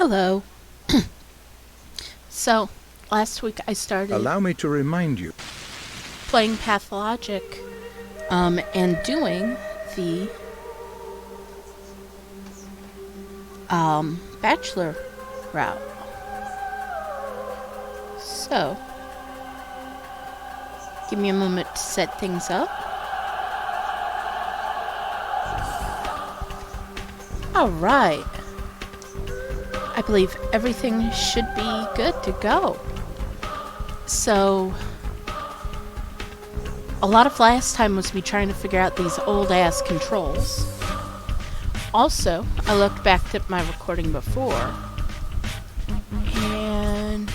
Hello. So, last week I started Allow me to remind you. playing Pathologic, and doing the, Bachelor route. So, give me a moment to set things up. Alright. I believe everything should be good to go. So, a lot of last time was me trying to figure out these old-ass controls. Also, I looked back at my recording before, and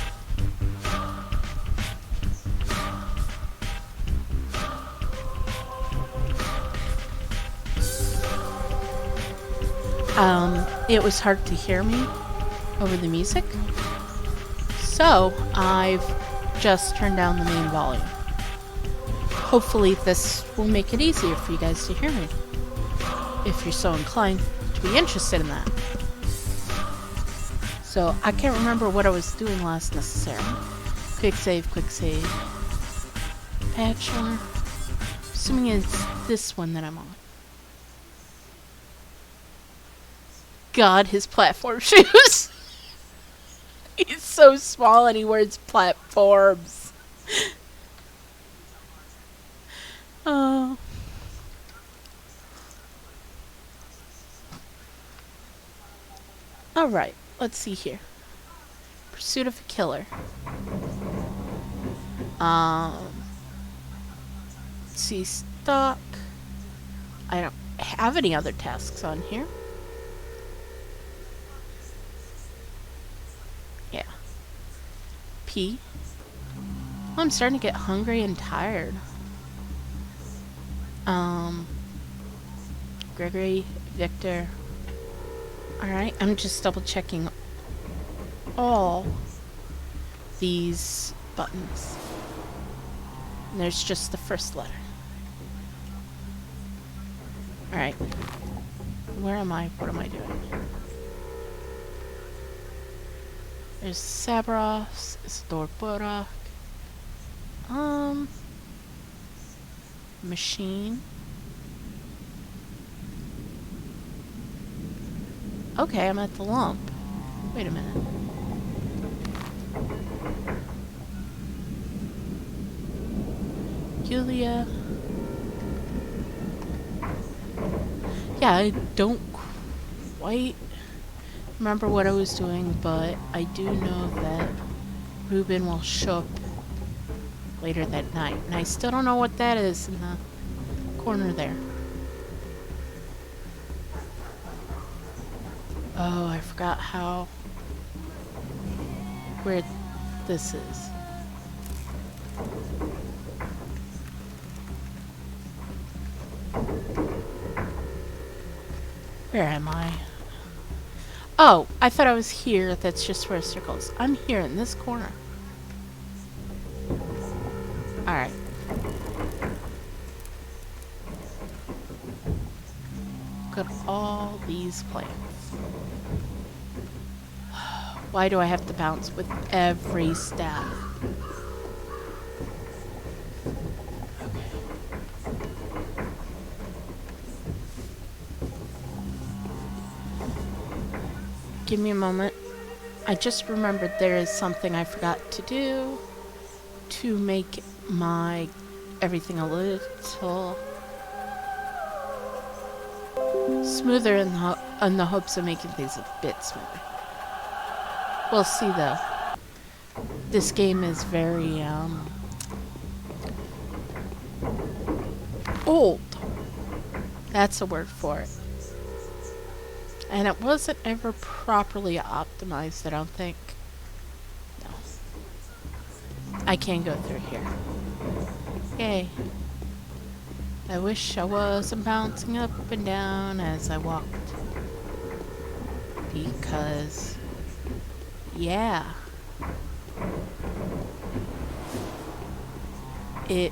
it was hard to hear me over the music, so I've just turned down the main volume. Hopefully this will make it easier for you guys to hear me, if you're so inclined to be interested in that. So, I can't remember what I was doing last necessarily. Quick save. Bachelor. Assuming it's this one that I'm on. God, his platform shoes. He's so small and he wears platforms. Oh. Alright, let's see here. Pursuit of a killer. See stock. I don't have any other tasks on here. Yeah. P. Oh, I'm starting to get hungry and tired. Gregory, Victor. Alright, I'm just double checking all these buttons. And there's just the first letter. Alright. Where am I? What am I doing? There's Sabros, Isidore Borak. Machine. Okay, I'm at the lump. Wait a minute. Julia. Yeah, I don't quite remember what I was doing, but I do know that Ruben will show up later that night. And I still don't know what that is in the corner there. Oh, I forgot where this is. Where am I? Oh, I thought I was here. That's just where it circles. I'm here in this corner. Alright. Look at all these plants. Why do I have to bounce with every step? Okay. Give me a moment. I just remembered there is something I forgot to do to make my everything a little smoother in the hopes of making things a bit smoother. We'll see though. This game is very old. That's a word for it. And it wasn't ever properly optimized, I don't think. No. I can't go through here. Yay. I wish I wasn't bouncing up and down as I walked. Because, yeah. It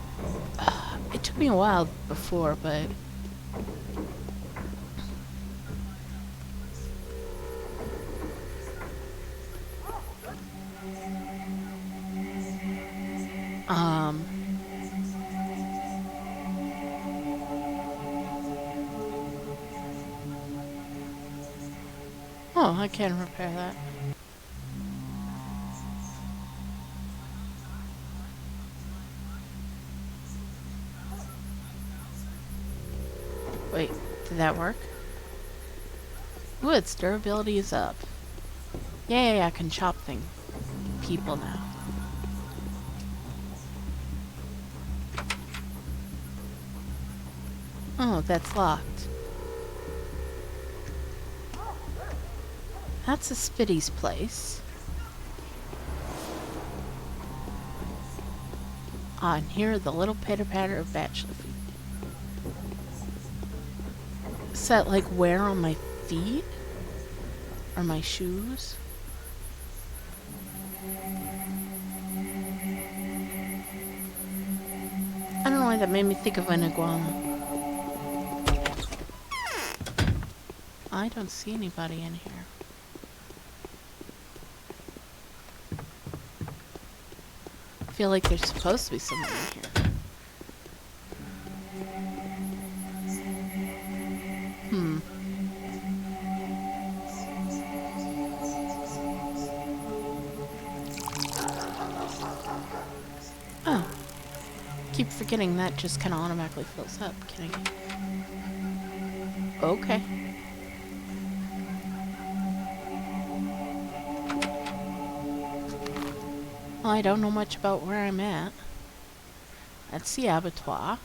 took me a while before, but Um, oh, I can repair that. Wait, did that work? Ooh, its durability is up. Yay, I can chop people now. Oh, that's locked. That's a Spitty's place. Ah, and here are the little pitter-patter of Bachelor feet. Is that like wear on my feet? Or my shoes? I don't know why that made me think of an iguana. I don't see anybody in here. I feel like there's supposed to be someone in here. Oh. Keep forgetting that just kind of automatically fills up. Can I get... Okay. Well, I don't know much about where I'm at. That's the abattoir.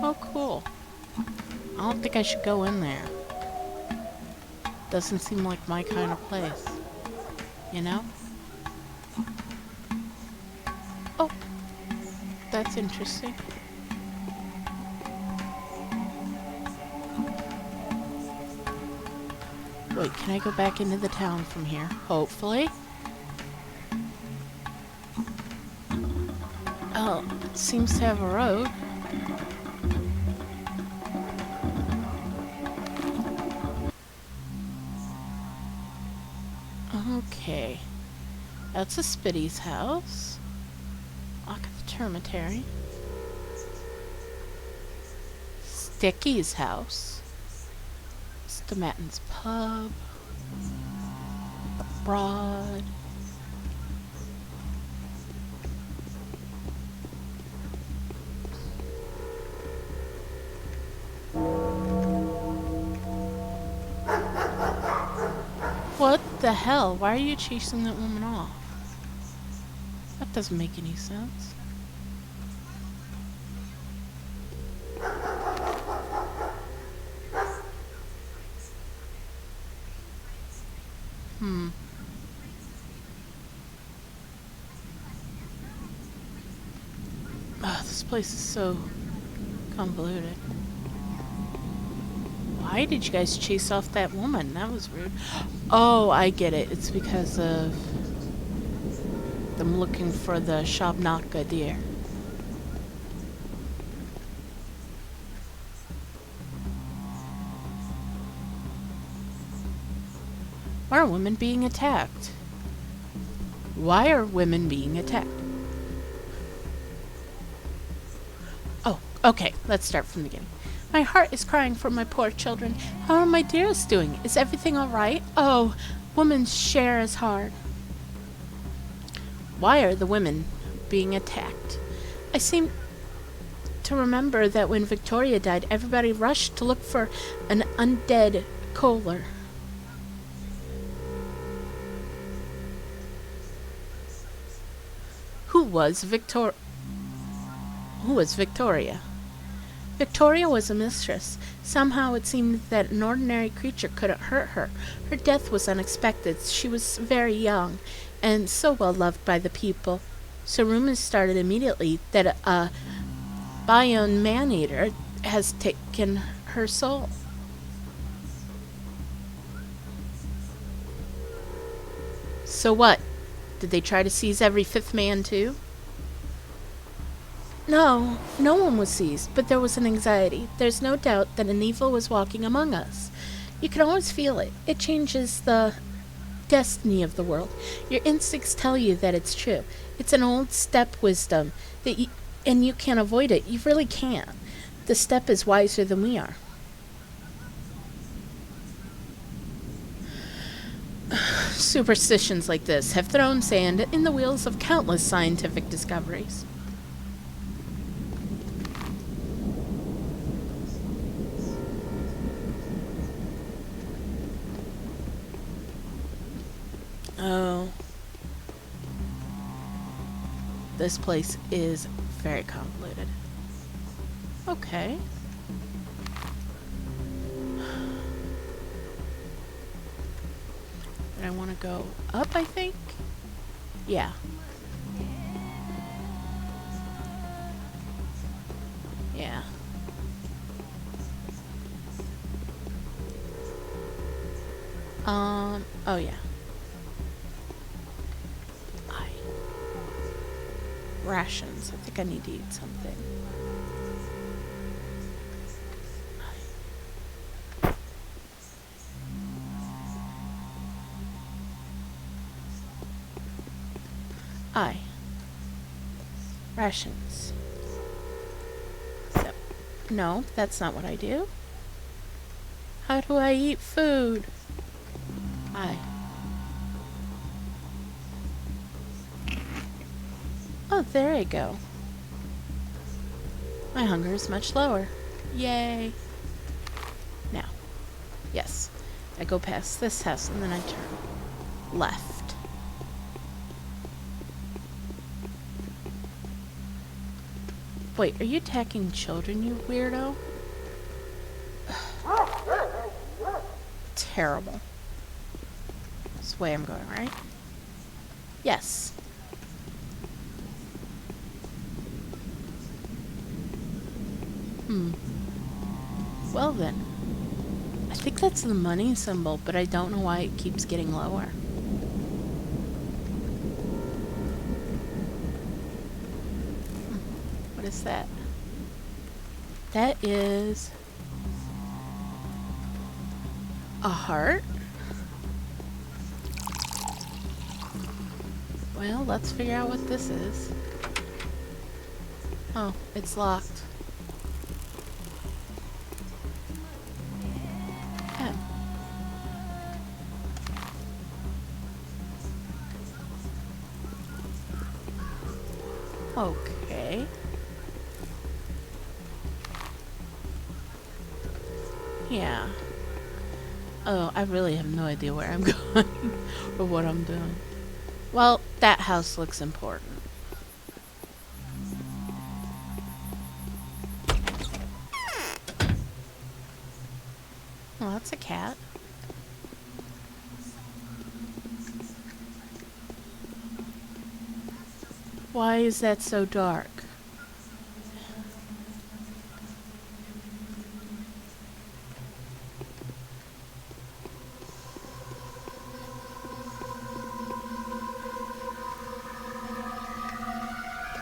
Oh, cool. I don't think I should go in there. Doesn't seem like my kind of place. You know? Oh. That's interesting. Wait, can I go back into the town from here? Hopefully. Oh, it seems to have a road. Okay. That's a Spitty's house. Lock at the termitary. Sticky's house. Stomatin's pub. Broad. What the hell? Why are you chasing that woman off? That doesn't make any sense. Oh, this place is so convoluted. Why did you guys chase off that woman? That was rude. Oh, I get it. It's because of them looking for the Shabnaka deer. Why are women being attacked? Why are women being attacked? Oh, okay. Let's start from the beginning. My heart is crying for my poor children. How are my dearest doing? Is everything all right? Oh, woman's share is hard. Why are the women being attacked? I seem to remember that when Victoria died, everybody rushed to look for an undead Kohler. Who was Victoria? Victoria was a mistress. Somehow it seemed that an ordinary creature couldn't hurt her. Her death was unexpected. She was very young, and so well loved by the people. So rumors started immediately that a Bayon man-eater has taken her soul. So what? Did they try to seize every fifth man too? No, no one was seized, but there was an anxiety. There's no doubt that an evil was walking among us. You can always feel it. It changes the destiny of the world. Your instincts tell you that it's true. It's an old step wisdom and you can't avoid it. You really can't. The step is wiser than we are. Superstitions like this have thrown sand in the wheels of countless scientific discoveries. Oh. This place is very convoluted. Okay. And I want to go up, I think? Yeah. Yeah. Oh yeah. Rations. I think I need to eat something. Rations. So, no, that's not what I do. How do I eat food? Oh, there I go. My hunger is much lower. Yay. Now, yes, I go past this house and then I turn left. Wait, are you attacking children, you weirdo? Terrible. That's the way I'm going, right? Yes. Well then. I think that's the money symbol, but I don't know why it keeps getting lower. What is that? That is a heart? Well, let's figure out what this is. Oh, it's locked. Okay. Yeah. Oh, I really have no idea where I'm going or what I'm doing. Well, that house looks important. Well, that's a cat. Why is that so dark?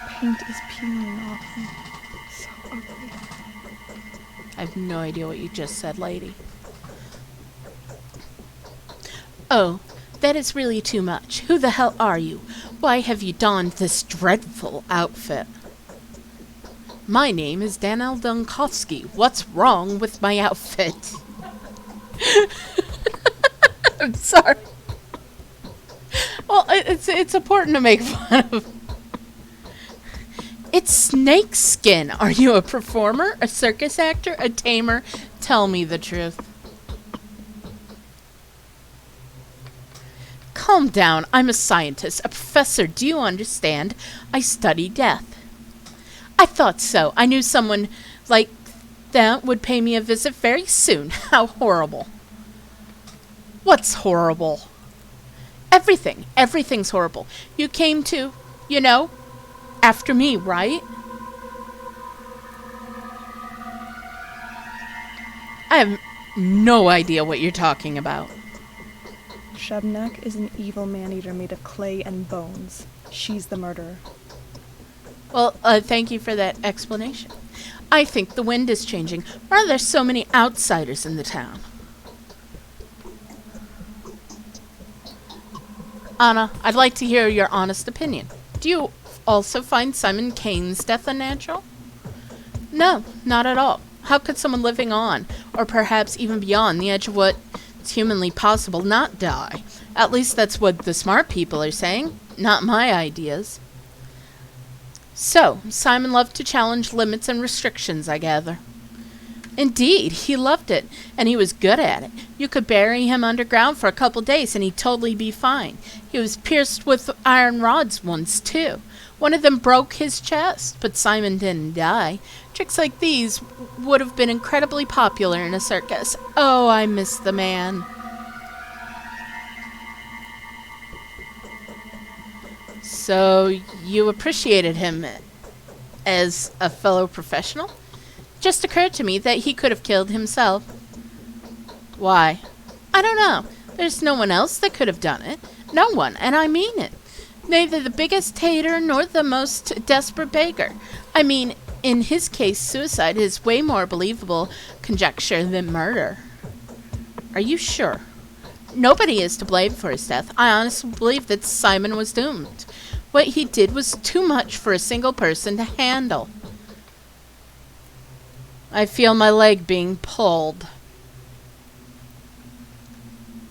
Paint is peeling off me. So ugly. I have no idea what you just said, lady. Oh, that is really too much. Who the hell are you? Why have you donned this dreadful outfit? My name is Daniel Dunkowski. What's wrong with my outfit? I'm sorry. Well, it's important to make fun of. It's snake skin. Are you a performer, a circus actor, a tamer? Tell me the truth. Calm down. I'm a scientist, a professor. Do you understand? I study death. I thought so. I knew someone like that would pay me a visit very soon. How horrible. What's horrible? Everything. Everything's horrible. You came to, after me, right? I have no idea what you're talking about. Shebnek is an evil man-eater made of clay and bones. She's the murderer. Well, thank you for that explanation. I think the wind is changing. Why are there so many outsiders in the town? Anna, I'd like to hear your honest opinion. Do you also find Simon Kane's death unnatural? No, not at all. How could someone living on, or perhaps even beyond the edge of what's humanly possible, not die? At least that's what the smart people are saying, not my ideas. So, Simon loved to challenge limits and restrictions, I gather. Indeed, he loved it, and he was good at it. You could bury him underground for a couple days and he'd totally be fine. He was pierced with iron rods once, too. One of them broke his chest, but Simon didn't die. Tricks like these would have been incredibly popular in a circus. Oh, I miss the man. So, you appreciated him as a fellow professional? Just occurred to me that he could have killed himself. Why? I don't know. There's no one else that could have done it. No one, and I mean it. Neither the biggest hater nor the most desperate beggar. I mean, in his case, suicide is way more believable conjecture than murder. Are you sure? Nobody is to blame for his death. I honestly believe that Simon was doomed. What he did was too much for a single person to handle. I feel my leg being pulled.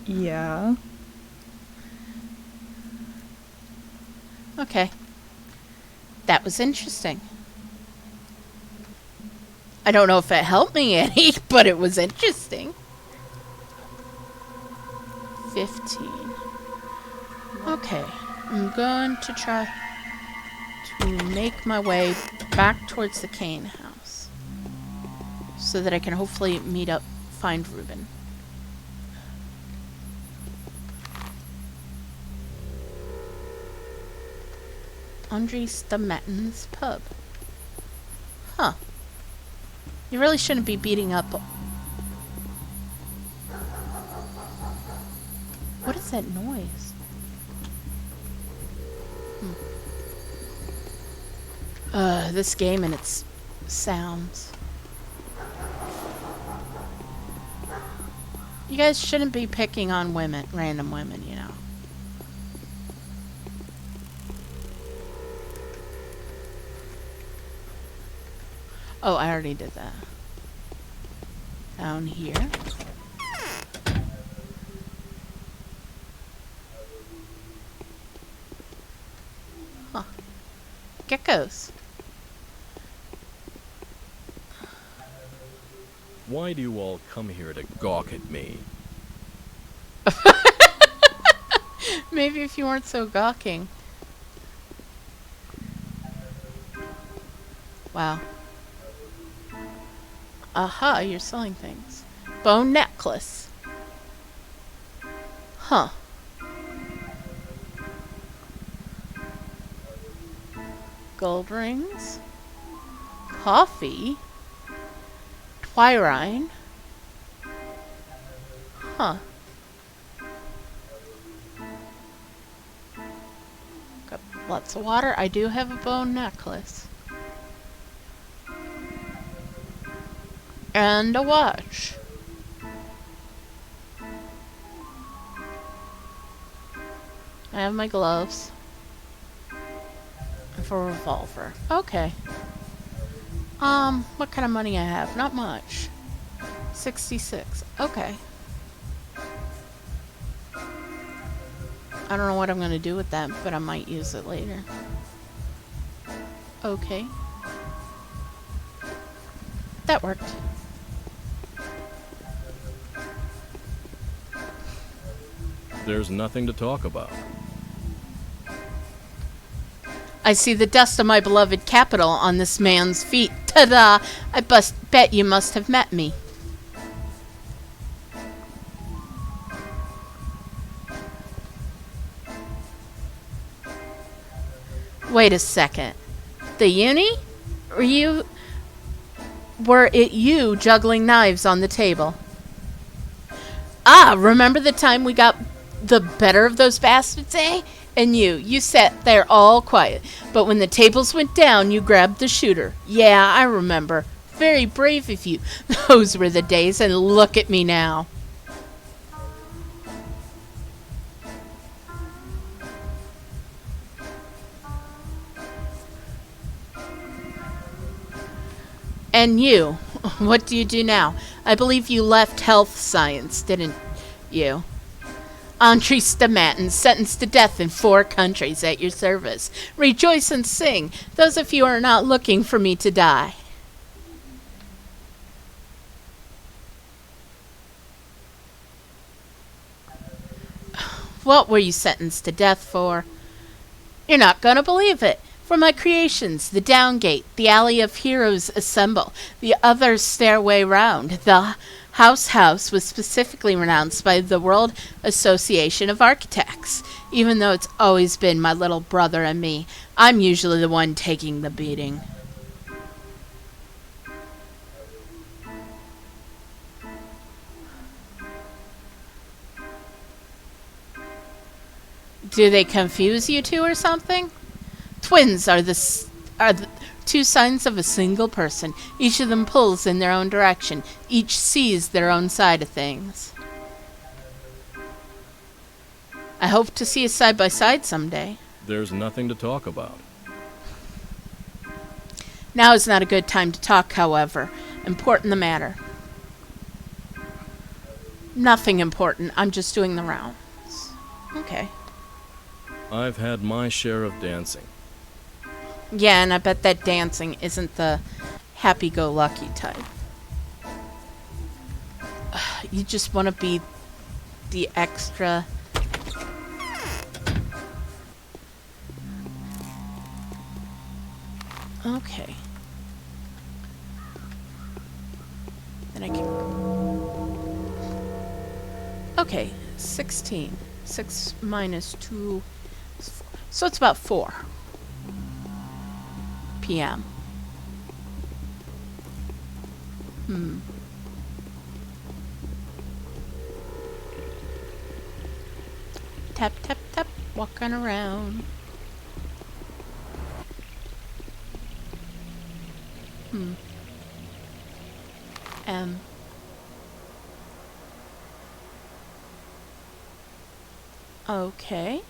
Yeah. Okay. That was interesting. I don't know if it helped me any, but it was interesting. 15. Okay. I'm going to try to make my way back towards the Kane house, so that I can hopefully find Reuben. Andre Stametten's pub. Huh. You really shouldn't be beating up. What is that noise? This game and its sounds. You guys shouldn't be picking on women, random women, you know. Oh, I already did that. Down here. Huh. Geckos. Why do you all come here to gawk at me? Maybe if you weren't so gawking. Wow. Aha, you're selling things. Bone necklace. Huh. Gold rings. Coffee. Twirine. Huh. Got lots of water. I do have a bone necklace. And a watch. I have my gloves. And for a revolver. Okay. What kind of money I have? Not much. 66. Okay. I don't know what I'm going to do with that, but I might use it later. Okay. That worked. There's nothing to talk about. I see the dust of my beloved capital on this man's feet. Ta-da! I bet you must have met me. Wait a second. The uni? Were it you juggling knives on the table? Ah, remember the time we got the better of those bastards, eh? And you sat there all quiet. But when the tables went down, you grabbed the shooter. Yeah, I remember. Very brave of you. Those were the days, and look at me now. And you, what do you do now? I believe you left health science, didn't you? Andre Stamatin, sentenced to death in 4 countries at your service. Rejoice and sing, those of you who are not looking for me to die. What were you sentenced to death for? You're not going to believe it. For my creations, the Downgate, the Alley of Heroes Assemble, the other stairway round, the house was specifically renounced by the World Association of Architects. Even though it's always been my little brother and me, I'm usually the one taking the beating. Do they confuse you two or something? Twins are the 2 signs of a single person. Each of them pulls in their own direction. Each sees their own side of things. I hope to see us side by side someday. There's nothing to talk about. Now is not a good time to talk, however. Important the matter. Nothing important. I'm just doing the rounds. Okay. I've had my share of dancing. Yeah, and I bet that dancing isn't the happy-go-lucky type. You just want to be the extra... Okay. Then I can... Okay, 16. 6 minus 2 is 4. So it's about 4 p.m. Tap, tap, tap, walking around. Okay.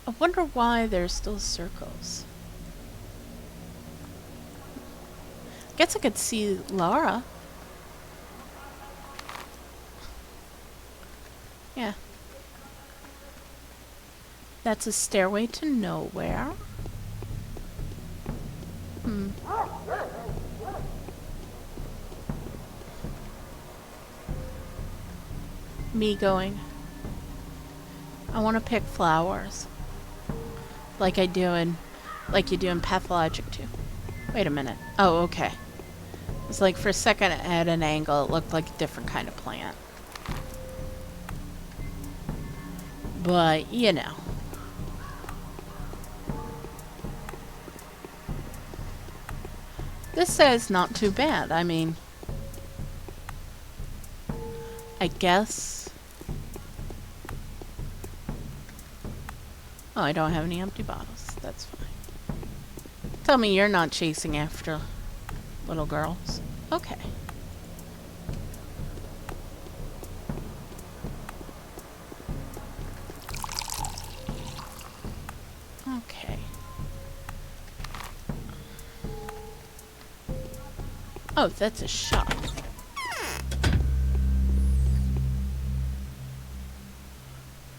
I wonder why there's still circles. Guess I could see Laura. Yeah. That's a stairway to nowhere. Me going. I want to pick flowers. Like you do in Pathologic too. Wait a minute. Oh, okay. It's like for a second at an angle it looked like a different kind of plant. But, you know. This says not too bad. I mean, I guess. Oh, I don't have any empty bottles. That's fine. Tell me you're not chasing after little girls. Okay. Okay. Oh, that's a shop.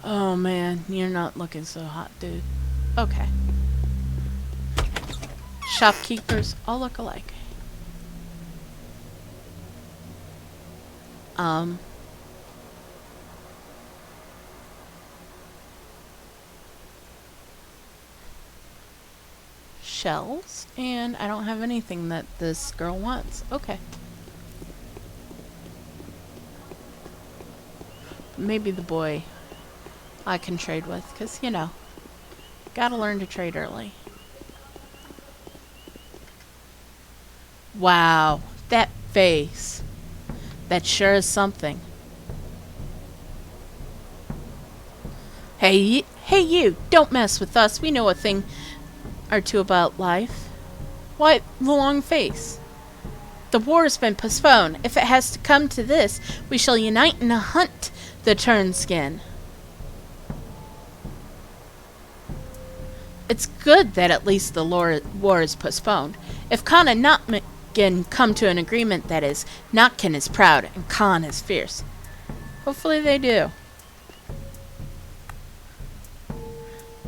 Oh man, you're not looking so hot, dude. Okay. Shopkeepers all look alike. Shells, and I don't have anything that this girl wants. Okay. Maybe the boy I can trade with, because, you know, gotta learn to trade early. Wow, that face. That sure is something. Hey, you, don't mess with us. We know a thing or two about life. What? The long face. The war's been postponed. If it has to come to this, we shall unite and hunt the Turnskin. It's good that at least the war is postponed. If Khan and Notkin come to an agreement that is, Notkin is proud and Khan is fierce. Hopefully they do.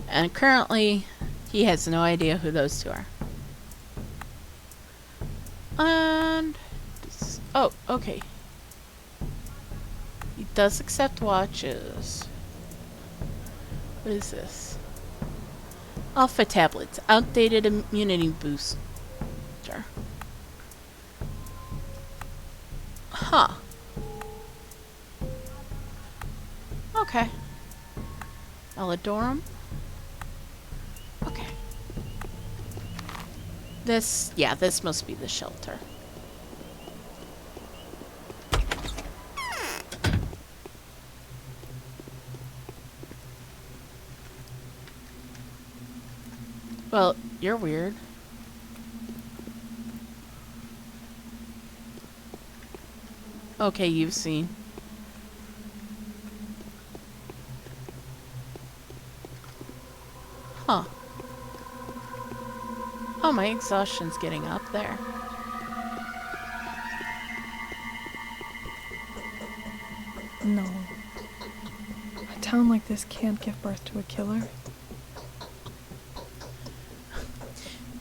And currently, he has no idea who those two are. And... oh, okay. He does accept watches. What is this? Alpha tablets. Outdated immunity booster. Huh. Okay. Elidorum. Okay. This must be the shelter. Well, you're weird. Okay, you've seen. Huh. Oh, my exhaustion's getting up there. No. A town like this can't give birth to a killer.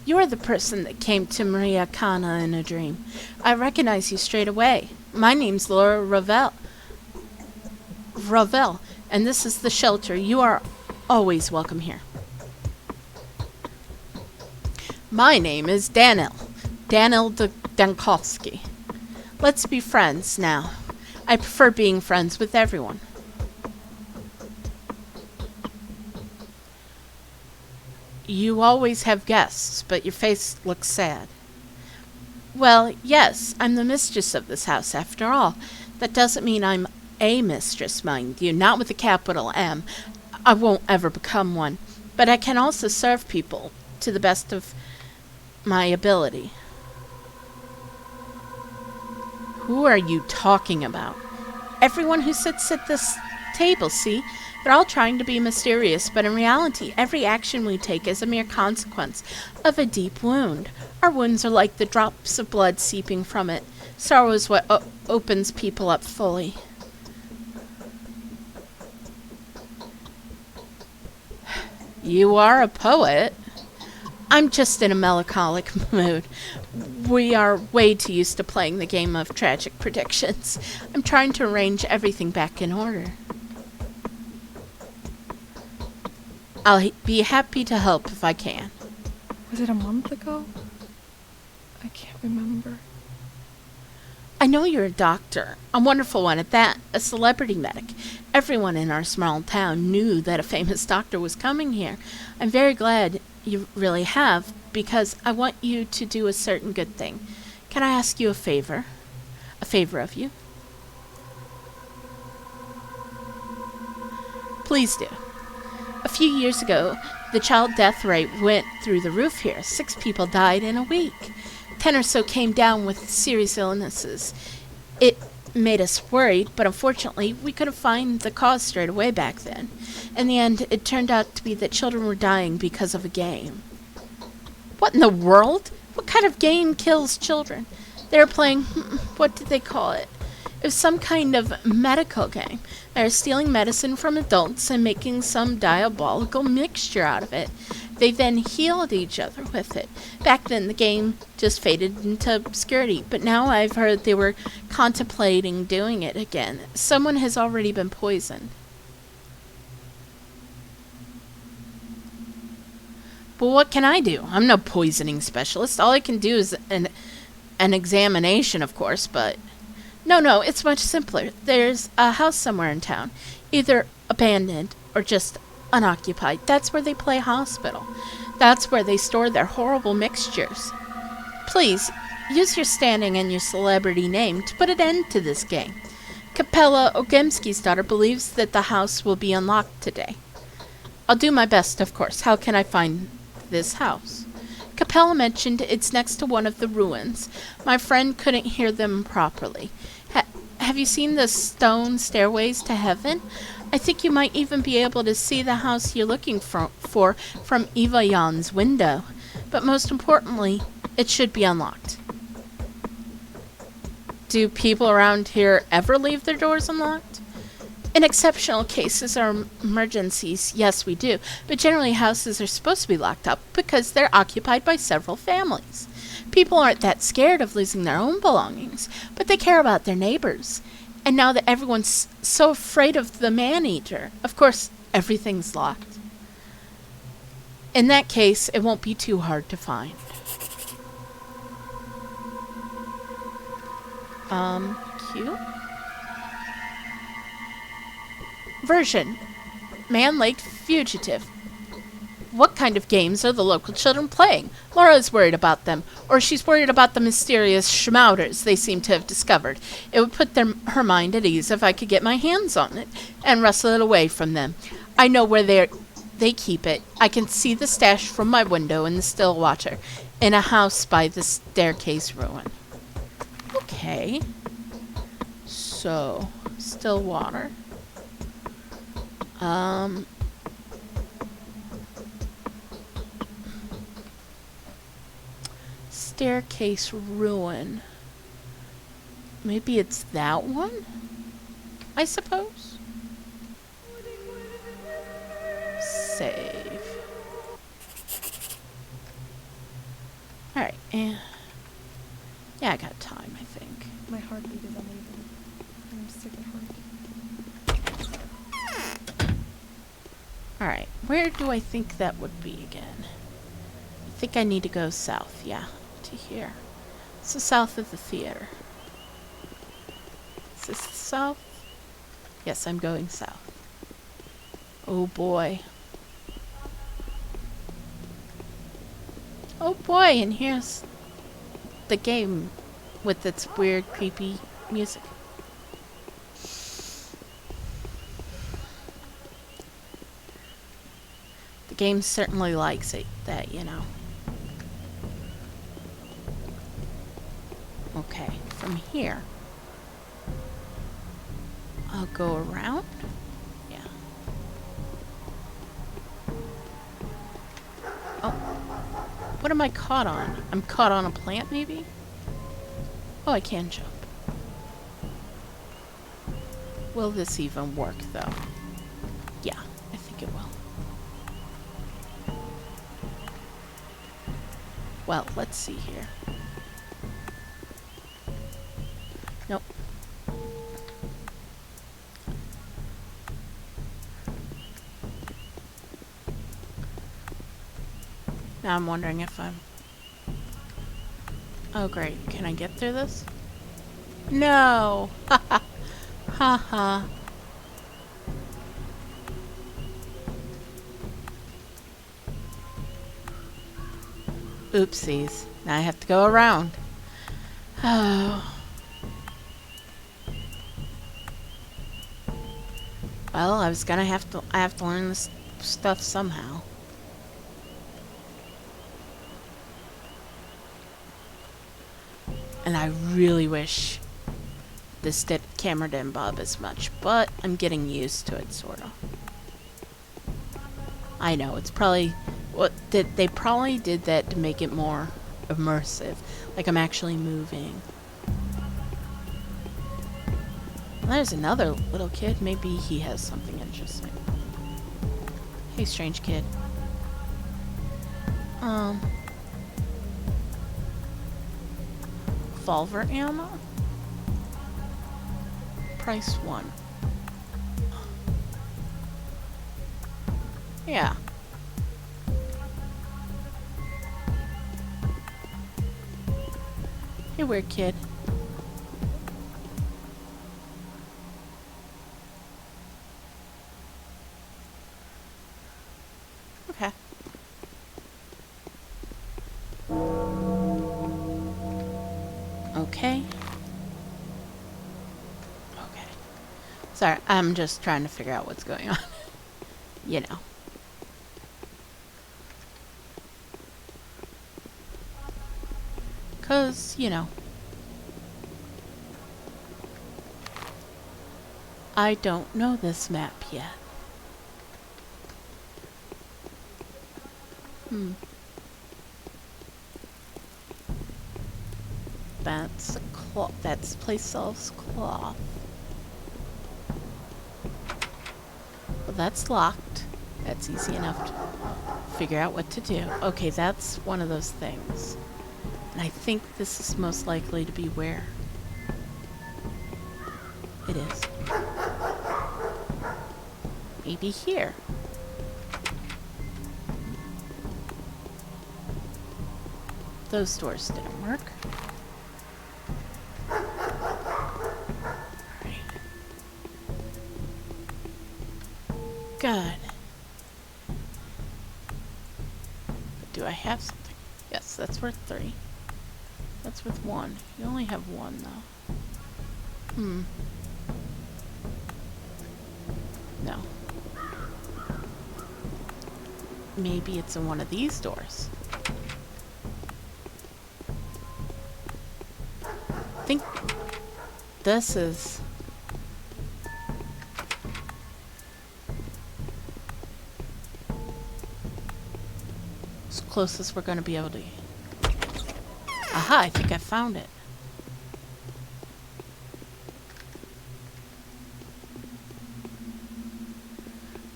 You're the person that came to Maria Kana in a dream. I recognize you straight away. My name's Laura Ravel, and this is the shelter. You are always welcome here. My name is Danil Dankovsky. Let's be friends now. I prefer being friends with everyone. You always have guests, but your face looks sad. Well, yes, I'm the mistress of this house, after all. That doesn't mean I'm a mistress, mind you, not with a capital M. I won't ever become one. But I can also serve people to the best of my ability. Who are you talking about? Everyone who sits at this table, see? They're all trying to be mysterious, but in reality, every action we take is a mere consequence of a deep wound. Our wounds are like the drops of blood seeping from it. Sorrow is what opens people up fully. You are a poet. I'm just in a melancholic mood. We are way too used to playing the game of tragic predictions. I'm trying to arrange everything back in order. I'll be happy to help if I can. Was it a month ago? I can't remember. I know you're a doctor, a wonderful one at that, a celebrity medic. Everyone in our small town knew that a famous doctor was coming here. I'm very glad you really have, because I want you to do a certain good thing. Can I ask you a favor? A favor of you? Please do. A few years ago, the child death rate went through the roof here. 6 people died in a week. 10 or so came down with serious illnesses. It made us worried, but unfortunately, we couldn't find the cause straight away back then. In the end, it turned out to be that children were dying because of a game. What in the world? What kind of game kills children? They were playing, what did they call it? It was some kind of medical game. They were stealing medicine from adults and making some diabolical mixture out of it. They then healed each other with it. Back then, the game just faded into obscurity, but now I've heard they were contemplating doing it again. Someone has already been poisoned. But what can I do? I'm no poisoning specialist. All I can do is an examination, of course, but... No, it's much simpler. There's a house somewhere in town, either abandoned or just unoccupied. That's where they play hospital. That's where they store their horrible mixtures. Please, use your standing and your celebrity name to put an end to this game. Capella Ogemski's daughter believes that the house will be unlocked today. I'll do my best, of course. How can I find this house? Capella mentioned it's next to one of the ruins. My friend couldn't hear them properly. have you seen the stone stairways to heaven? I think you might even be able to see the house you're looking for from Eva Jan's window. But most importantly, it should be unlocked. Do people around here ever leave their doors unlocked? In exceptional cases or emergencies, yes, we do. But generally, houses are supposed to be locked up because they're occupied by several families. People aren't that scared of losing their own belongings, but they care about their neighbors. And now that everyone's so afraid of the man-eater, of course, everything's locked. In that case, it won't be too hard to find. Cute. Version. Man Lake Fugitive. What kind of games are the local children playing? Laura is worried about them, or she's worried about the mysterious schmouters they seem to have discovered. It would put her mind at ease if I could get my hands on it and wrestle it away from them. I know where they keep it. I can see the stash from my window in the still water, in a house by the staircase ruin. Okay. So, still water. Staircase ruin. Maybe it's that one? I suppose. Save. Alright, and yeah, I got time, I think. My heartbeat is uneven. I'm sick at heart. Alright, where do I think that would be again? I think I need to go south, yeah, to here. So south of the theater. Is this south? Yes, I'm going south. Oh boy. Oh boy, and here's the game with its weird, creepy music. The game certainly likes it, that, you know. Okay, from here, I'll go around. Yeah. Oh. What am I caught on? I'm caught on a plant, maybe? Oh, I can jump. Will this even work, though? Yeah, I think it will. Well, let's see here. Nope. Now I'm wondering if I'm... Oh, great. Can I get through this? No! Haha. Haha. Oopsies. Now I have to go around. Oh. Well, I have to learn this stuff somehow. And I really wish this camera didn't bob as much, but I'm getting used to it, sort of. I know, it's probably... They probably did that to make it more immersive. Like I'm actually moving. There's another little kid. Maybe he has something interesting. Hey, strange kid. Revolver ammo? Price 1. Yeah. Hey, weird kid. Okay. Okay. Okay. Sorry, I'm just trying to figure out what's going on. You know. Cause, you know. I don't know this map yet. That's a cloth. That's place sells cloth. Well, that's locked. That's easy enough to figure out what to do. Okay, that's one of those things. And I think this is most likely to be where it is. Maybe here. Those doors didn't work. Alright. Good. Do I have something? Yes, that's worth 3. That's worth 1. You only have 1 though. No. Maybe it's in one of these doors. I think this is... as close as we're going to be able to... Aha, I think I found it.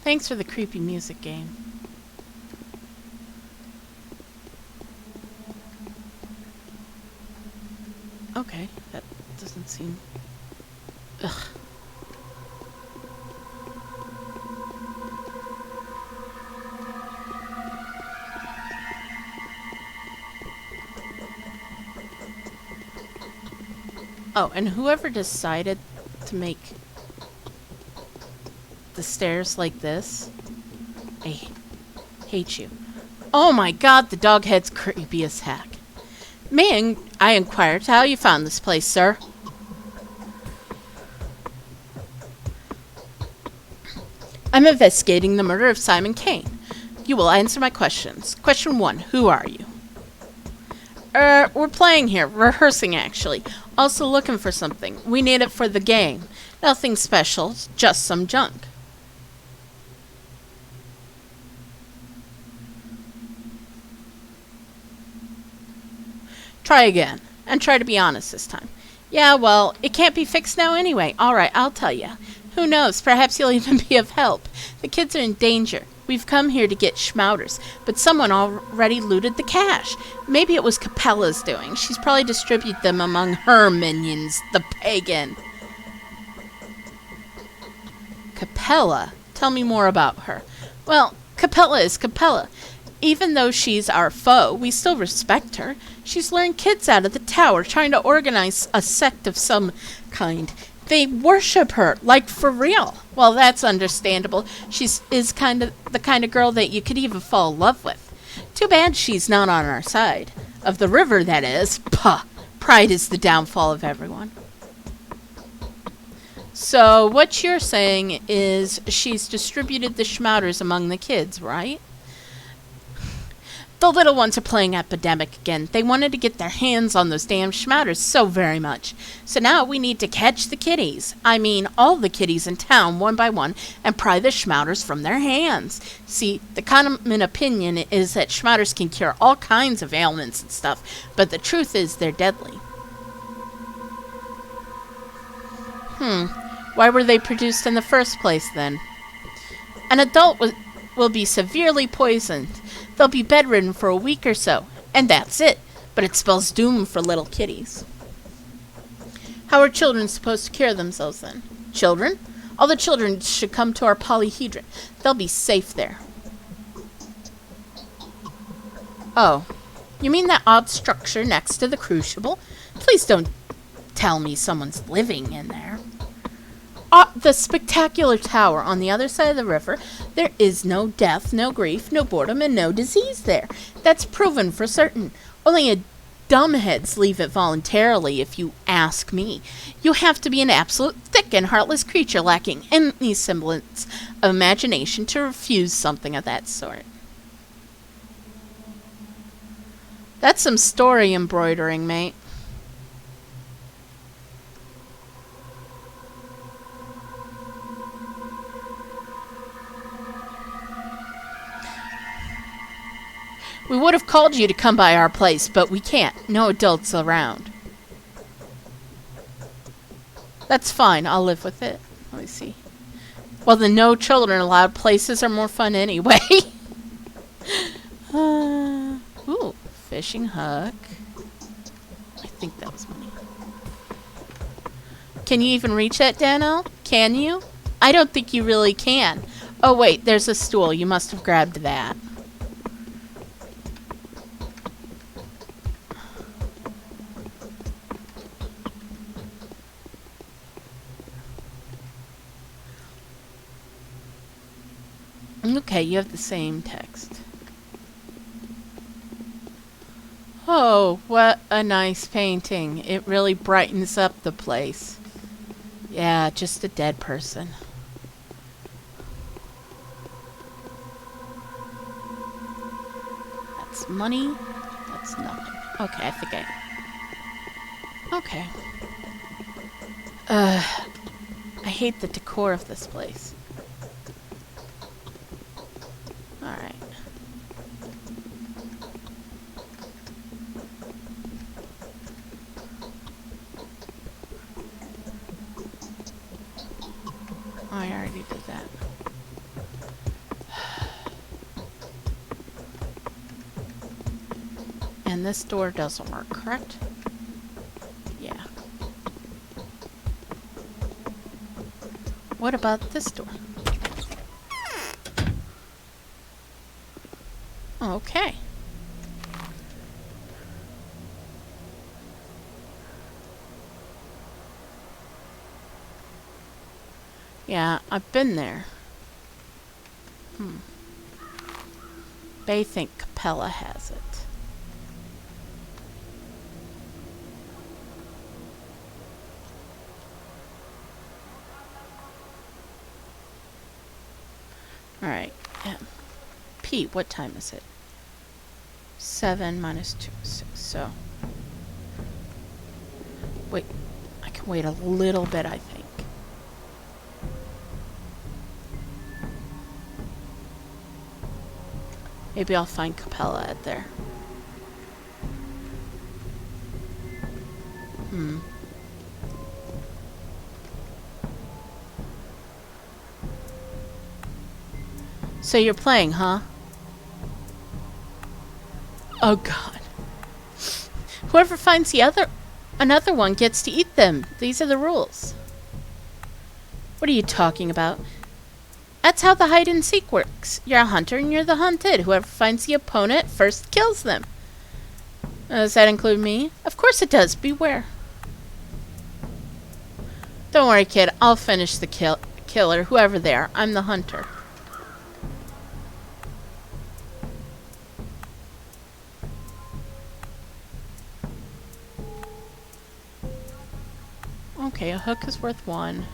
Thanks for the creepy music game. Okay, that doesn't seem... Ugh. Oh, and whoever decided to make the stairs like this, I hate you. Oh my god, the dog head's creepy as heck. May I inquired how you found this place, sir? I'm investigating the murder of Simon Kane. You will answer my questions. Question 1, who are you? We're playing here. Rehearsing, actually. Also looking for something. We need it for the game. Nothing special, just some junk. Try again. And try to be honest this time. Yeah, well, it can't be fixed now anyway. Alright, I'll tell you. Who knows? Perhaps you'll even be of help. The kids are in danger. We've come here to get schmouters, but someone already looted the cash. Maybe it was Capella's doing. She's probably distributed them among her minions, the pagan. Capella? Tell me more about her. Well, Capella is Capella. Even though she's our foe, we still respect her. She's luring kids out of the tower, trying to organize a sect of some kind. They worship her, like for real. Well, that's understandable. She's the kind of girl that you could even fall in love with. Too bad she's not on our side. Of the river, that is. Puh! Pride is the downfall of everyone. So, what you're saying is she's distributed the schmouters among the kids, right? The little ones are playing Epidemic again. They wanted to get their hands on those damn schmouters so very much. So now we need to catch the kitties. I mean, all the kitties in town, one by one, and pry the schmouters from their hands. See, the common opinion is that schmouters can cure all kinds of ailments and stuff, but the truth is they're deadly. Why were they produced in the first place, then? An adult will be severely poisoned. They'll be bedridden for a week or so, and that's it. But it spells doom for little kitties. How are children supposed to cure themselves, then? Children? All the children should come to our polyhedron. They'll be safe there. Oh, you mean that odd structure next to the crucible? Please don't tell me someone's living in there. The spectacular tower on the other side of the river. There is no death, no grief, no boredom, and no disease there. That's proven for certain. Only a dumbheads leave it voluntarily, if you ask me. You have to be an absolute thick and heartless creature lacking any semblance of imagination to refuse something of that sort. That's some story embroidering, mate. We would have called you to come by our place, but we can't. No adults around. That's fine. I'll live with it. Let me see. Well, the no children allowed places are more fun anyway. Ooh, fishing hook. I think that was money. Can you even reach that, Danielle? Can you? I don't think you really can. Oh, wait, there's a stool. You must have grabbed that. Okay, you have the same text. Oh, what a nice painting. It really brightens up the place. Yeah, just a dead person. That's money. That's nothing. Okay, I think I... Okay. I hate the decor of this place. Alright. Oh, I already did that. And this door doesn't work, correct? Yeah. What about this door? Okay. Yeah, I've been there. They think Capella has it. Alright. Pete, what time is it? 7 minus 2 is 6. So. Wait. I can wait a little bit, I think. Maybe I'll find Capella at there. So you're playing, huh? Oh god. Whoever finds another one gets to eat them. These are the rules. What are you talking about? That's how the hide and seek works. You're a hunter and you're the hunted. Whoever finds the opponent first kills them. Does that include me? Of course it does. Beware. Don't worry, kid. I'll finish the killer, whoever they are. I'm the hunter. Okay, a hook is worth 1.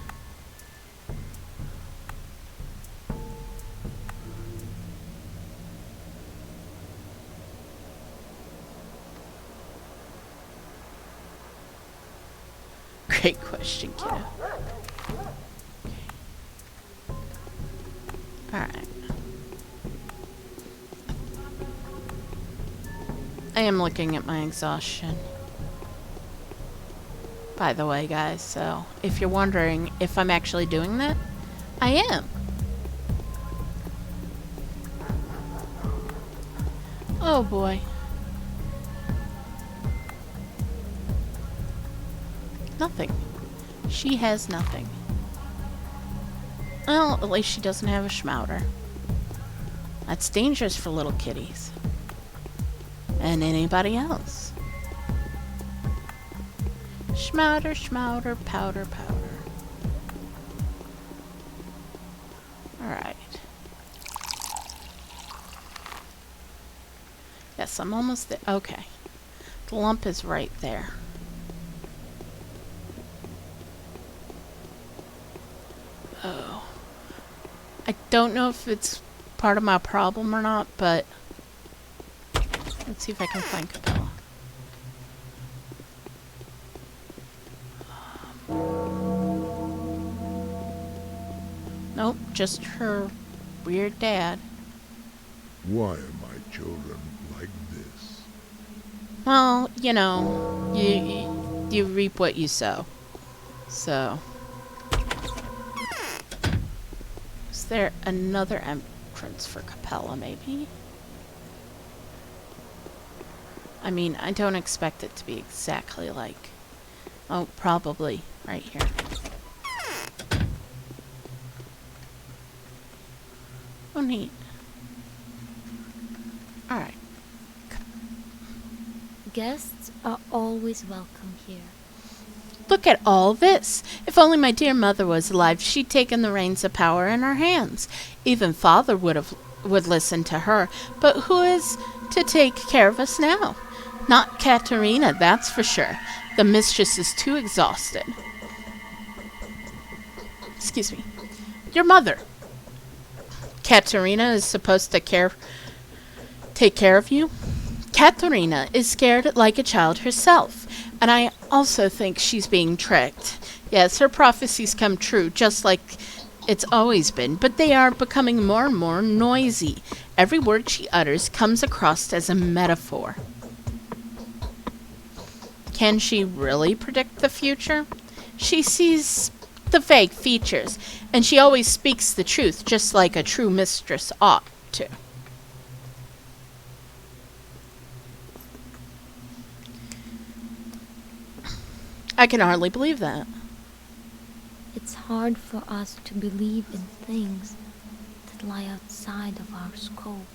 Great question, kiddo. Alright. I am looking at my exhaustion. By the way, guys, so if you're wondering if I'm actually doing that, I am. Oh boy. Nothing. She has nothing. Well, at least she doesn't have a schmouter. That's dangerous for little kitties. And anybody else. Schmouter, schmouter, powder, powder. Alright. Yes, I'm almost there. Okay. The lump is right there. Oh. I don't know if it's part of my problem or not, but let's see if I can find Capella. Nope, just her weird dad. Why are my children like Well, you know, you reap what you sow. So, is there another entrance for Capella, maybe? I mean, I don't expect it to be exactly like... Oh, probably right here. Oh, neat. Alright. Guests are always welcome here. Look at all this. If only my dear mother was alive, she'd taken the reins of power in her hands. Even father would listen to her. But who is to take care of us now? Not Katerina, that's for sure. The mistress is too exhausted. Excuse me. Your mother. Katerina is supposed to take care of you? Katerina is scared like a child herself, and I also think she's being tricked. Yes, her prophecies come true, just like it's always been, but they are becoming more and more noisy. Every word she utters comes across as a metaphor. Can she really predict the future? She sees the vague features, and she always speaks the truth, just like a true mistress ought to. I can hardly believe that. It's hard for us to believe in things that lie outside of our scope.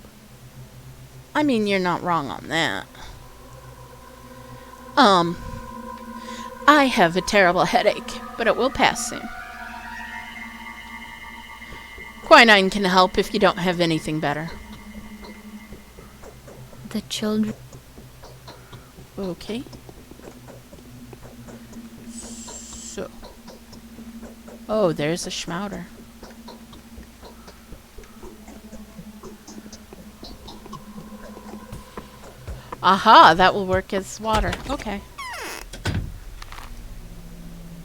I mean, you're not wrong on that. I have a terrible headache, but it will pass soon. Quinine can help if you don't have anything better. The children... Okay. So. Oh, there's a schmouter. Aha, that will work as water. Okay.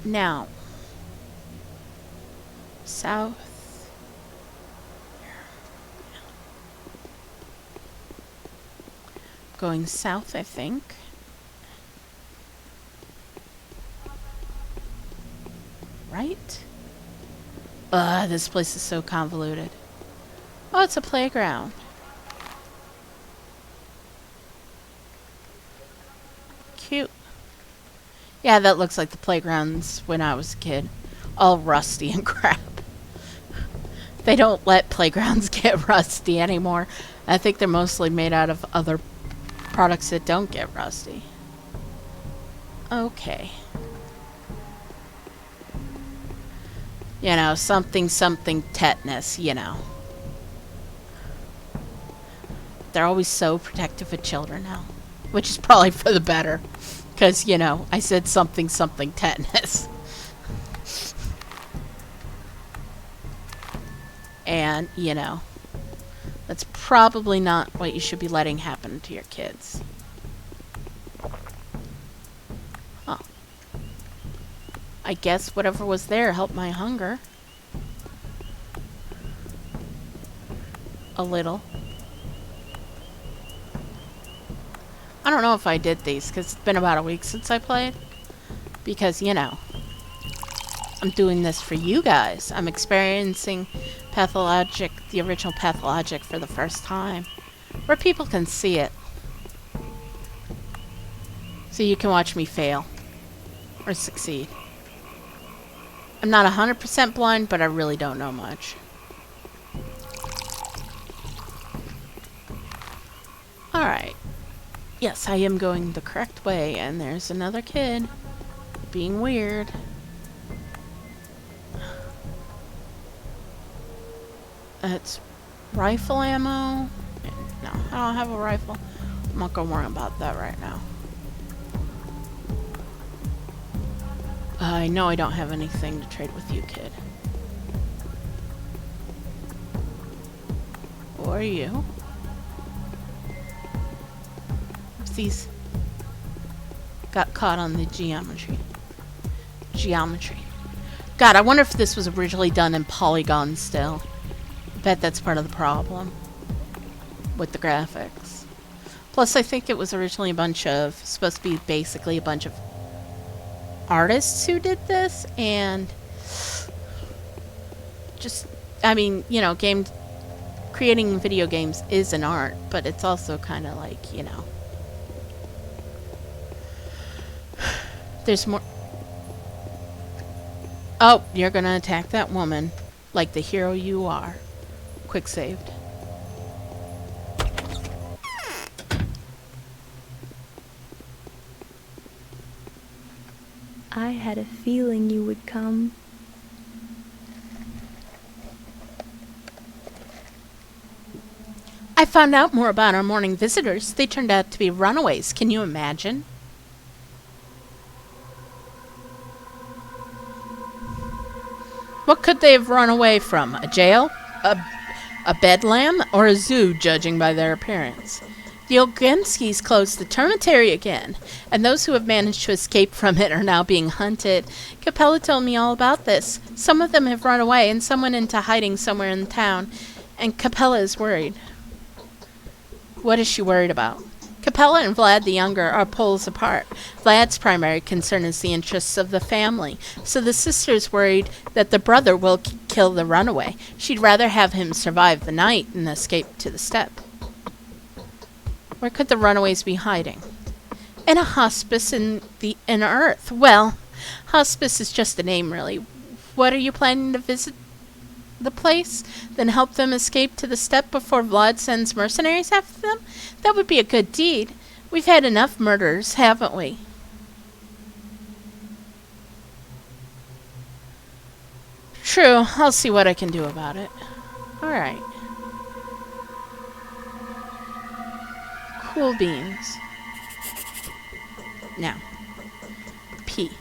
Now. South. Going south, I think. Right? This place is so convoluted. Oh, it's a playground. Cute. Yeah, that looks like the playgrounds when I was a kid. All rusty and crap. They don't let playgrounds get rusty anymore. I think they're mostly made out of other products that don't get rusty. Okay. You know, something tetanus, you know. They're always so protective of children now. Which is probably for the better. Because, you know, I said something tetanus. And, you know, that's probably not what you should be letting happen to your kids. Huh. I guess whatever was there helped my hunger. A little. I don't know if I did these, because it's been about a week since I played. Because, you know, I'm doing this for you guys. I'm experiencing Pathologic, the original Pathologic, for the first time. Where people can see it. So you can watch me fail. Or succeed. I'm not 100% blind, but I really don't know much. Alright. Yes, I am going the correct way, and there's another kid being weird. It's rifle ammo. No, I don't have a rifle. I'm not gonna worry about that right now. I know I don't have anything to trade with you, kid. Or you. These got caught on the geometry. God, I wonder if this was originally done in polygon still. I bet that's part of the problem with the graphics. Plus, I think it was originally supposed to be basically a bunch of artists who did this, and just, I mean, you know, creating video games is an art, but it's also kind of like, you know, there's more. Oh, you're gonna attack that woman like the hero you are. Quick saved. I had a feeling you would come. I found out more about our morning visitors. They turned out to be runaways. Can you imagine? What could they have run away from? A jail? A bedlam? Or a zoo, judging by their appearance? The Olgenskis closed the dormitory again, and those who have managed to escape from it are now being hunted. Capella told me all about this. Some of them have run away, and some went into hiding somewhere in town, and Capella is worried. What is she worried about? Capella and Vlad the Younger are poles apart. Vlad's primary concern is the interests of the family, so the sister's worried that the brother will kill the runaway. She'd rather have him survive the night and escape to the steppe. Where could the runaways be hiding? In a hospice in Earth. Well, hospice is just a name, really. What are you planning to visit the place? Then help them escape to the steppe before Vlad sends mercenaries after them? That would be a good deed. We've had enough murders, haven't we? True. I'll see what I can do about it. Alright. Cool beans. Now, P.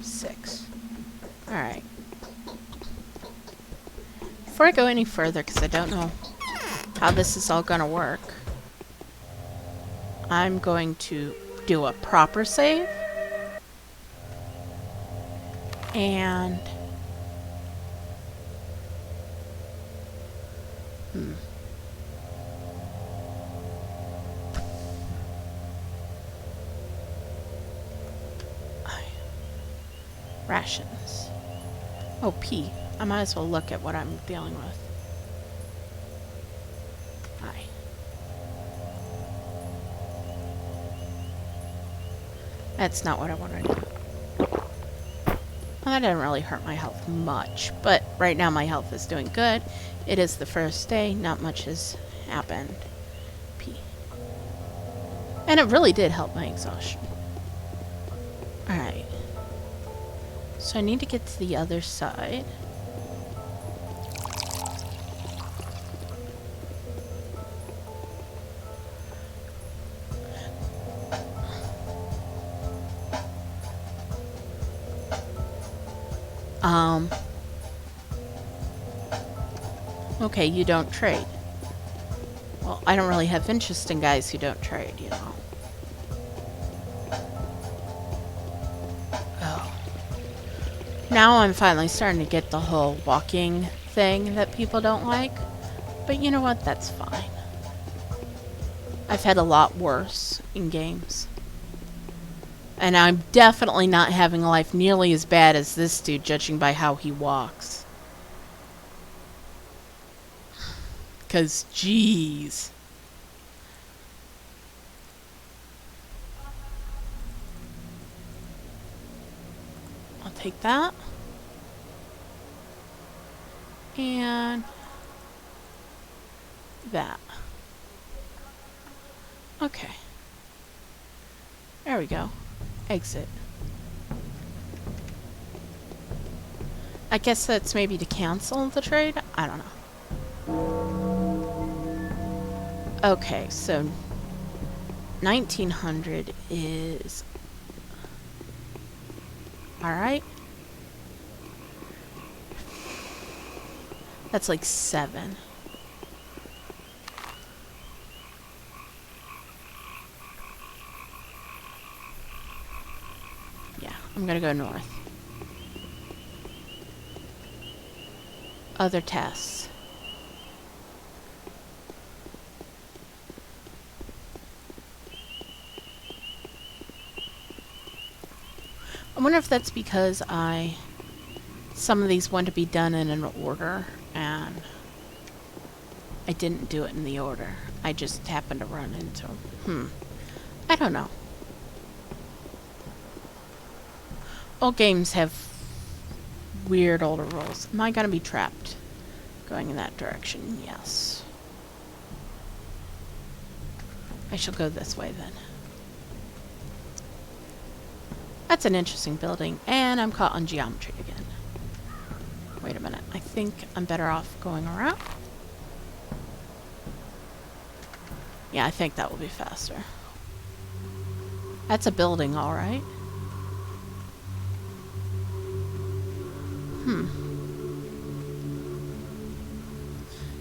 6. Alright. Before I go any further, because I don't know how this is all gonna work, I'm going to do a proper save. And rations. Oh, P. I might as well look at what I'm dealing with. I. That's not what I want to do. Well, that didn't really hurt my health much, but right now my health is doing good. It is the first day, not much has happened. P. And it really did help my exhaustion. Alright. So I need to get to the other side. Okay, you don't trade. Well, I don't really have interest in guys who don't trade, you know. Oh. Now I'm finally starting to get the whole walking thing that people don't like. But you know what? That's fine. I've had a lot worse in games. And I'm definitely not having a life nearly as bad as this dude, judging by how he walks. 'Cause, jeez. I'll take that. And that. Okay. There we go. Exit. I guess that's maybe to cancel the trade? I don't know. Okay, so 1900 is alright. That's like 7. Yeah, I'm gonna go north. other tasks. I wonder if that's because some of these want to be done in an order, and I didn't do it in the order. I just happened to run into them. I don't know. All games have weird older rules. Am I gonna be trapped going in that direction? Yes. I shall go this way then. That's an interesting building, and I'm caught on geometry again. Wait a minute. I think I'm better off going around. Yeah, I think that will be faster. That's a building, all right.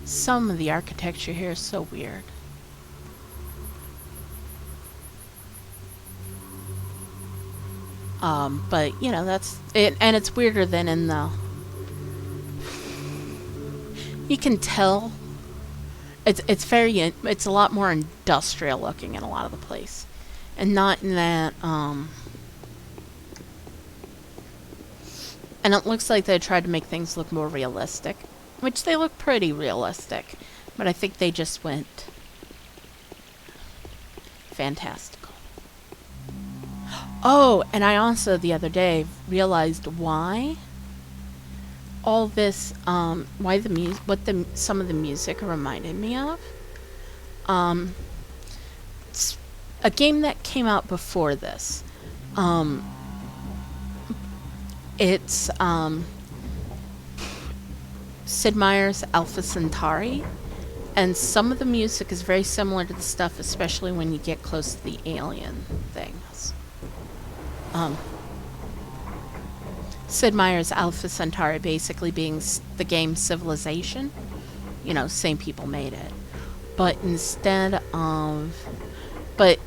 Some of the architecture here is so weird. But, you know, that's it, and it's weirder than in the... You can tell it's a lot more industrial looking in a lot of the place. And not in that, and it looks like they tried to make things look more realistic. Which they look pretty realistic. But I think they just went fantastical. Oh, and I also the other day realized why all this, why the music, some of the music reminded me of. It's a game that came out before this. It's, Sid Meier's Alpha Centauri, and some of the music is very similar to the stuff, especially when you get close to the alien things. Sid Meier's Alpha Centauri basically being the game Civilization. You know, same people made it. But instead of... But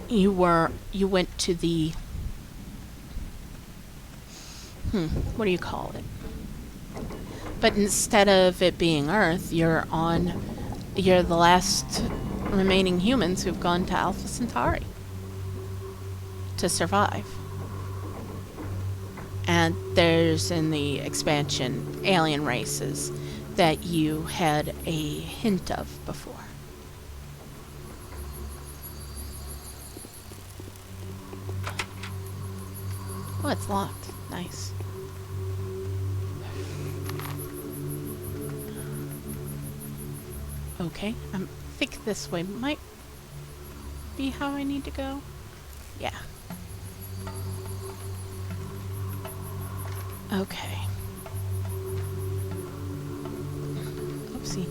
you went to the... what do you call it? But instead of it being Earth, you're the last remaining humans who've gone to Alpha Centauri to survive. And there's in the expansion alien races that you had a hint of before. Oh, it's locked. Nice. Okay, I think this way might be how I need to go. Yeah. Okay. Oopsie.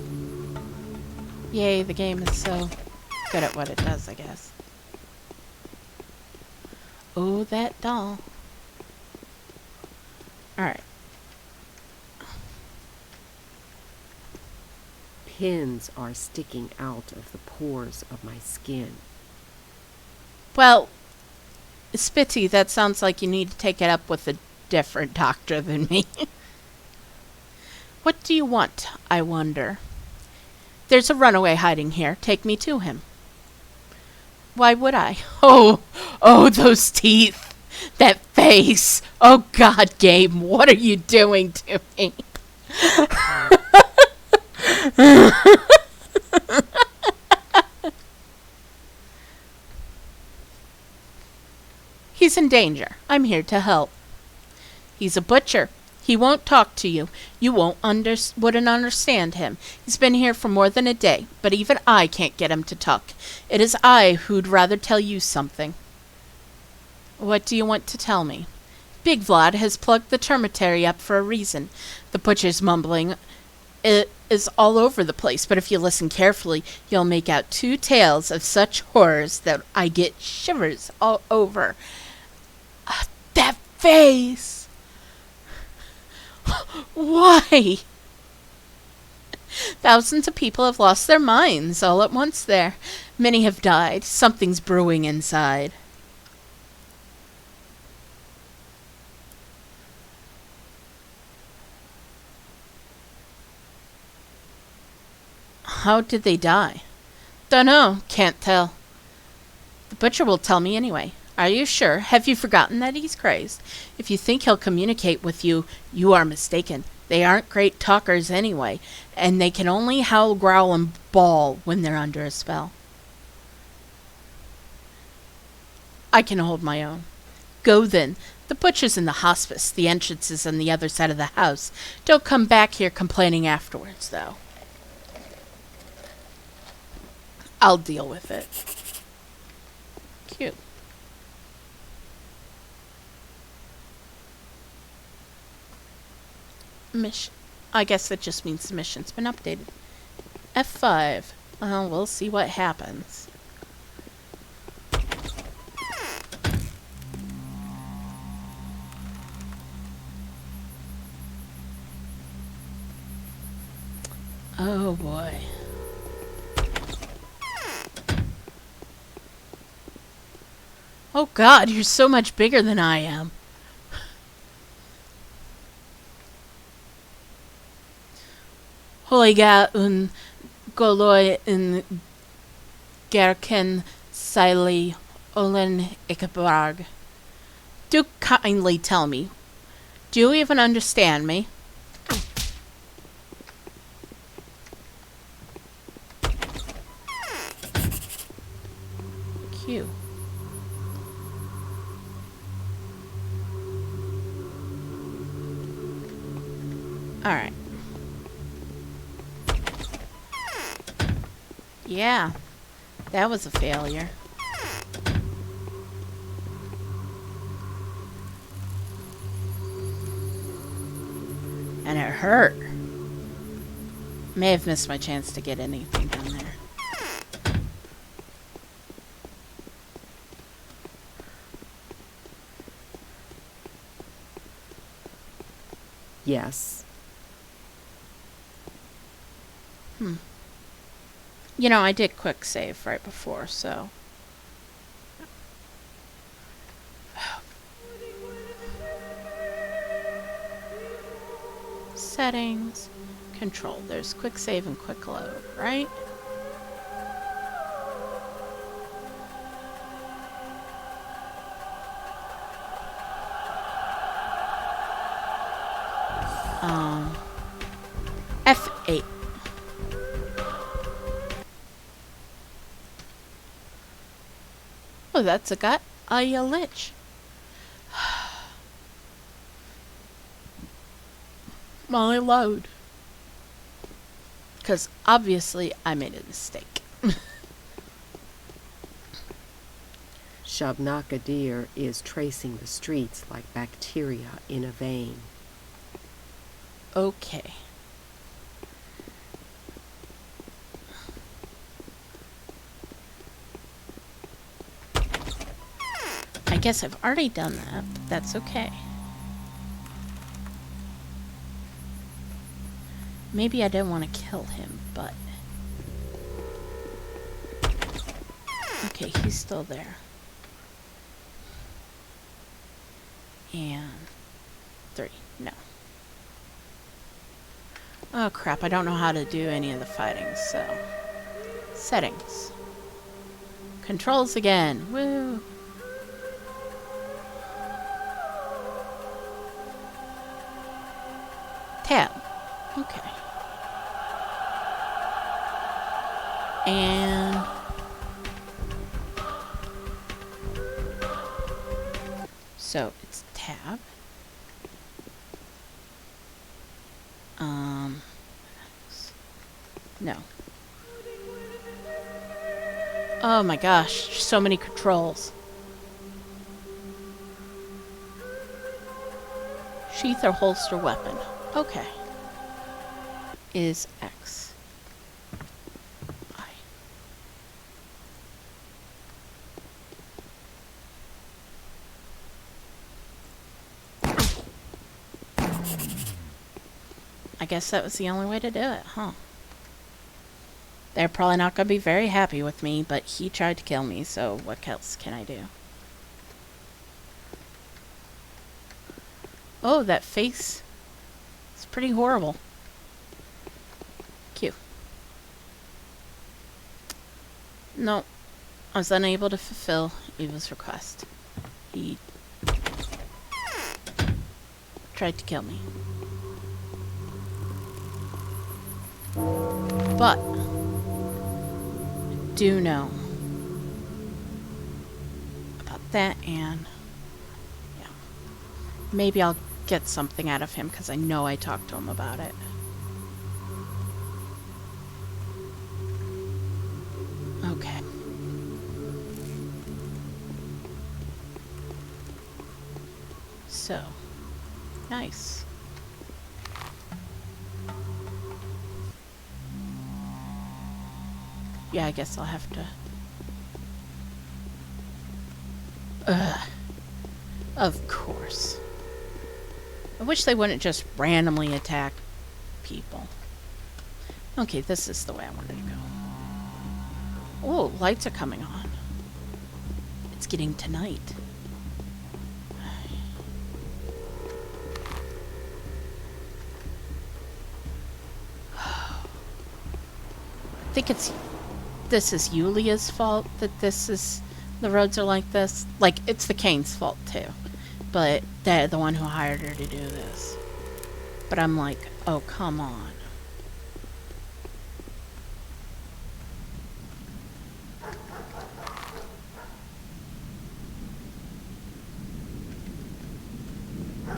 Yay, the game is so good at what it does, I guess. Oh, that doll. Alright. Pins are sticking out of the pores of my skin. Well, Spitty, that sounds like you need to take it up with a different doctor than me. What do you want, I wonder? There's a runaway hiding here. Take me to him. Why would I? Oh, those teeth. That face. Oh, God, Gabe, what are you doing to me? He's in danger. I'm here to help. He's a butcher. He won't talk to you. You wouldn't understand him. He's been here for more than a day, but even I can't get him to talk. It is I who'd rather tell you something. What do you want to tell me? Big Vlad has plugged the termitary up for a reason. The butcher's mumbling. It is all over the place, but if you listen carefully, you'll make out two tales of such horrors that I get shivers all over. That face! Why? Thousands of people have lost their minds all at once there. Many have died. Something's brewing inside. How did they die? Dunno, can't tell. The butcher will tell me anyway. Are you sure? Have you forgotten that he's crazed? If you think he'll communicate with you, you are mistaken. They aren't great talkers anyway, and they can only howl, growl, and bawl when they're under a spell. I can hold my own. Go then. The butcher's in the hospice. The entrance is on the other side of the house. Don't come back here complaining afterwards, though. I'll deal with it. Cute. Mission. I guess that just means the mission's been updated. F5. We'll see what happens. Oh boy. Oh god, you're so much bigger than I am. Holiga un goloi in Gerken Sili Olen Ikebarg. Do kindly tell me. Do you even understand me? Cute. Alright. Yeah, that was a failure. And it hurt. May have missed my chance to get anything done there. Yes. You know, I did quick save right before, so. Settings, control. There's quick save and quick load, right? F8. Oh, that's a gut. A lich. My load. Because obviously I made a mistake. Shabnakadir is tracing the streets like bacteria in a vein. Okay. I guess I've already done that, but that's okay. Maybe I didn't want to kill him, but... Okay, he's still there. And... 3. No. Oh crap, I don't know how to do any of the fighting, so... Settings. Controls again. Woo! Tab. Okay. And... So, it's tab. No. Oh my gosh, so many controls. Sheath or holster weapon. Okay. Is X. I guess that was the only way to do it, huh? They're probably not going to be very happy with me, but he tried to kill me, so what else can I do? Oh, that face. It's pretty horrible. Cute. No, I was unable to fulfill Eva's request. He tried to kill me. But I do know about that, and yeah, maybe I'll get something out of him because I know I talked to him about it. Okay. So, nice. Yeah, I guess I'll have to... Of course. I wish they wouldn't just randomly attack people. Okay, this is the way I wanted to go. Oh, lights are coming on. It's getting to night. I think this is Yulia's fault that the roads are like this. Like, it's the Kane's fault too. But they're the one who hired her to do this. But I'm like, oh, come on.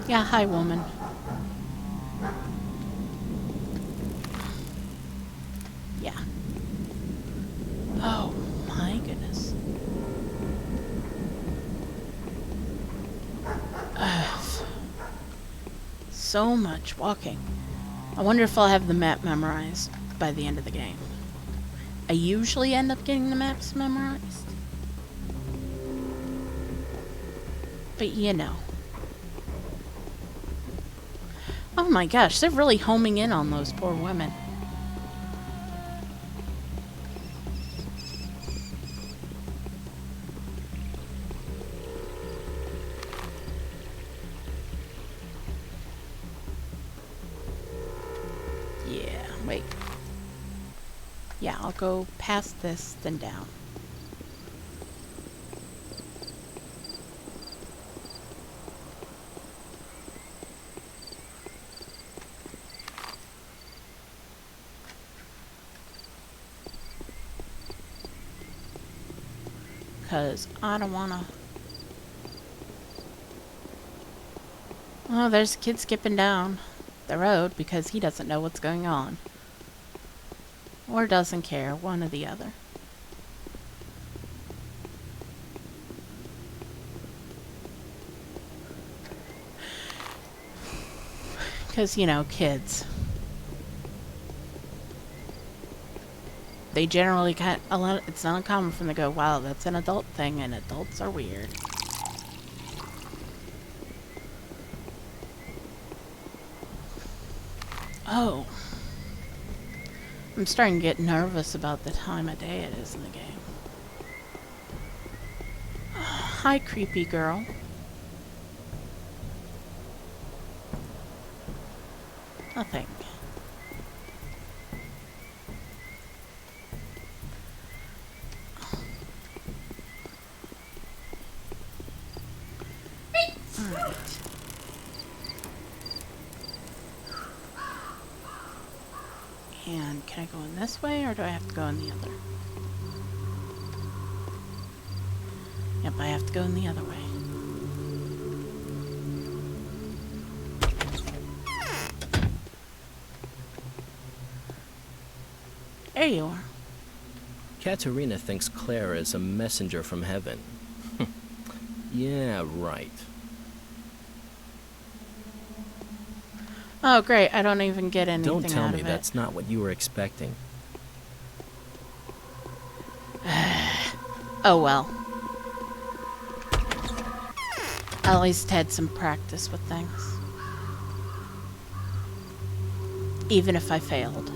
Yeah, hi, woman. Yeah. Oh, my goodness. So much walking. I wonder if I'll have the map memorized by the end of the game. I usually end up getting the maps memorized. But you know. Oh my gosh, they're really homing in on those poor women. Yeah, wait. Yeah, I'll go past this, then down. Because I don't want to... Oh, there's a kid skipping down the road because he doesn't know what's going on. Or doesn't care, one or the other. Because, you know, kids. They generally it's not uncommon for them to go, wow, that's an adult thing, and adults are weird. Oh. I'm starting to get nervous about the time of day it is in the game. Hi, creepy girl. Nothing. Alright. And can I go in this way, or do I have to go in the other? Yep, I have to go in the other way. There you are. Katerina thinks Claire is a messenger from heaven. Yeah, right. Oh, great. I don't even get anything out of it. Don't tell me that's not what you were expecting. Oh, well. I at least had some practice with things. Even if I failed.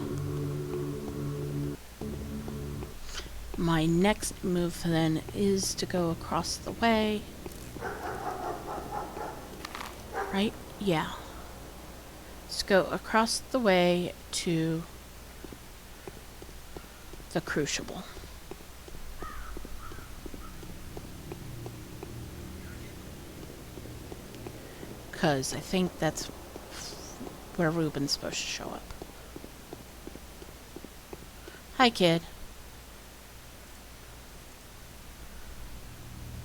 My next move then is to go across the way. Right? Yeah. Let's go across the way to the Crucible. Because I think that's where Ruben's supposed to show up. Hi, kid.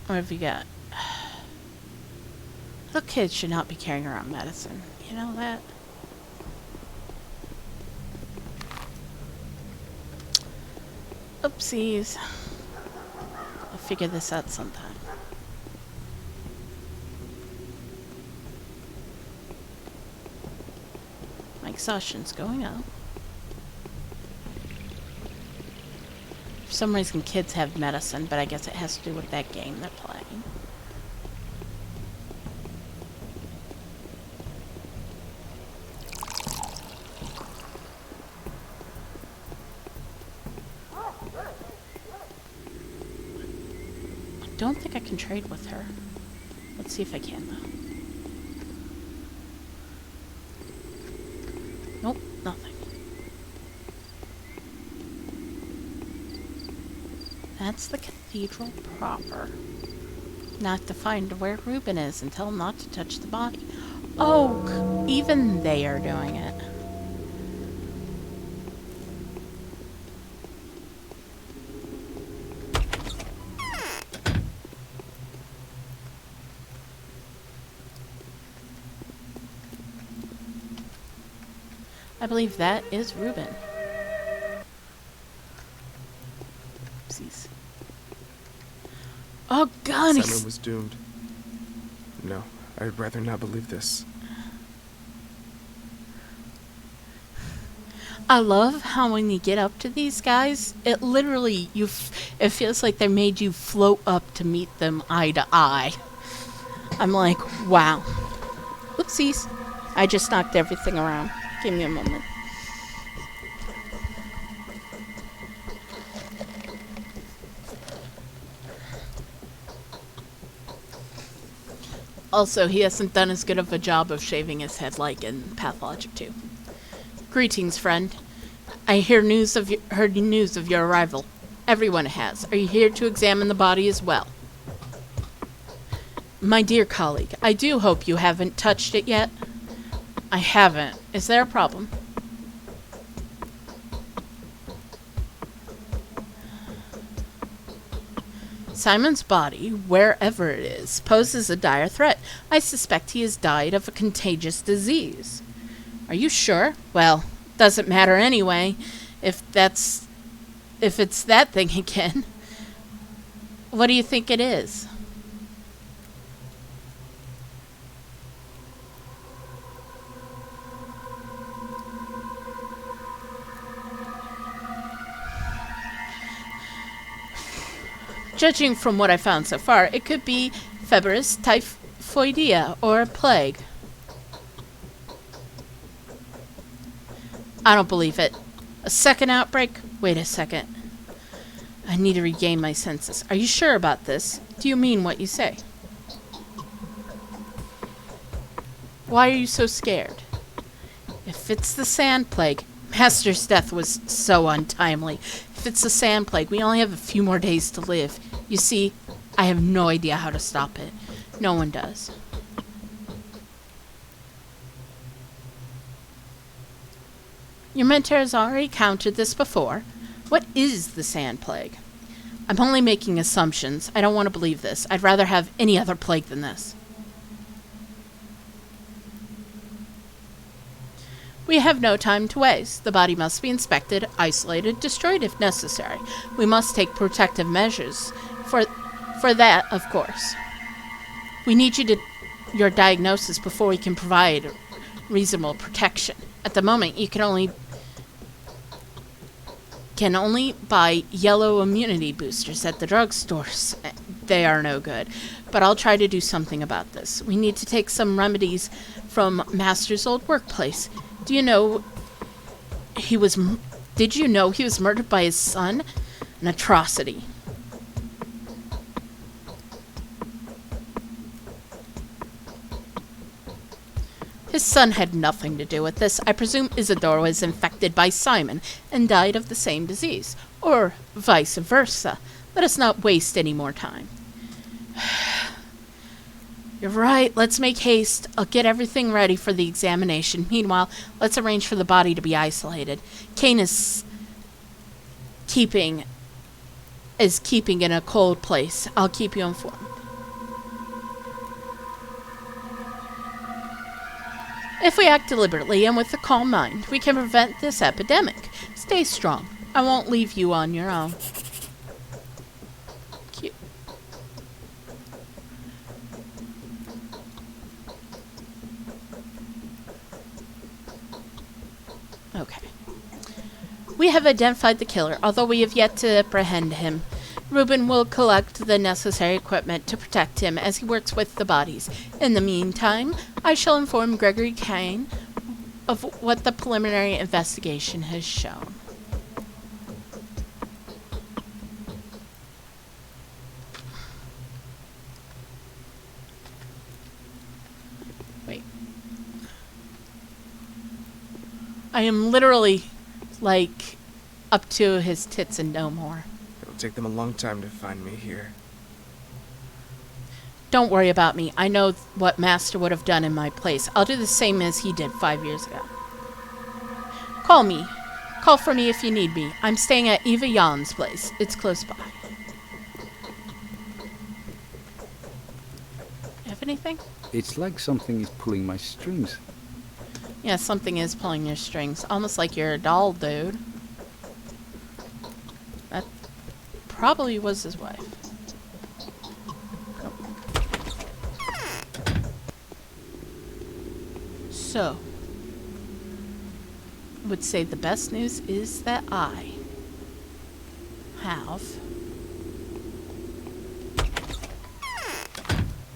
What have you got? Little kids should not be carrying around medicine. You know that? Oopsies. I'll figure this out sometime. My exhaustion's going up. For some reason, kids have medicine, but I guess it has to do with that game they're playing. I don't think I can trade with her. Let's see if I can, though. Nope, nothing. That's the cathedral proper. Now I have to find where Ruben is and tell him not to touch the body. Oh, even they are doing it. I believe that is Ruben. Oopsies. Oh God! Simon was doomed. No, I'd rather not believe this. I love how when you get up to these guys, it literally it feels like they made you float up to meet them eye to eye. I'm like, wow. Oopsies! I just knocked everything around. Give me a moment. Also, he hasn't done as good of a job of shaving his head like in Pathologic 2. Greetings, friend. I heard news of your arrival. Everyone has. Are you here to examine the body as well? My dear colleague, I do hope you haven't touched it yet. I haven't. Is there a problem? Simon's body, wherever it is, poses a dire threat. I suspect he has died of a contagious disease. Are you sure? Well, doesn't matter anyway, if it's that thing again. What do you think it is? Judging from what I found so far, it could be febris typhoidea or a plague. I don't believe it. A second outbreak? Wait a second. I need to regain my senses. Are you sure about this? Do you mean what you say? Why are you so scared? If it's the sand plague, Master's death was so untimely. If it's the sand plague, we only have a few more days to live. You see, I have no idea how to stop it. No one does. Your mentor has already counted this before. What is the sand plague? I'm only making assumptions. I don't want to believe this. I'd rather have any other plague than this. We have no time to waste. The body must be inspected, isolated, destroyed if necessary. We must take protective measures. For that, of course. We need your diagnosis before we can provide reasonable protection. At the moment, you can only buy yellow immunity boosters at the drugstores. They are no good. But I'll try to do something about this. We need to take some remedies from Master's old workplace. Did you know he was murdered by his son? An atrocity. His son had nothing to do with this. I presume Isidore was infected by Simon and died of the same disease. Or vice versa. Let us not waste any more time. You're right. Let's make haste. I'll get everything ready for the examination. Meanwhile, let's arrange for the body to be isolated. Kane is keeping in a cold place. I'll keep you informed. If we act deliberately and with a calm mind, we can prevent this epidemic. Stay strong. I won't leave you on your own. Cute. Okay. We have identified the killer, although we have yet to apprehend him. Reuben will collect the necessary equipment to protect him as he works with the bodies. In the meantime, I shall inform Gregory Kane of what the preliminary investigation has shown. Wait. I am literally, like, up to his tits and no more. It'll take them a long time to find me here. Don't worry about me. I know what Master would have done in my place. I'll do the same as he did 5 years ago. Call me. Call for me if you need me. I'm staying at Eva Jan's place. It's close by. Have anything? It's like something is pulling my strings. Yeah, something is pulling your strings. Almost like you're a doll, dude. That probably was his wife. Nope. So, I would say the best news is that I have...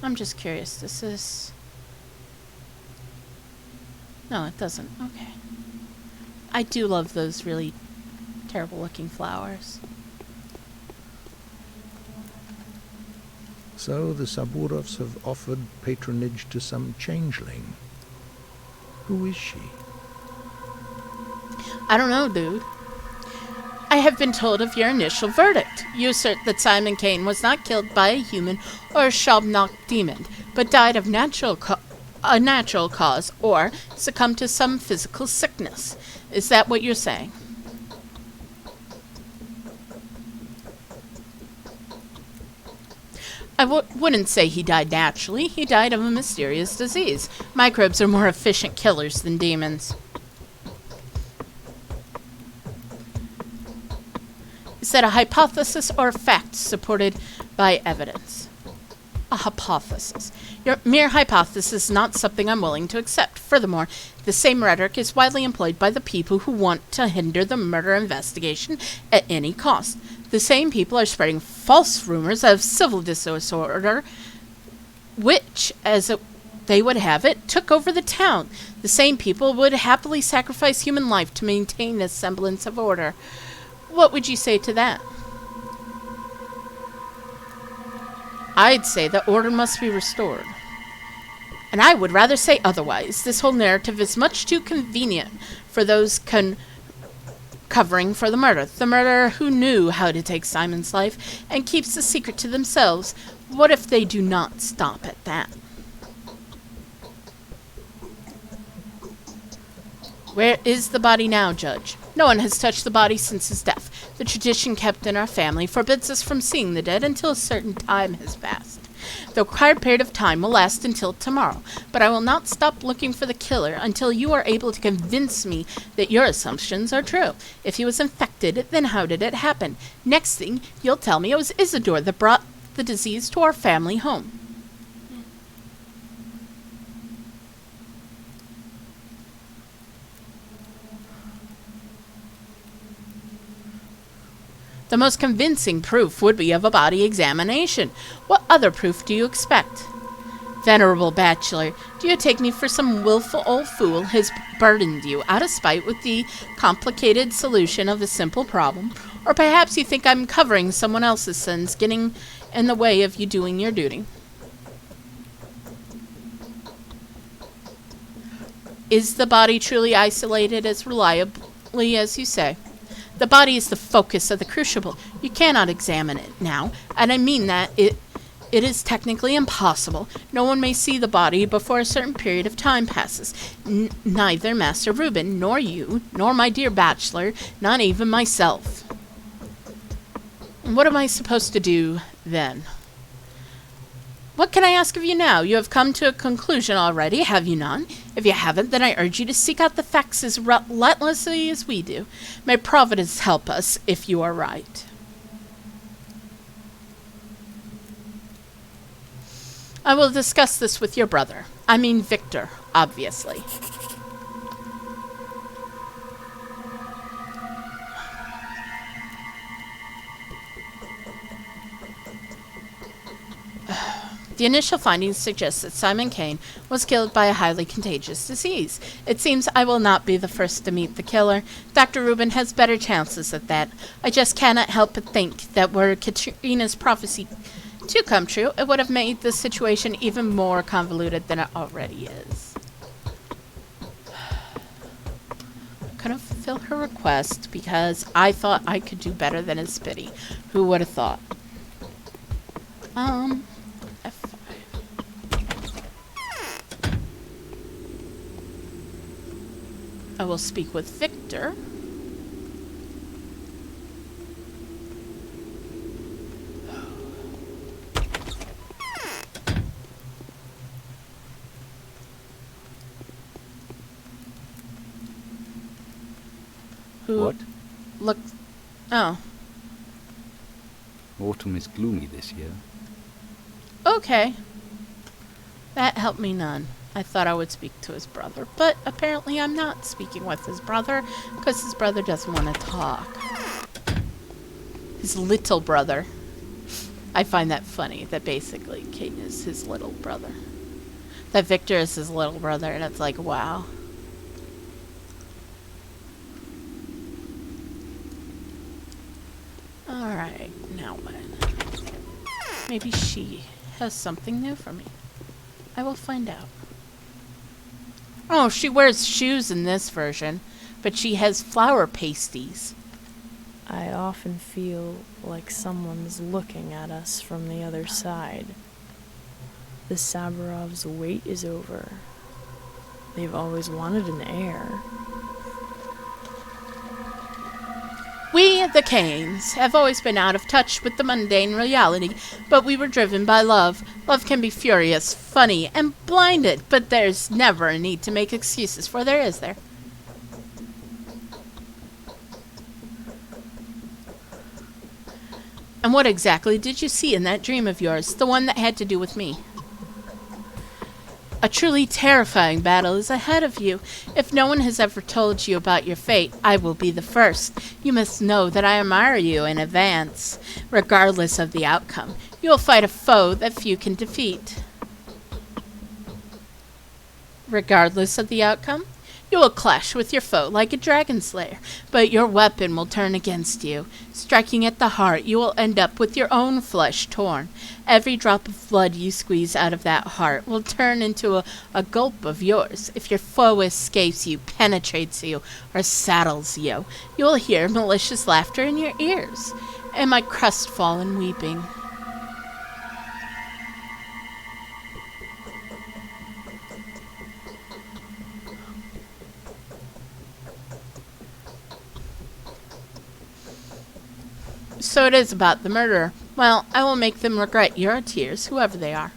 I'm just curious. This is... No, it doesn't. Okay. I do love those really terrible looking flowers. So the Saburovs have offered patronage to some changeling. Who is she? I don't know, dude. I have been told of your initial verdict. You assert that Simon Kane was not killed by a human or a Shabnak demon, but died of a natural cause or succumbed to some physical sickness. Is that what you're saying? I wouldn't say he died naturally. He died of a mysterious disease. Microbes are more efficient killers than demons. Is that a hypothesis or a fact supported by evidence? A hypothesis. Your mere hypothesis is not something I'm willing to accept. Furthermore, the same rhetoric is widely employed by the people who want to hinder the murder investigation at any cost. The same people are spreading false rumors of civil disorder, which, they would have it, took over the town. The same people would happily sacrifice human life to maintain a semblance of order. What would you say to that? I'd say that order must be restored. And I would rather say otherwise. This whole narrative is much too convenient for those covering for the murder. The murderer who knew how to take Simon's life and keeps the secret to themselves. What if they do not stop at that? Where is the body now, Judge? No one has touched the body since his death. The tradition kept in our family forbids us from seeing the dead until a certain time has passed. The required period of time will last until tomorrow, but I will not stop looking for the killer until you are able to convince me that your assumptions are true. If he was infected, then how did it happen? Next thing, you'll tell me it was Isidore that brought the disease to our family home. The most convincing proof would be of a body examination. What other proof do you expect? Venerable Bachelor, do you take me for some willful old fool who has burdened you out of spite with the complicated solution of a simple problem? Or perhaps you think I'm covering someone else's sins, getting in the way of you doing your duty? Is the body truly isolated as reliably as you say? The body is the focus of the crucible. You cannot examine it now, and I mean that it it is technically impossible. No one may see the body before a certain period of time passes. Neither Master Reuben, nor you, nor my dear Bachelor, not even myself. What am I supposed to do then? What can I ask of you now? You have come to a conclusion already, have you not? If you haven't, then I urge you to seek out the facts as relentlessly as we do. May Providence help us if you are right. I will discuss this with your brother. I mean Victor, obviously. The initial findings suggest that Simon Kane was killed by a highly contagious disease. It seems I will not be the first to meet the killer. Dr. Reuben has better chances at that. I just cannot help but think that were Katrina's prophecy to come true, it would have made the situation even more convoluted than it already is. I'm gonna fulfill her request because I thought I could do better than his pity. Who would have thought? F5. I will speak with Victor. Who What? look? Oh, Autumn is gloomy this year. okay. That helped me none. I thought I would speak to his brother, but apparently I'm not speaking with his brother because his brother doesn't want to talk. His little brother. I find that funny that basically Kate is his little brother. That Victor is his little brother, and it's like, wow. Alright, now what? Maybe she has something new for me. I will find out. Oh, she wears shoes in this version, but she has flower pasties. I often feel like someone's looking at us from the other side. The Saburovs' wait is over. They've always wanted an heir. We, the Canes, have always been out of touch with the mundane reality, but we were driven by love. Love can be furious, funny, and blinded, but there's never a need to make excuses for there, is there? And what exactly did you see in that dream of yours, the one that had to do with me? A truly terrifying battle is ahead of you. If no one has ever told you about your fate, I will be the first. You must know that I admire you in advance, regardless of the outcome. You will fight a foe that few can defeat. Regardless of the outcome? You will clash with your foe like a dragon slayer, but your weapon will turn against you. Striking at the heart, you will end up with your own flesh torn. Every drop of blood you squeeze out of that heart will turn into a gulp of yours. If your foe escapes you, penetrates you, or saddles you, you will hear malicious laughter in your ears, and my crestfallen weeping. So it is about the murderer. Well, I will make them regret your tears, whoever they are.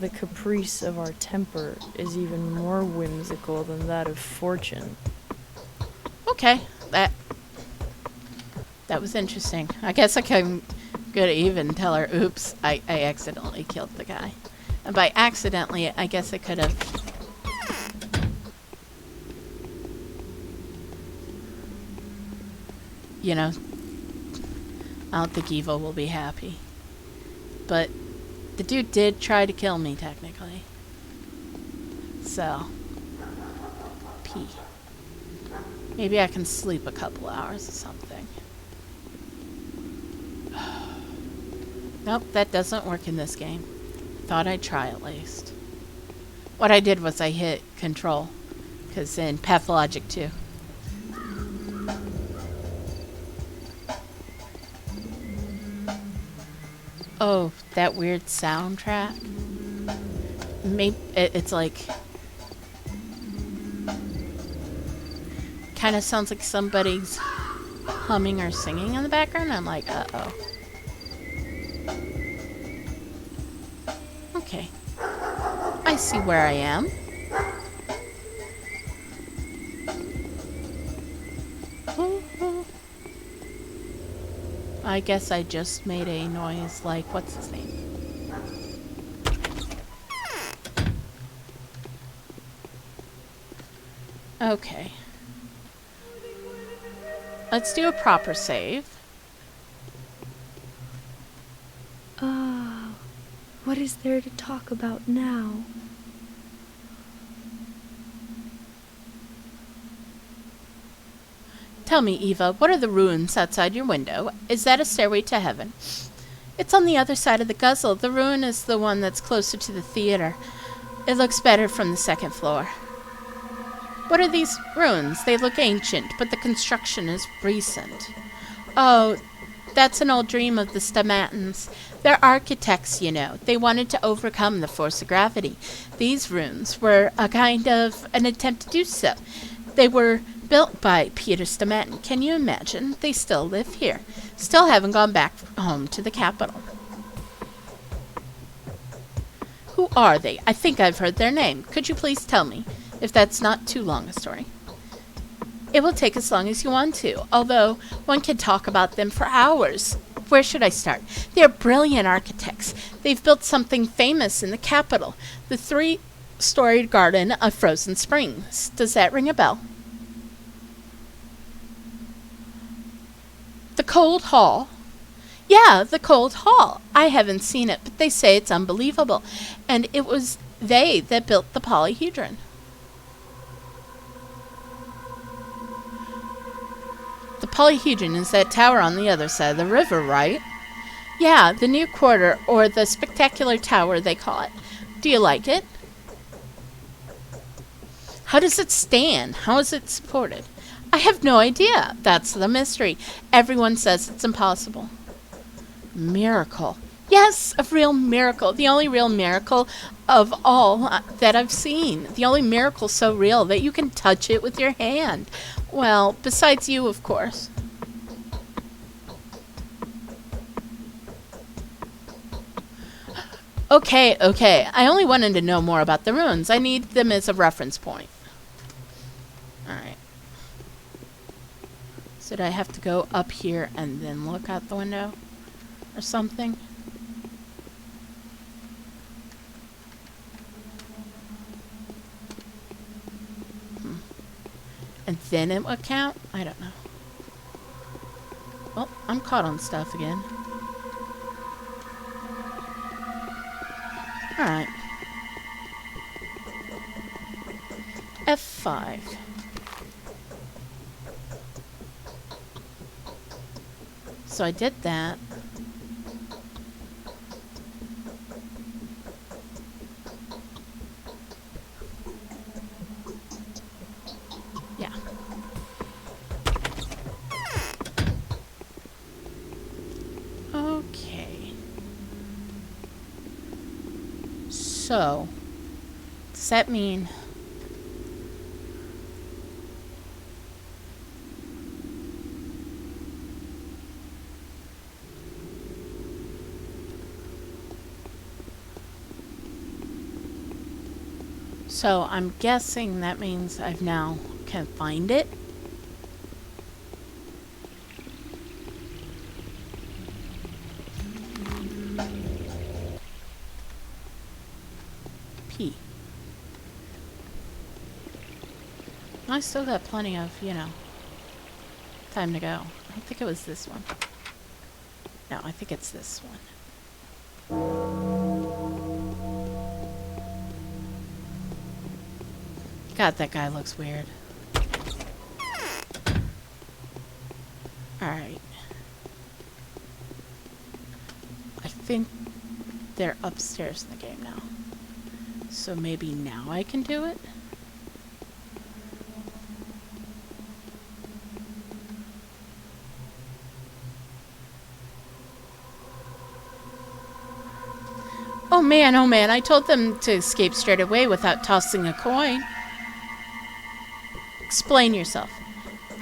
The caprice of our temper is even more whimsical than that of fortune. Okay, that was interesting. I guess I could even tell her, oops, I accidentally killed the guy. And by accidentally, I guess I could have... You know, I don't think Eva will be happy. But the dude did try to kill me, technically. So, P. Maybe I can sleep a couple hours or something. Nope, that doesn't work in this game. Thought I'd try at least. What I did was I hit control, because in Pathologic 2. Oh, that weird soundtrack. Maybe it's like kind of sounds like somebody's humming or singing in the background. I'm like, uh-oh. Okay. I see where I am. I guess I just made a noise like, what's his name? Okay. Let's do a proper save. Oh, what is there to talk about now? Tell me, Eva, what are the ruins outside your window? Is that a stairway to heaven? It's on the other side of the guzzle. The ruin is the one that's closer to the theater. It looks better from the second floor. What are these ruins? They look ancient, but the construction is recent. Oh, that's an old dream of the Stamatans. They're architects, you know. They wanted to overcome the force of gravity. These ruins were a kind of an attempt to do so. They were built by Peter Stamatin. Can you imagine? They still live here. Still haven't gone back home to the capital. Who are they? I think I've heard their name. Could you please tell me, if that's not too long a story? It will take as long as you want to, although one can talk about them for hours. Where should I start? They're brilliant architects. They've built something famous in the capital, the 3-storied garden of Frozen Springs. Does that ring a bell? The Cold Hall? Yeah, the Cold Hall. I haven't seen it, but they say it's unbelievable. And it was they that built the polyhedron. The polyhedron is that tower on the other side of the river, right? Yeah, the new quarter, or the spectacular tower, they call it. Do you like it? How does it stand? How is it supported? I have no idea. That's the mystery. Everyone says it's impossible. Miracle. Yes, a real miracle. The only real miracle of all that I've seen. The only miracle so real that you can touch it with your hand. Well, besides you, of course. Okay. I only wanted to know more about the ruins. I need them as a reference point. Alright. So do I have to go up here and then look out the window? Or something? And then it would count? I don't know. Well, I'm caught on stuff again. Alright. F5. So I did that. Yeah. Okay. So, does that mean so I'm guessing that means I've now can find it? P. I still got plenty of, time to go. I don't think it was this one. No, I think it's this one. God, that guy looks weird. Alright. I think they're upstairs in the game now. So maybe now I can do it? oh man, I told them to escape straight away without tossing a coin. Explain yourself.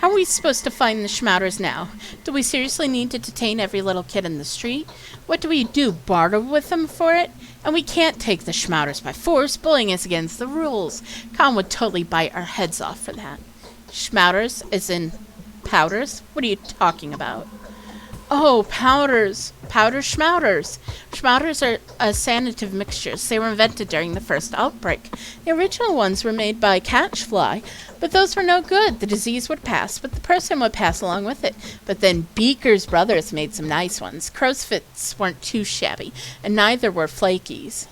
How are we supposed to find the Schmouters now? Do we seriously need to detain every little kid in the street? What do we do, barter with them for it? And we can't take the Schmouters by force. Bullying is against the rules. Con would totally bite our heads off for that. Schmouters, as in powders? What are you talking about? Oh, powders. Powder schmouters. Schmouters are sanative mixtures. They were invented during the first outbreak. The original ones were made by catchfly, but those were no good. The disease would pass, but the person would pass along with it. But then Beaker's brothers made some nice ones. Crow's fits weren't too shabby, and neither were flakies.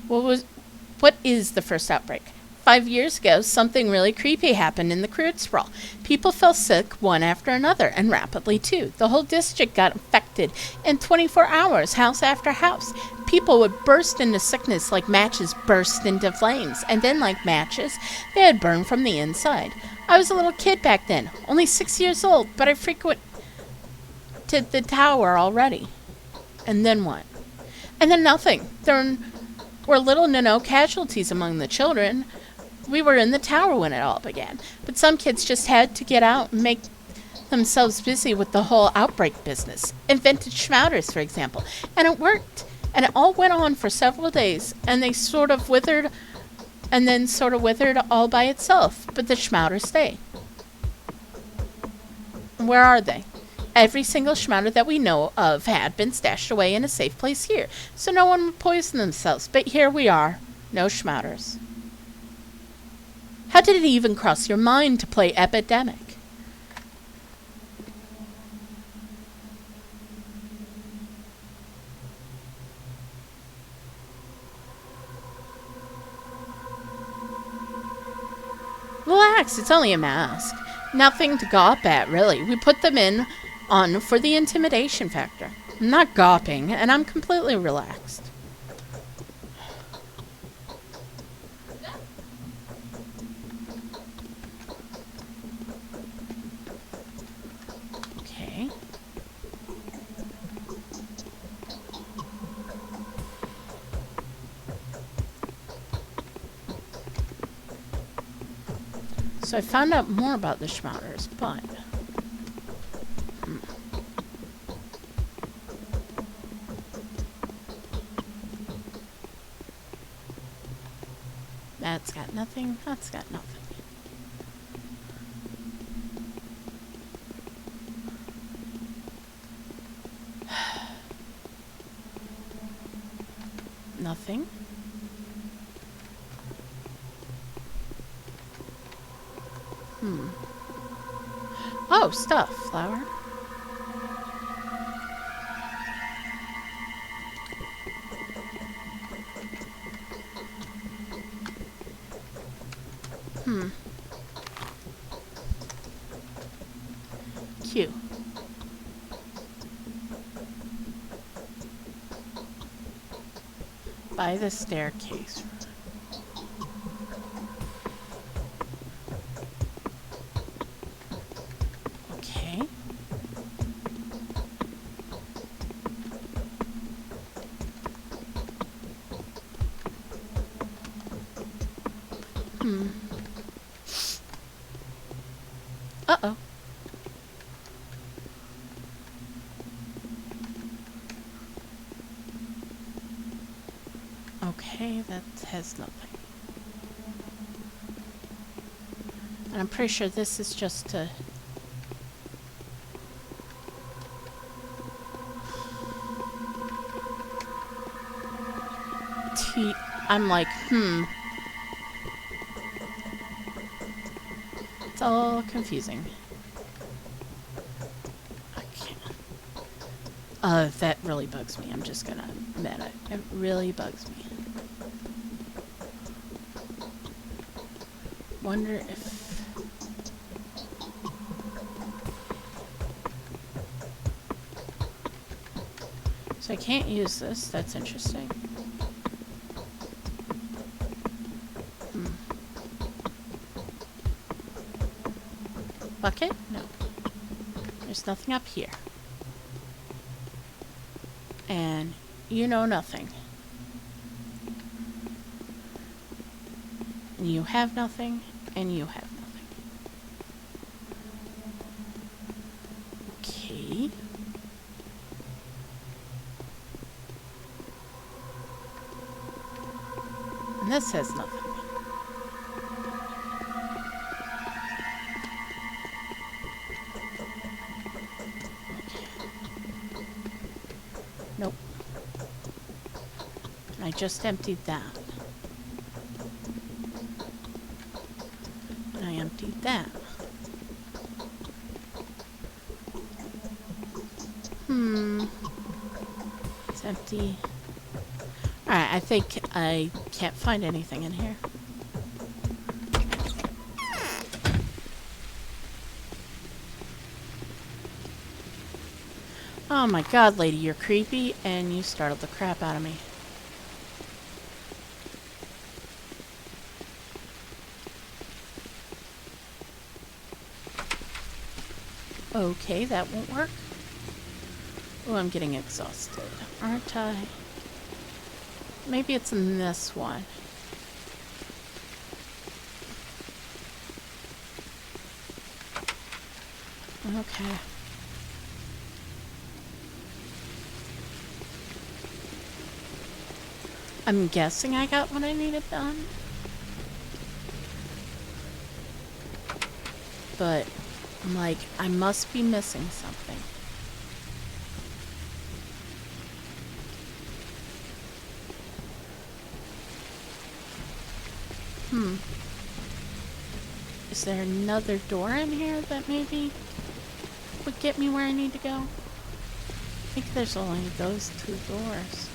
What is the first outbreak? 5 years ago, something really creepy happened in the crude sprawl. People fell sick one after another, and rapidly too. The whole district got infected in 24 hours, house after house. People would burst into sickness like matches burst into flames, and then like matches, they had burned from the inside. I was a little kid back then, only 6 years old, but I frequented the tower already. And then what? And then nothing. There were little to no casualties among the children. We were in the tower when it all began, but some kids just had to get out and make themselves busy with the whole outbreak business. Invented schmouters, for example, and it worked. And it all went on for several days, and they sort of withered, and then sort of withered all by itself. But the schmouters stay. Where are they? Every single schmouter that we know of had been stashed away in a safe place here, so no one would poison themselves. But here we are, no schmouters. How did it even cross your mind to play epidemic? Relax, it's only a mask. Nothing to gawp at, really. We put them on for the intimidation factor. I'm not gawping, and I'm completely relaxed. Okay. So I found out more about the schmouters, but... That's got nothing. That's got nothing. Nothing. Oh, stuff. Flower. Q. By the staircase. Okay. Uh-oh. Okay, that has nothing. And I'm pretty sure this is just to... I'm like, It's all confusing. That really bugs me. I'm just gonna admit it. It really bugs me. Wonder if... So I can't use this. That's interesting. Bucket? No. there's nothing up here. And you know nothing. And you have nothing, and you have nothing. Okay. And this has nothing. Nope. And I just emptied that. And I emptied that. It's empty. Alright, I think I can't find anything in here. Oh my god, lady, you're creepy, and you startled the crap out of me. Okay, that won't work. Oh, I'm getting exhausted, aren't I? Maybe it's in this one. Okay. I'm guessing I got what I needed done. But I'm like, I must be missing something. Is there another door in here that maybe would get me where I need to go? I think there's only those two doors.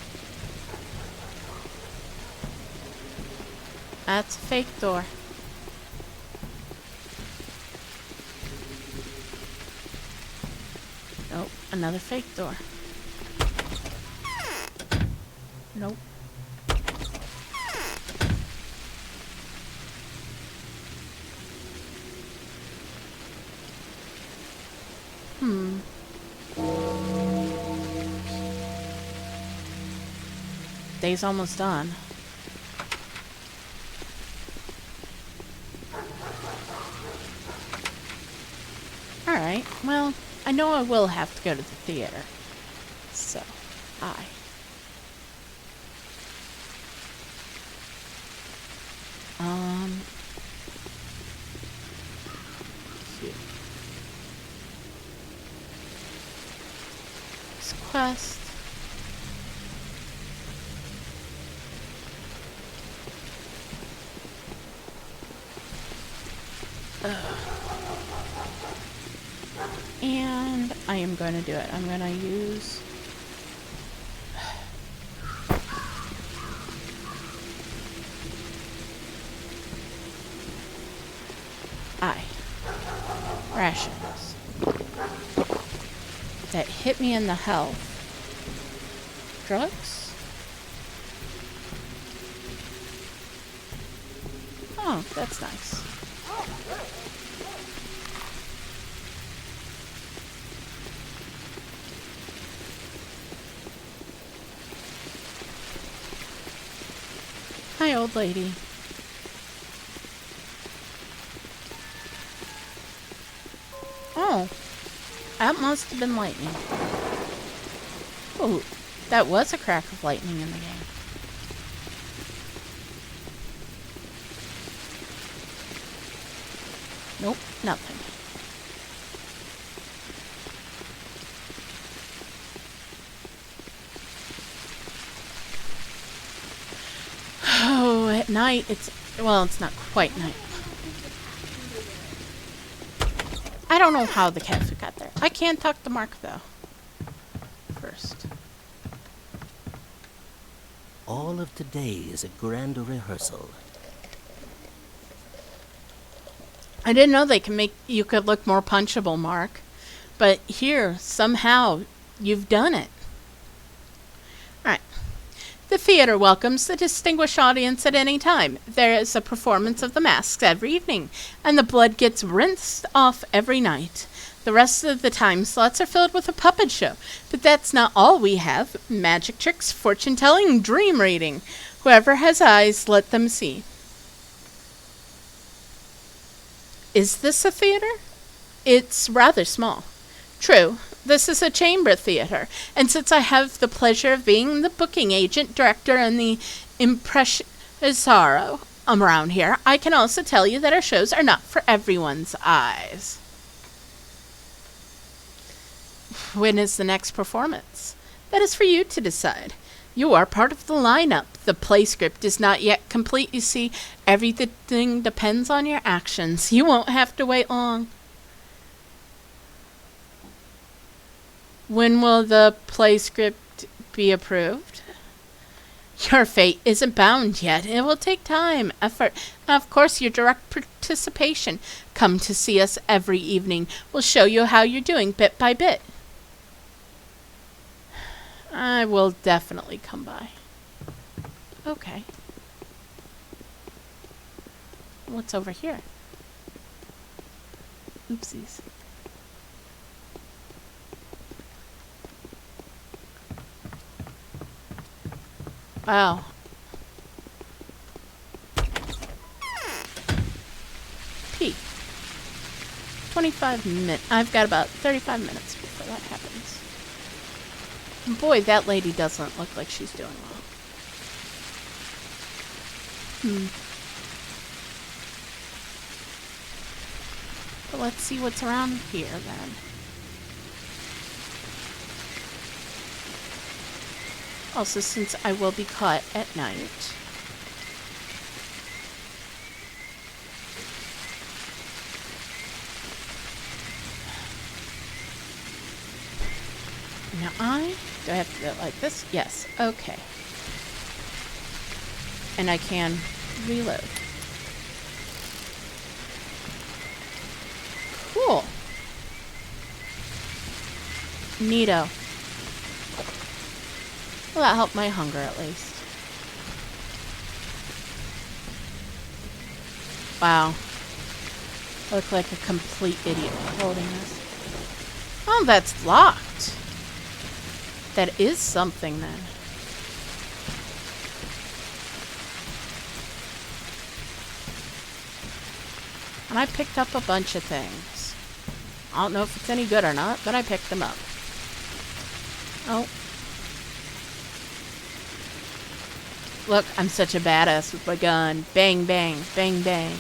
That's a fake door. Nope, another fake door. Nope. Day's almost done. Alright, well, I know I will have to go to the theater. So, Cute. This quest. And I am going to do it. I'm going to use... rations. That hit me in the health. Drugs? Oh, that's nice. Hi, old lady. Oh, that must have been lightning. Oh, that was a crack of lightning in the game. Nope, nothing. Oh, at night it's not quite night. I don't know how the cat food got there. I can talk to Mark though. First. All of today is a grand rehearsal. I didn't know you could look more punchable, Mark. But here, somehow, you've done it. Alright. The theater welcomes the distinguished audience at any time. There is a performance of the masks every evening, and the blood gets rinsed off every night. The rest of the time slots are filled with a puppet show. But that's not all we have. Magic tricks, fortune telling, dream reading. Whoever has eyes, let them see. Is this a theater? It's rather small. True, this is a chamber theater, and since I have the pleasure of being the booking agent, director, and the impresario around here, I can also tell you that our shows are not for everyone's eyes. When is the next performance? That is for you to decide. You are part of the lineup. The play script is not yet complete, you see. Everything depends on your actions. You won't have to wait long. When will the play script be approved? Your fate isn't bound yet. It will take time, effort, and of course your direct participation. Come to see us every evening. We'll show you how you're doing bit by bit. I will definitely come by. Okay. What's over here? Oopsies. Wow. P. 25 minutes. I've got about 35 minutes before that happens. Boy, that lady doesn't look like she's doing well. But let's see what's around here then. Also, since I will be caught at night. Now do I have to do it like this? Yes, okay. And I can reload. Cool. Neato. Well, that helped my hunger at least. Wow. I look like a complete idiot holding this. Oh, that's locked. That is something then. And I picked up a bunch of things. I don't know if it's any good or not, but I picked them up. Oh. Look, I'm such a badass with my gun. Bang, bang, bang, bang.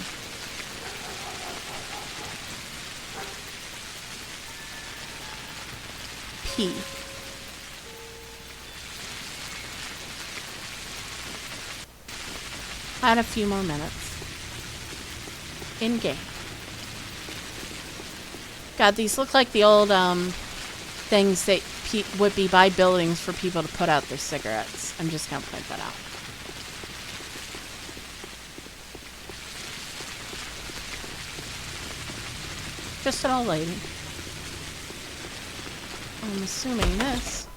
P. I had a few more minutes. In game. God, these look like the old things that would be by buildings for people to put out their cigarettes. I'm just gonna point that out. Just an old lady. I'm assuming this.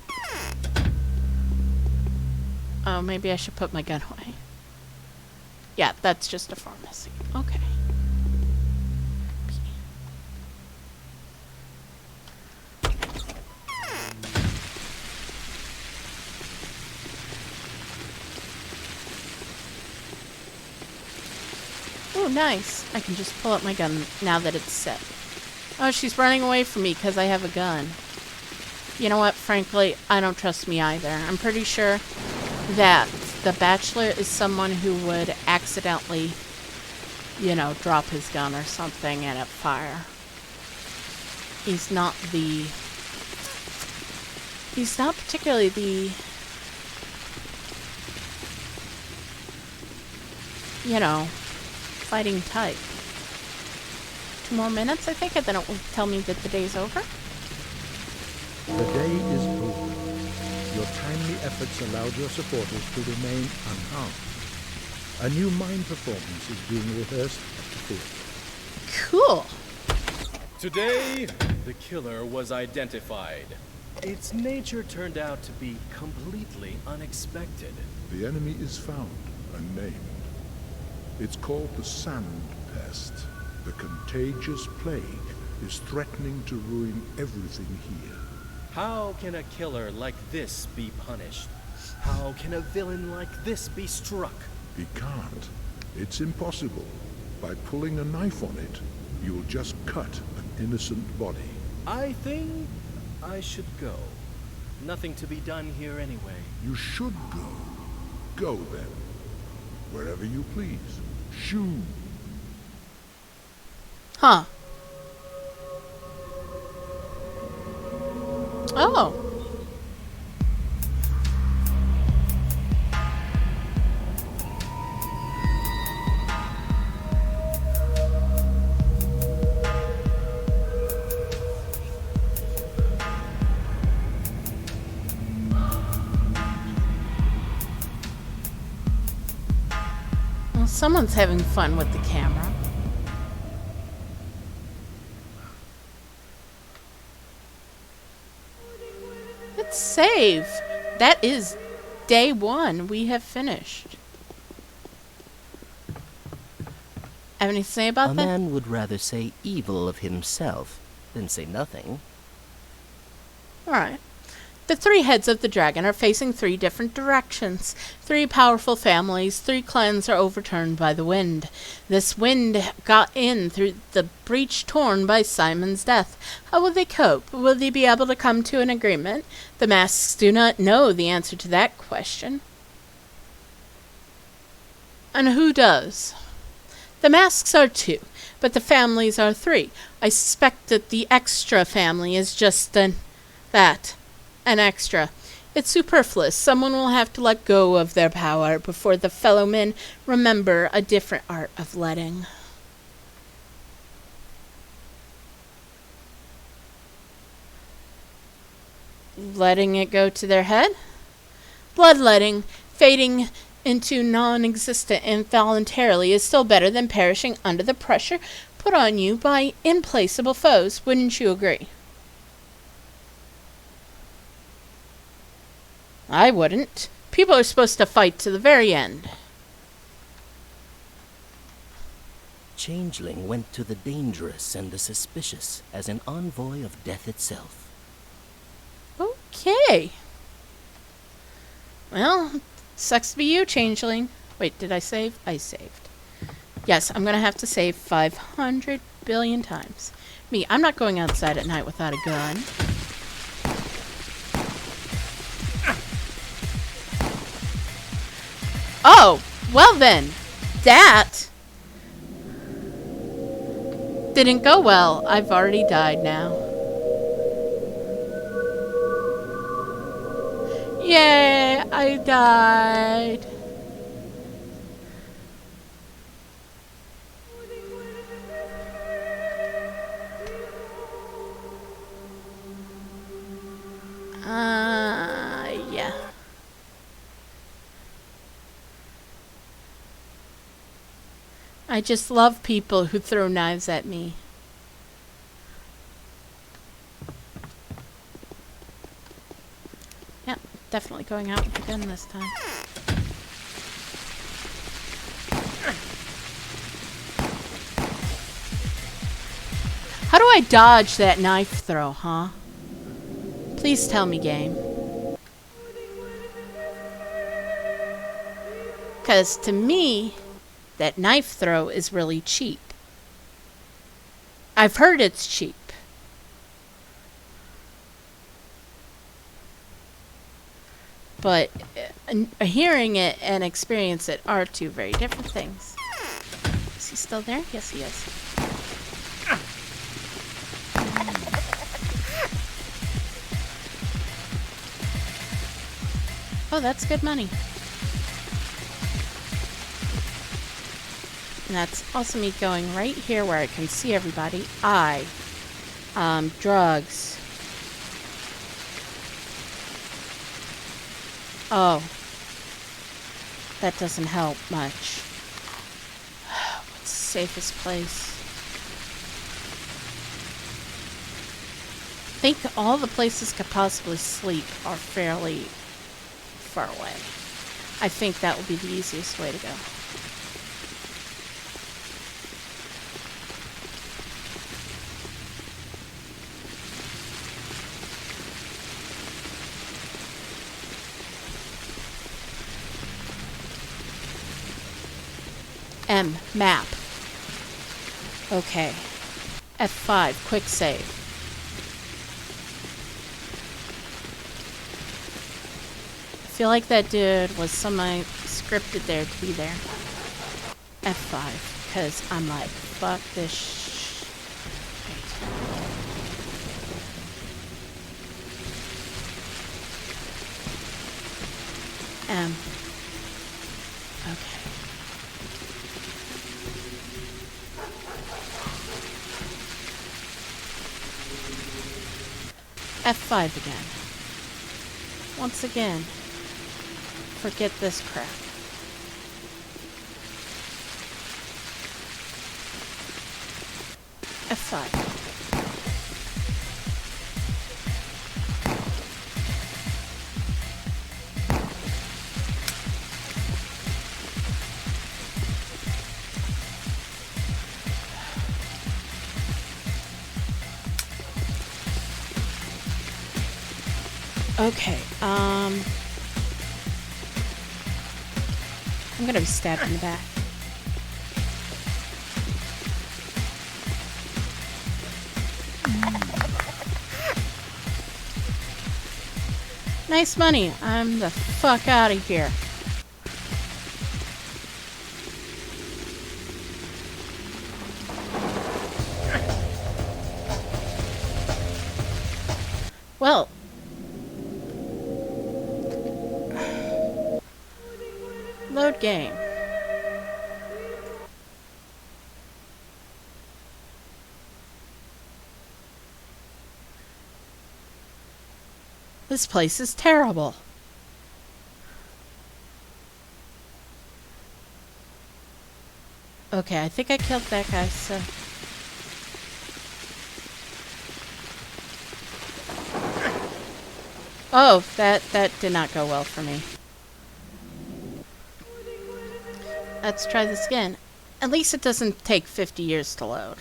Oh, maybe I should put my gun away. Yeah, that's just a pharmacy. Okay. Oh, nice. I can just pull up my gun now that it's set. Oh, she's running away from me because I have a gun. You know what? Frankly, I don't trust me either. I'm pretty sure that the Bachelor is someone who would accidentally, you know, drop his gun or something and it fire. He's not particularly the, you know, fighting type. 2 more minutes, I think, and then it will tell me that the day's over. The day is over. Your timely efforts allowed your supporters to remain unharmed. A new mime performance is being rehearsed at the theater. Cool. Today, the killer was identified. Its nature turned out to be completely unexpected. The enemy is found and named. It's called the Sand Pest. The contagious plague is threatening to ruin everything here. How can a killer like this be punished? How can a villain like this be struck? He can't. It's impossible. By pulling a knife on it, you'll just cut an innocent body. I think I should go. Nothing to be done here anyway. You should go. Go then. Wherever you please. Shoo. Huh. Oh. Well, someone's having fun with the camera. Let's save. That is day 1. We have finished. Have anything to say about A that? man would rather say evil of himself than say nothing. Alright. The 3 heads of the dragon are facing 3 different directions. 3 powerful families, 3 clans are overturned by the wind. This wind got in through the breach torn by Simon's death. How will they cope? Will they be able to come to an agreement? The masks do not know the answer to that question. And who does? The masks are 2, but the families are 3. I suspect that the extra family is just an extra. It's superfluous. Someone will have to let go of their power before the fellow men remember a different art of letting. Letting it go to their head? Bloodletting, fading into non-existent involuntarily, is still better than perishing under the pressure put on you by implacable foes. Wouldn't you agree? I wouldn't. People are supposed to fight to the very end. Changeling went to the dangerous and the suspicious as an envoy of death itself. Okay. Well, sucks to be you, Changeling. Wait, did I save? I saved. Yes, I'm going to have to save 500 billion times. Me, I'm not going outside at night without a gun. Oh, well then, that didn't go well. I've already died now. Yay, I died. Yeah. I just love people who throw knives at me. Yep, definitely going out with the gun this time. How do I dodge that knife throw, huh? Please tell me, game. 'Cause to me, that knife throw is really cheap. I've heard it's cheap. But hearing it and experience it are 2 very different things. Is he still there? Yes, he is. Oh, that's good money. And that's also me going right here where I can see everybody. Drugs. Oh. That doesn't help much. What's the safest place? I think all the places could possibly sleep are fairly far away. I think that will be the easiest way to go. M. Map. Okay. F5. Quick save. I feel like that dude was semi scripted there to be there. F5. Because I'm like, fuck this M. Okay. F5 again. Once again. Forget this crap. F5. Okay, I'm gonna be stabbed in the back. Nice money. I'm the fuck out of here. Well, load game. This place is terrible. Okay, I think I killed that guy, so... Oh, that did not go well for me. Let's try this again. At least it doesn't take 50 years to load.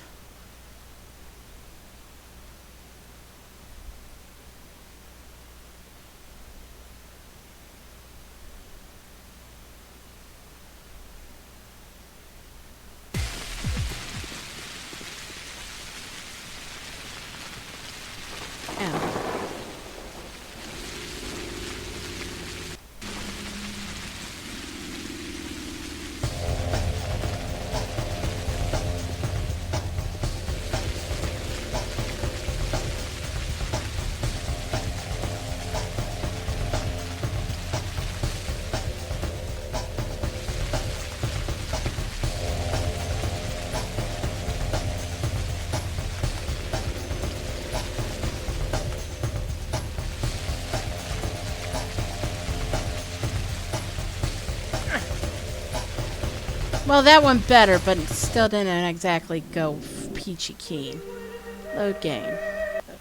Well, that went better, but it still didn't exactly go peachy keen. Load game. Load.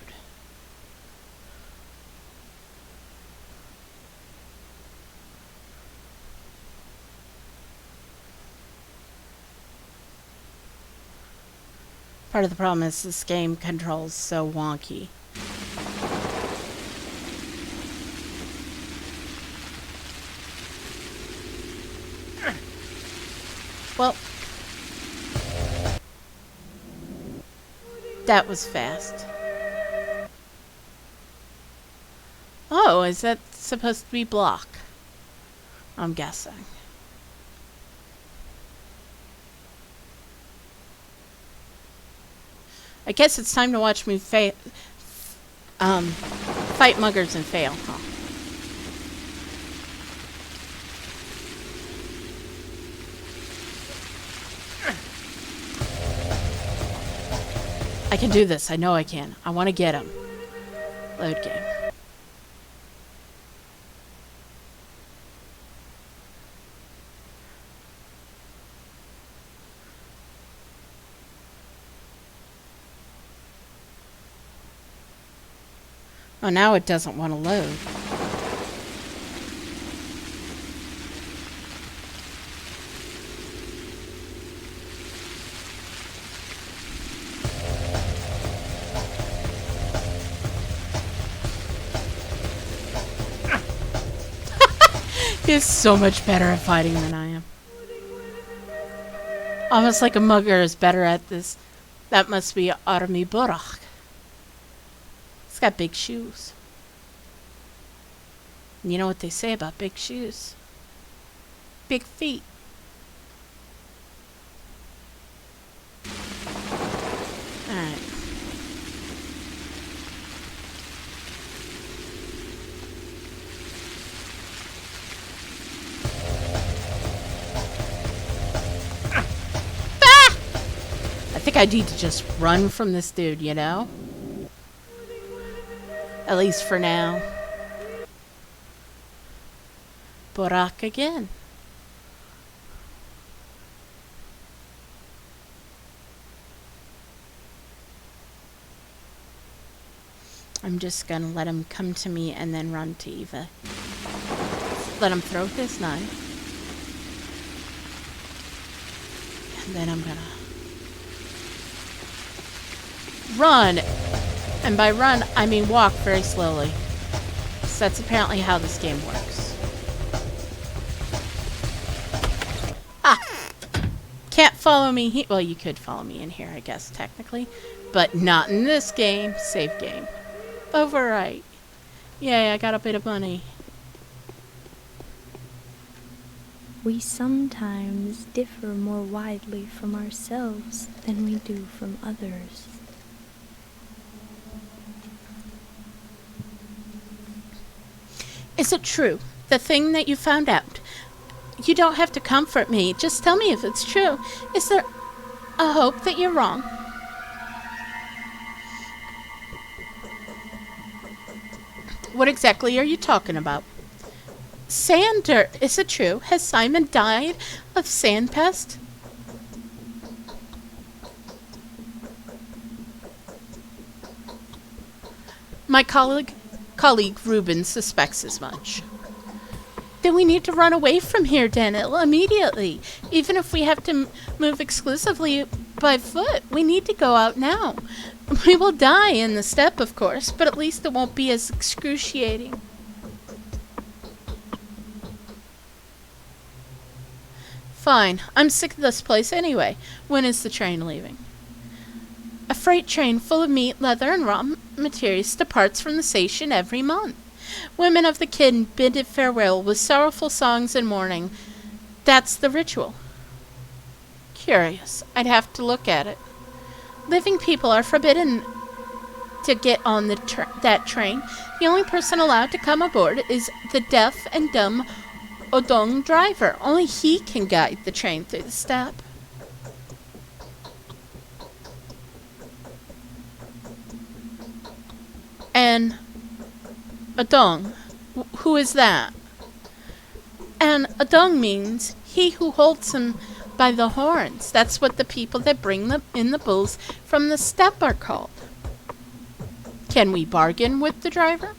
Part of the problem is this game controls so wonky. Well, that was fast. Oh, is that supposed to be block? I'm guessing. I guess it's time to watch me fight muggers and fail, huh? I can do this. I know I can. I want to get him. Load game. Oh, now it doesn't want to load. He's so much better at fighting than I am. Almost like a mugger is better at this. That must be Armi Borak. It's got big shoes. You know what they say about big shoes? Big feet. Alright. I think I need to just run from this dude, you know? At least for now. Borak again. I'm just gonna let him come to me and then run to Eva. Let him throw his knife. And then I'm gonna run. And by run, I mean walk very slowly. So that's apparently how this game works. Ah! Can't follow me. Well, you could follow me in here, I guess, technically. But not in this game. Save game. Overwrite. Yay, I got a bit of money. We sometimes differ more widely from ourselves than we do from others. Is it true? The thing that you found out? You don't have to comfort me. Just tell me if it's true. Is there a hope that you're wrong? What exactly are you talking about? Sander, is it true? Has Simon died of sand pest? My colleague Reuben suspects as much. Then we need to run away from here, Daniel, immediately. Even if we have to move exclusively by foot, we need to go out now. We will die in the steppe, of course, but at least it won't be as excruciating. Fine. I'm sick of this place anyway. When is the train leaving? A freight train full of meat, leather, and raw materials departs from the station every month. Women of the kin bid it farewell with sorrowful songs and mourning. That's the ritual. Curious. I'd have to look at it. Living people are forbidden to get on that train. The only person allowed to come aboard is the deaf and dumb Odong driver. Only he can guide the train through the steppe. And Adong, who is that? And Adong means he who holds him by the horns. That's what the people that bring in the bulls from the steppe are called. Can we bargain with the driver?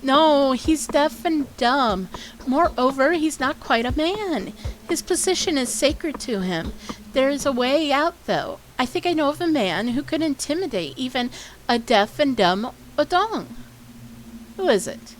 No, he's deaf and dumb. Moreover, he's not quite a man. His position is sacred to him. There is a way out, though. I think I know of a man who could intimidate even a deaf and dumb Odong. Who is it?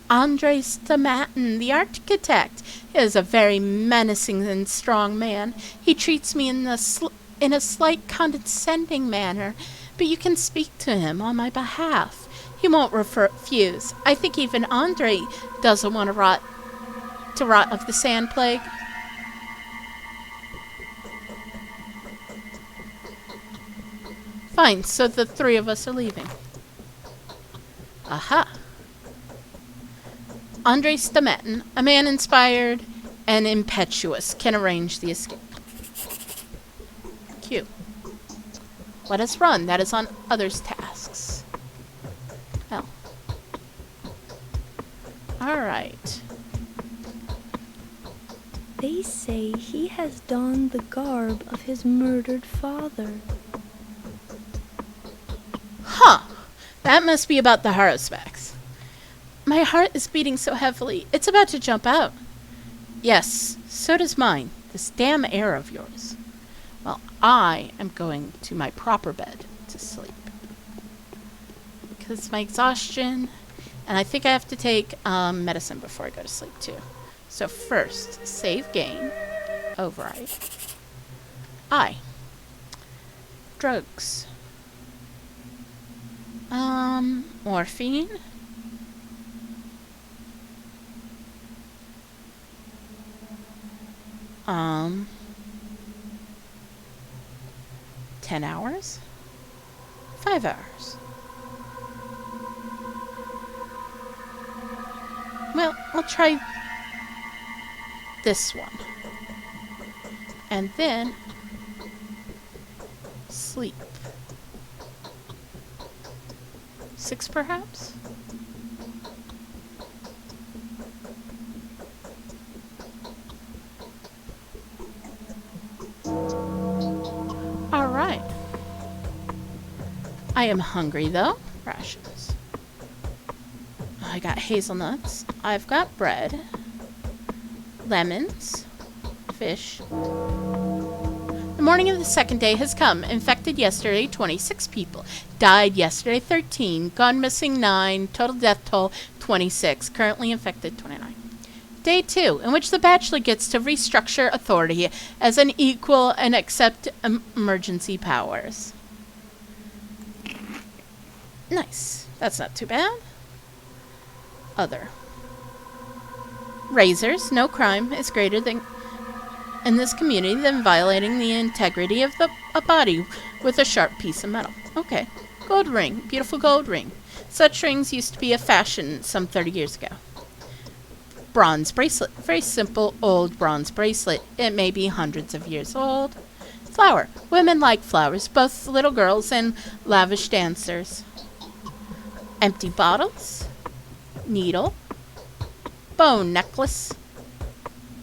Andre Stamatin, the architect. He is a very menacing and strong man. He treats me in a slight condescending manner, but you can speak to him on my behalf. He won't refuse. I think even Andre doesn't want to rot of the sand plague. Fine, so the three of us are leaving. Aha. Andre Stamatin, a man inspired and impetuous, can arrange the escape. Q. Let us run. That is on others' tasks. L. Alright. They say he has donned the garb of his murdered father. Huh. That must be about the Harusbacks. My heart is beating so heavily, it's about to jump out. Yes, so does mine. This damn air of yours. Well, I am going to my proper bed to sleep. Because my exhaustion, and I think I have to take medicine before I go to sleep too. So first, save game, override. I. Drugs. Morphine. Um, 10 hours? 5 hours. Well, I'll try this one. And then sleep. 6 perhaps? Alright. I am hungry though. Rations. I got hazelnuts. I've got bread. Lemons. Fish. The morning of the second day has come. Infected yesterday, 26 people. Died yesterday, 13. Gone missing, 9. Total death toll, 26. Currently infected, 29. Day 2, in which the Bachelor gets to restructure authority as an equal and accept emergency powers. Nice. That's not too bad. Other. Razors. No crime is greater than in this community than violating the integrity of a body with a sharp piece of metal. Okay. Gold ring. Beautiful gold ring. Such rings used to be a fashion some 30 years ago. Bronze bracelet. Very simple old bronze bracelet. It may be hundreds of years old. Flower. Women like flowers, both little girls and lavish dancers. Empty bottles. Needle. Bone necklace.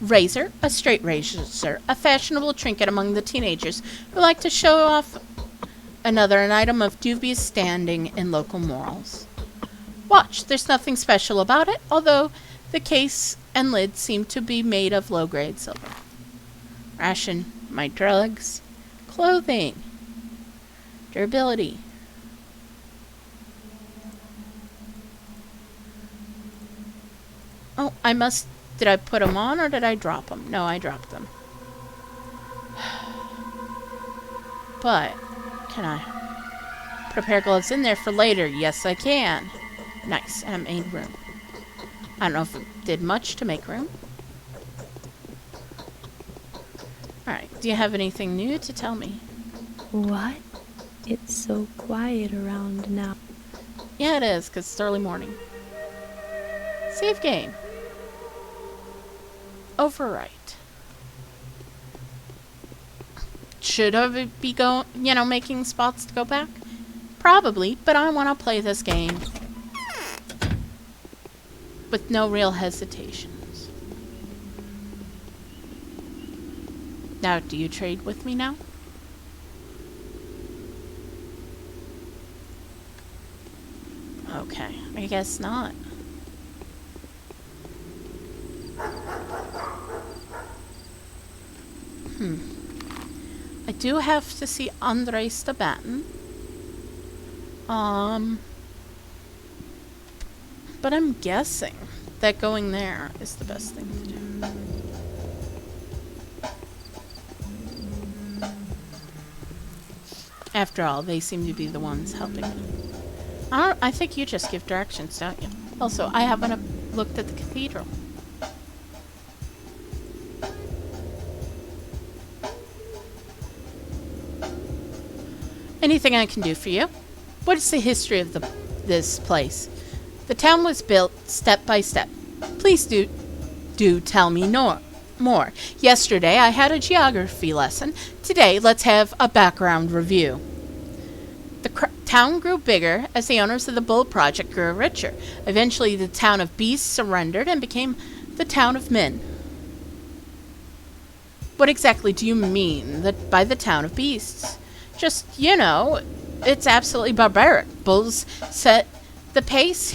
Razor. A straight razor. A fashionable trinket among the teenagers who like to show off an item of dubious standing in local morals. Watch. There's nothing special about it, although the case and lid seem to be made of low-grade silver. Ration. My drugs. Clothing. Durability. Oh, did I put them on or did I drop them? No, I dropped them. But, can I put a pair of gloves in there for later? Yes, I can. Nice, and I made room. I don't know if it did much to make room. Alright, do you have anything new to tell me? What? It's so quiet around now. Yeah, it is, because it's early morning. Save game. Overwrite. Should I be making spots to go back? Probably, but I want to play this game with no real hesitations. Now, do you trade with me now? Okay, I guess not. I do have to see Andrei Stabatin. But I'm guessing that going there is the best thing to do. After all, they seem to be the ones helping me. I think you just give directions, don't you? Also, I haven't looked at the cathedral. Anything I can do for you? What is the history of this place? The town was built step by step. Please do tell me more. Yesterday I had a geography lesson. Today let's have a background review. The town grew bigger as the owners of the Bull Project grew richer. Eventually the town of beasts surrendered and became the town of men. What exactly do you mean by the town of beasts? Just, it's absolutely barbaric. Bulls set the pace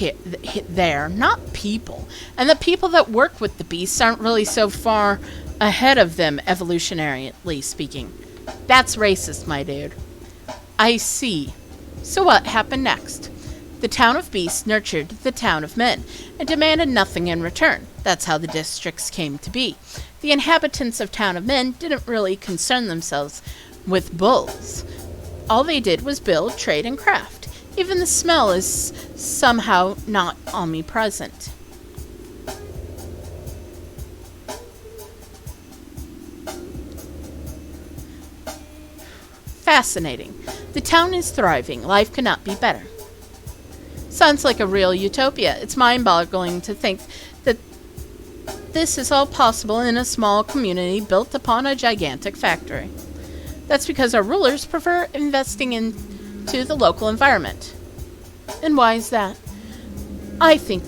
there, not people. And the people that work with the beasts aren't really so far ahead of them, evolutionarily speaking. That's racist, my dude. I see. So what happened next? The town of beasts nurtured the town of men and demanded nothing in return. That's how the districts came to be. The inhabitants of Town of Men didn't really concern themselves with bulls. All they did was build, trade, and craft. Even the smell is somehow not omnipresent. Fascinating. The town is thriving. Life could not be better. Sounds like a real utopia. It's mind-boggling to think that this is all possible in a small community built upon a gigantic factory. That's because our rulers prefer investing into the local environment. And why is that? I think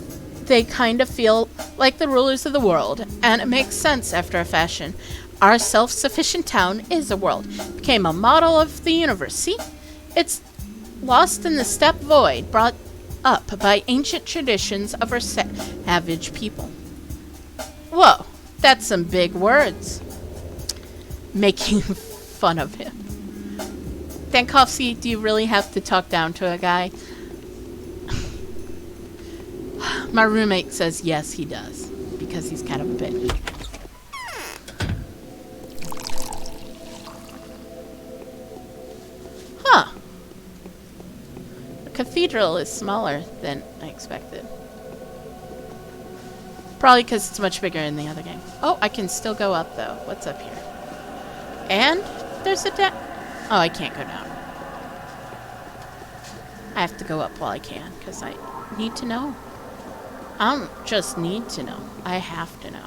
they kind of feel like the rulers of the world, and it makes sense after a fashion. Our self-sufficient town is a world. It became a model of the universe. See? It's lost in the steppe void, brought up by ancient traditions of our savage people. Whoa, that's some big words. Making fun of him. Dankowski, do you really have to talk down to a guy? My roommate says yes, he does. Because he's kind of a bitch. Huh. The cathedral is smaller than I expected. Probably because it's much bigger in the other game. Oh, I can still go up, though. What's up here? And there's a down. Oh, I can't go down. I have to go up while I can, because I need to know. I don't just need to know. I have to know.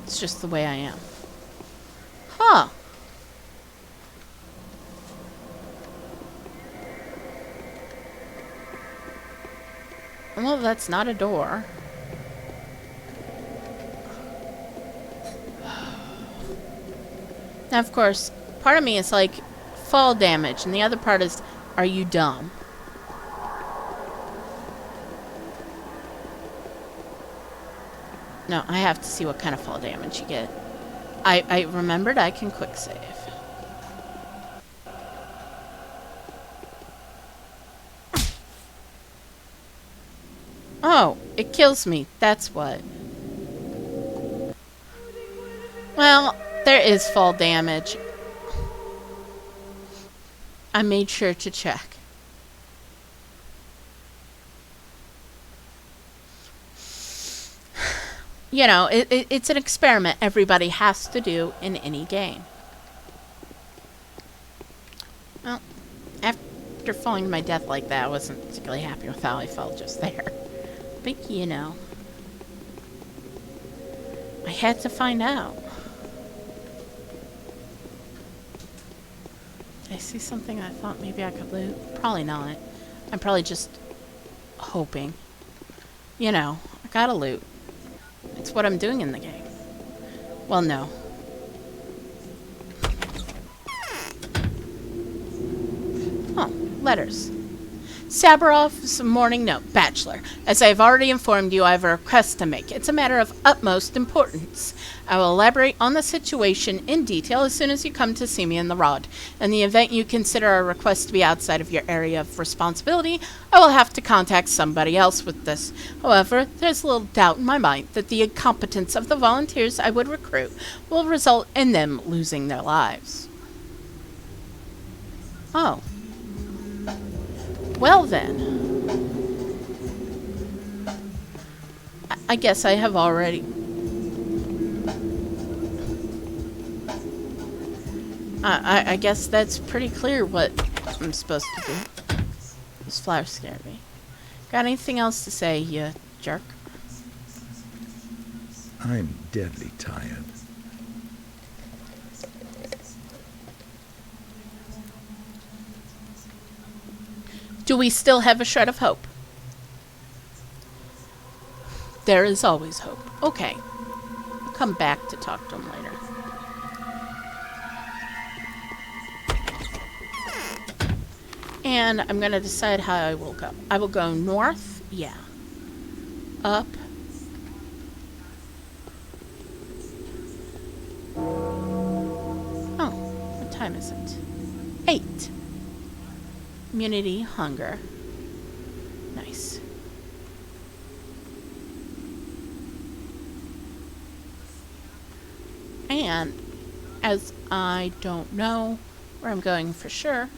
It's just the way I am. Huh. Well, that's not a door. Now, of course, part of me is like, fall damage, and the other part is, are you dumb? No, I have to see what kind of fall damage you get. I remembered I can quick save. Oh, it kills me. That's what. Well, there is fall damage. I made sure to check. You know, it's an experiment everybody has to do in any game. Well, after falling to my death like that, I wasn't particularly happy with how I felt just there. But, you know, I had to find out. Did I see something I thought maybe I could loot? Probably not. I'm probably just hoping. You know, I gotta loot. It's what I'm doing in the game. Well, no. Oh, letters. Sabarov's morning note, Bachelor. As I have already informed you, I have a request to make. It's a matter of utmost importance. I will elaborate on the situation in detail as soon as you come to see me in the Rod. In the event you consider our request to be outside of your area of responsibility, I will have to contact somebody else with this. However, there's little doubt in my mind that the incompetence of the volunteers I would recruit will result in them losing their lives. Oh. Well then, I guess I have already... I guess that's pretty clear what I'm supposed to do. This flower scared me. Got anything else to say, you jerk? I'm deadly tired. Do we still have a shred of hope? There is always hope. Okay. I'll come back to talk to him later. And I'm going to decide how I will go. I will go north. Yeah. Up. Oh. What time is it? 8. Immunity, hunger. Nice. And as I don't know where I'm going for sure,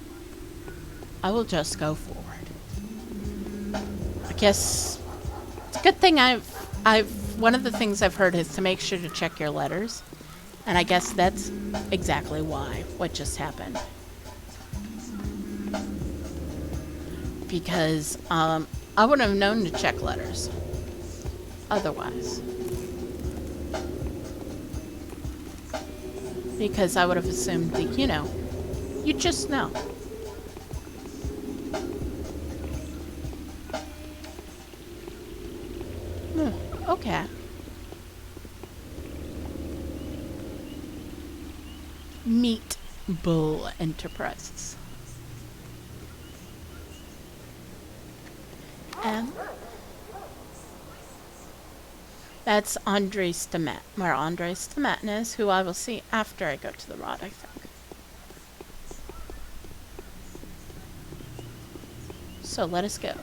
I will just go forward. I guess it's a good thing one of the things I've heard is to make sure to check your letters. And I guess that's exactly what just happened. Because I wouldn't have known to check letters otherwise. Because I would have assumed that, you just know. Okay. Meet Bull Enterprises. And that's Andre Stamat, where Andre Stamatna is, who I will see after I go to the Rout, I think. So let us go.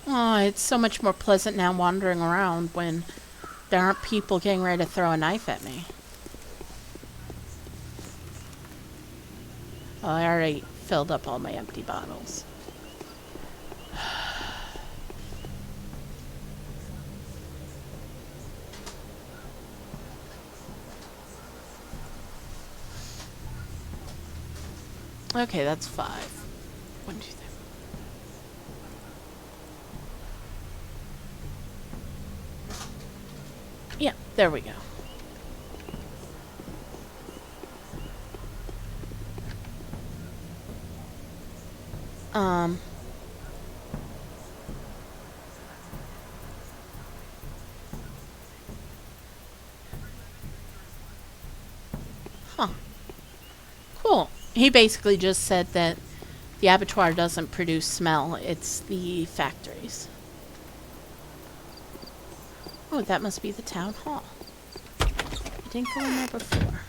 Oh, it's so much more pleasant now wandering around when there aren't people getting ready to throw a knife at me. Oh, I already filled up all my empty bottles. Okay, that's 5. 1, 2, 3. Yeah, there we go. Huh. Cool. He basically just said that the abattoir doesn't produce smell, it's the factories. Oh, that must be the town hall. I didn't go in there before.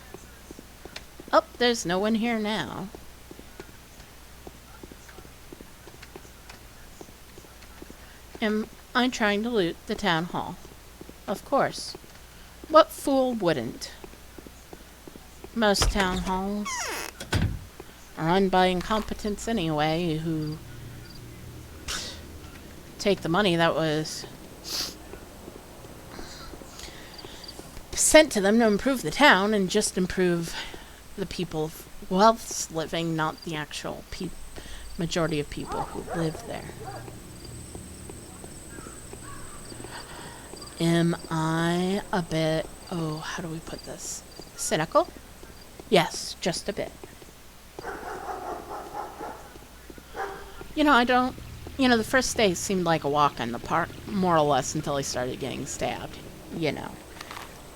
Oh, there's no one here now. Am I trying to loot the town hall? Of course. What fool wouldn't? Most town halls are run by incompetents anyway, who take the money that was sent to them to improve the town and just improve the people's wealth's living, not the actual majority of people who live there. Am I a bit, how do we put this? Cynical? Yes, just a bit. The first day seemed like a walk in the park, more or less, until I started getting stabbed,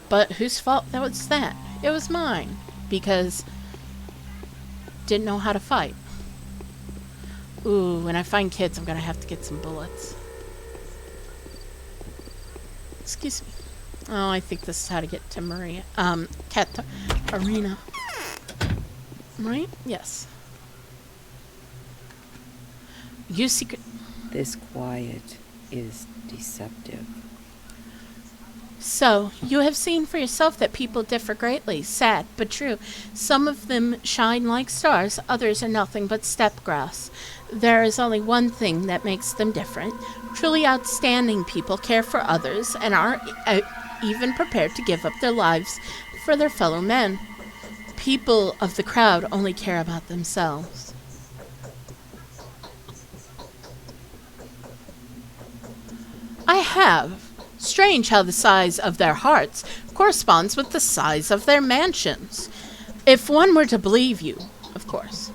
But whose fault was that? It was mine, because didn't know how to fight. Ooh, when I find kids, I'm gonna have to get some bullets. Excuse me. Oh, I think this is how to get to Arena. Right? Yes. You secret. This quiet is deceptive. So, you have seen for yourself that people differ greatly. Sad, but true. Some of them shine like stars, others are nothing but steppe grass. There is only one thing that makes them different. Truly outstanding people care for others and are even prepared to give up their lives for their fellow men. People of the crowd only care about themselves. I have. Strange how the size of their hearts corresponds with the size of their mansions. If one were to believe you, of course.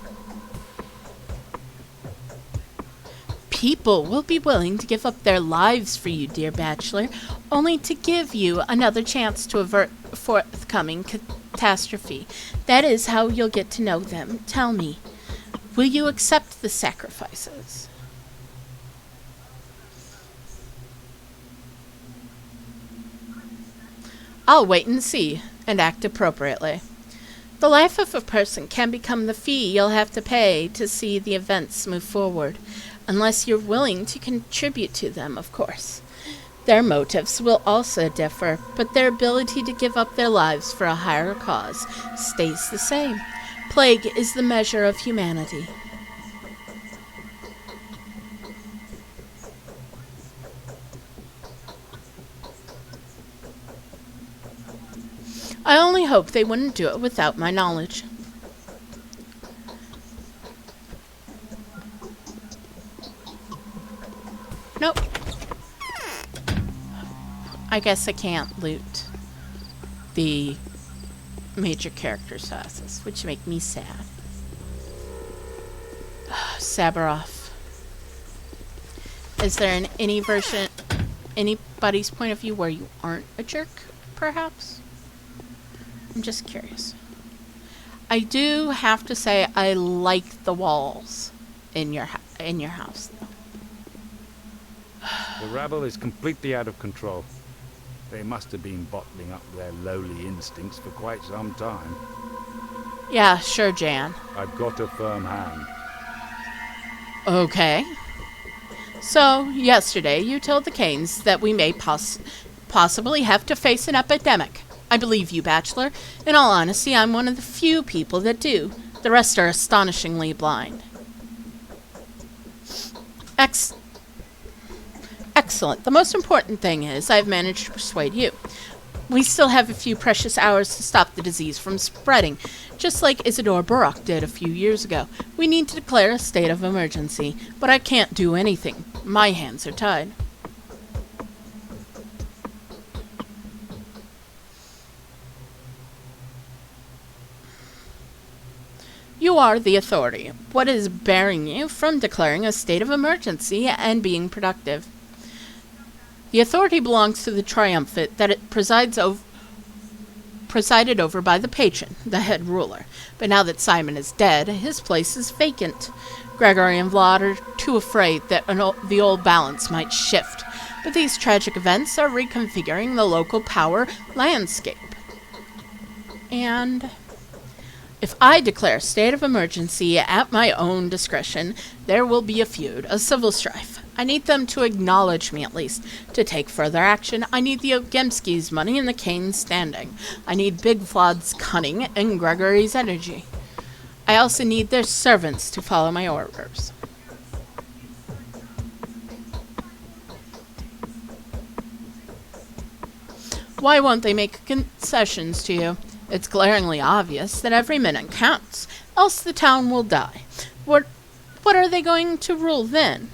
People will be willing to give up their lives for you, dear Bachelor, only to give you another chance to avert forthcoming catastrophe. That is how you'll get to know them. Tell me, will you accept the sacrifices? I'll wait and see, and act appropriately. The life of a person can become the fee you'll have to pay to see the events move forward, unless you're willing to contribute to them, of course. Their motives will also differ, but their ability to give up their lives for a higher cause stays the same. Plague is the measure of humanity. I only hope they wouldn't do it without my knowledge. Nope. I guess I can't loot the major characters' houses, which make me sad. Sabaroff. Is there anybody's point of view where you aren't a jerk, perhaps? I'm just curious. I do have to say I like the walls in your house, though. The rabble is completely out of control. They must have been bottling up their lowly instincts for quite some time. Yeah, sure, Jan. I've got a firm hand. Okay. So, yesterday you told the Canes that we may possibly have to face an epidemic. I believe you, Bachelor. In all honesty, I'm one of the few people that do. The rest are astonishingly blind. Excellent. The most important thing is I've managed to persuade you. We still have a few precious hours to stop the disease from spreading, just like Isidore Baruch did a few years ago. We need to declare a state of emergency, but I can't do anything. My hands are tied. You are the authority. What is barring you from declaring a state of emergency and being productive? The authority belongs to the triumvirate that it presided over by the patron, the head ruler. But now that Simon is dead, his place is vacant. Gregory and Vlad are too afraid that the old balance might shift. But these tragic events are reconfiguring the local power landscape. And if I declare a state of emergency at my own discretion, there will be a feud, a civil strife. I need them to acknowledge me, at least. To take further action, I need the Ogemski's money and the Cane's standing. I need Big Vlad's cunning and Gregory's energy. I also need their servants to follow my orders. Why won't they make concessions to you? It's glaringly obvious that every minute counts, else the town will die. What are they going to rule then?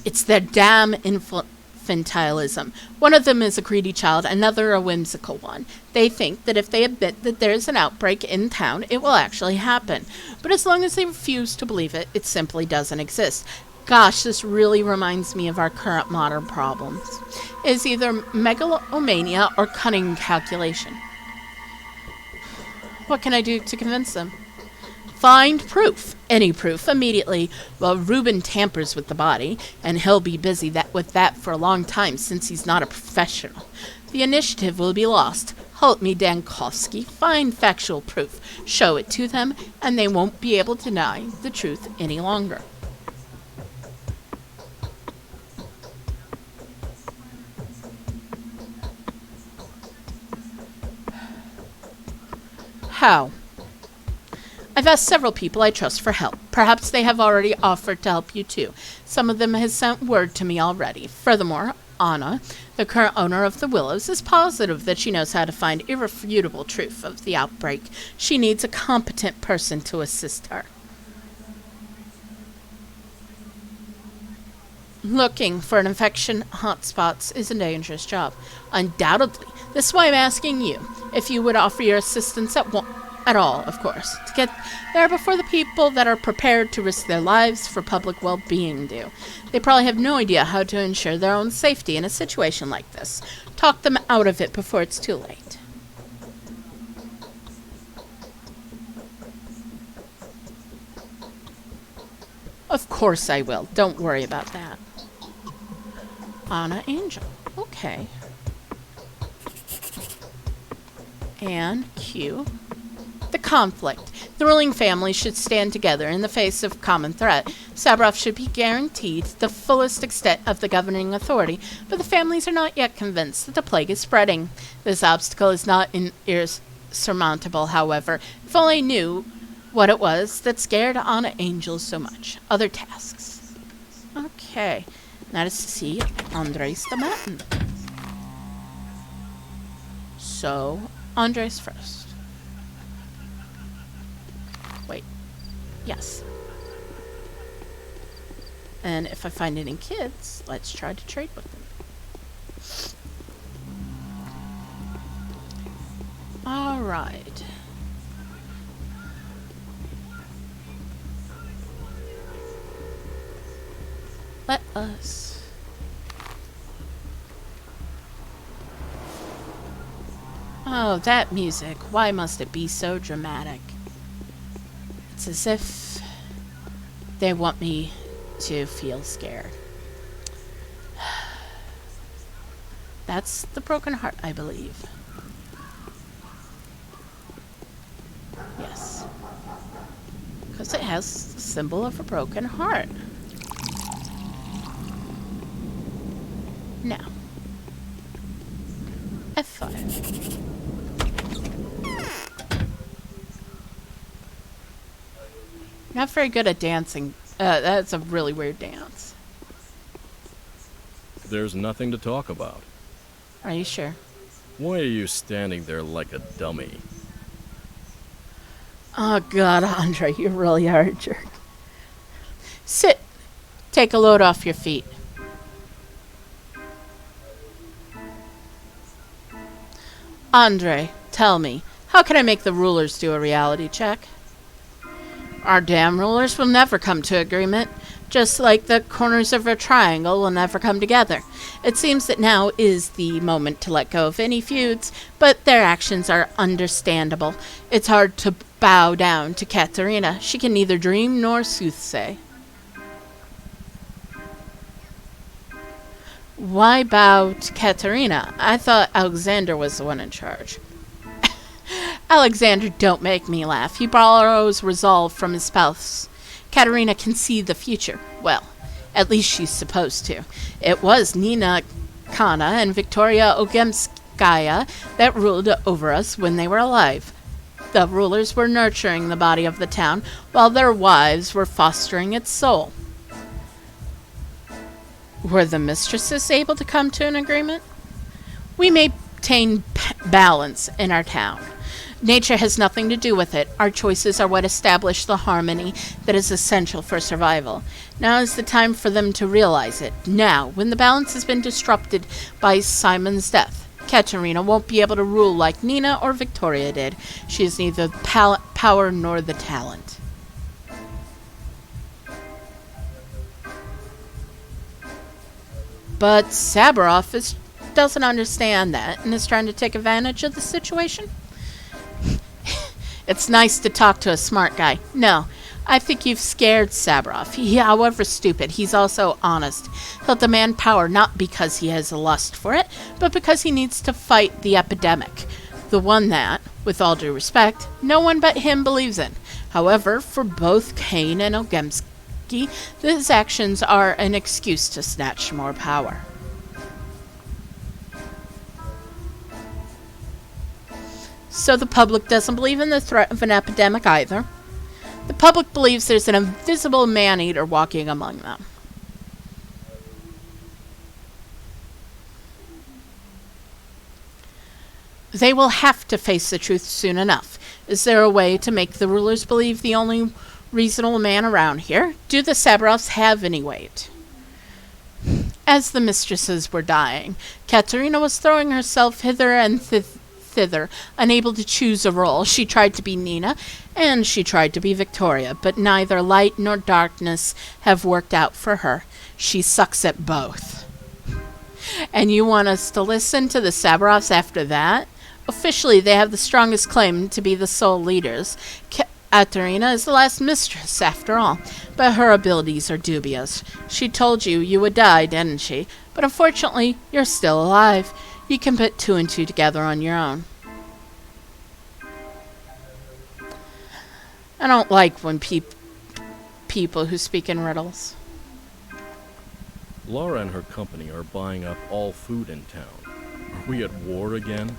It's their damn infantilism. One of them is a greedy child, another a whimsical one. They think that if they admit that there is an outbreak in town, it will actually happen. But as long as they refuse to believe it, it simply doesn't exist. Gosh, this really reminds me of our current modern problems. It is either megalomania or cunning calculation. What can I do to convince them? Find proof, any proof, immediately. Well, Reuben tampers with the body, and he'll be busy with that for a long time since he's not a professional. The initiative will be lost. Help me, Dankovsky. Find factual proof. Show it to them, and they won't be able to deny the truth any longer. How? I've asked several people I trust for help. Perhaps they have already offered to help you too. Some of them have sent word to me already. Furthermore, Anna, the current owner of the Willows, is positive that she knows how to find irrefutable proof of the outbreak. She needs a competent person to assist her. Looking for an infection hotspots is a dangerous job. Undoubtedly. This is why I'm asking you if you would offer your assistance at all, of course, to get there before the people that are prepared to risk their lives for public well-being do. They probably have no idea how to ensure their own safety in a situation like this. Talk them out of it before it's too late. Of course I will. Don't worry about that. Anna Angel. Okay. And Q. The conflict. The ruling family should stand together in the face of common threat. Saburov should be guaranteed the fullest extent of the governing authority, but the families are not yet convinced that the plague is spreading. This obstacle is not insurmountable, however. If only knew what it was that scared Anna Angel so much. Other tasks. Okay. That is to see Andres the Mountain. So, Andres first. Wait. Yes. And if I find any kids, let's try to trade with them. Alright. Let us... Oh, that music. Why must it be so dramatic? It's as if they want me to feel scared. That's the broken heart, I believe. Yes. Because it has the symbol of a broken heart. Now. F5. Not very good at dancing. That's a really weird dance. There's nothing to talk about. Are you sure? Why are you standing there like a dummy? Oh god, Andre, you really are a jerk. Sit. Take a load off your feet. Andre, tell me, how can I make the rulers do a reality check? Our damn rulers will never come to agreement, just like the corners of a triangle will never come together. It seems that now is the moment to let go of any feuds, but their actions are understandable. It's hard to bow down to Katerina. She can neither dream nor soothsay. Why bow to Katerina? I thought Alexander was the one in charge. Alexander, don't make me laugh. He borrows resolve from his spouse. Katerina can see the future. Well, at least she's supposed to. It was Nina Kana and Victoria Ogemskaya that ruled over us when they were alive. The rulers were nurturing the body of the town, while their wives were fostering its soul. Were the mistresses able to come to an agreement? We maintain balance in our town. Nature has nothing to do with it. Our choices are what establish the harmony that is essential for survival. Now is the time for them to realize it. Now, when the balance has been disrupted by Simon's death, Katerina won't be able to rule like Nina or Victoria did. She has neither the power nor the talent. But Saburov doesn't understand that and is trying to take advantage of the situation. It's nice to talk to a smart guy. No, I think you've scared Saburov. However stupid, he's also honest. He'll demand power not because he has a lust for it, but because he needs to fight the epidemic. The one that, with all due respect, no one but him believes in. However, for both Kane and Ogemsky, his actions are an excuse to snatch more power. So the public doesn't believe in the threat of an epidemic either. The public believes there's an invisible man-eater walking among them. They will have to face the truth soon enough. Is there a way to make the rulers believe the only reasonable man around here? Do the Saburovs have any weight? As the mistresses were dying, Katerina was throwing herself hither and thither, unable to choose a role. She tried to be Nina, and she tried to be Victoria, but neither light nor darkness have worked out for her. She sucks at both. And you want us to listen to the Saburovs after that? Officially, they have the strongest claim to be the sole leaders. Katerina is the last mistress, after all, but her abilities are dubious. She told you you would die, didn't she? But unfortunately, you're still alive. You can put two and two together on your own. I don't like when people who speak in riddles. Laura and her company are buying up all food in town. Are we at war again?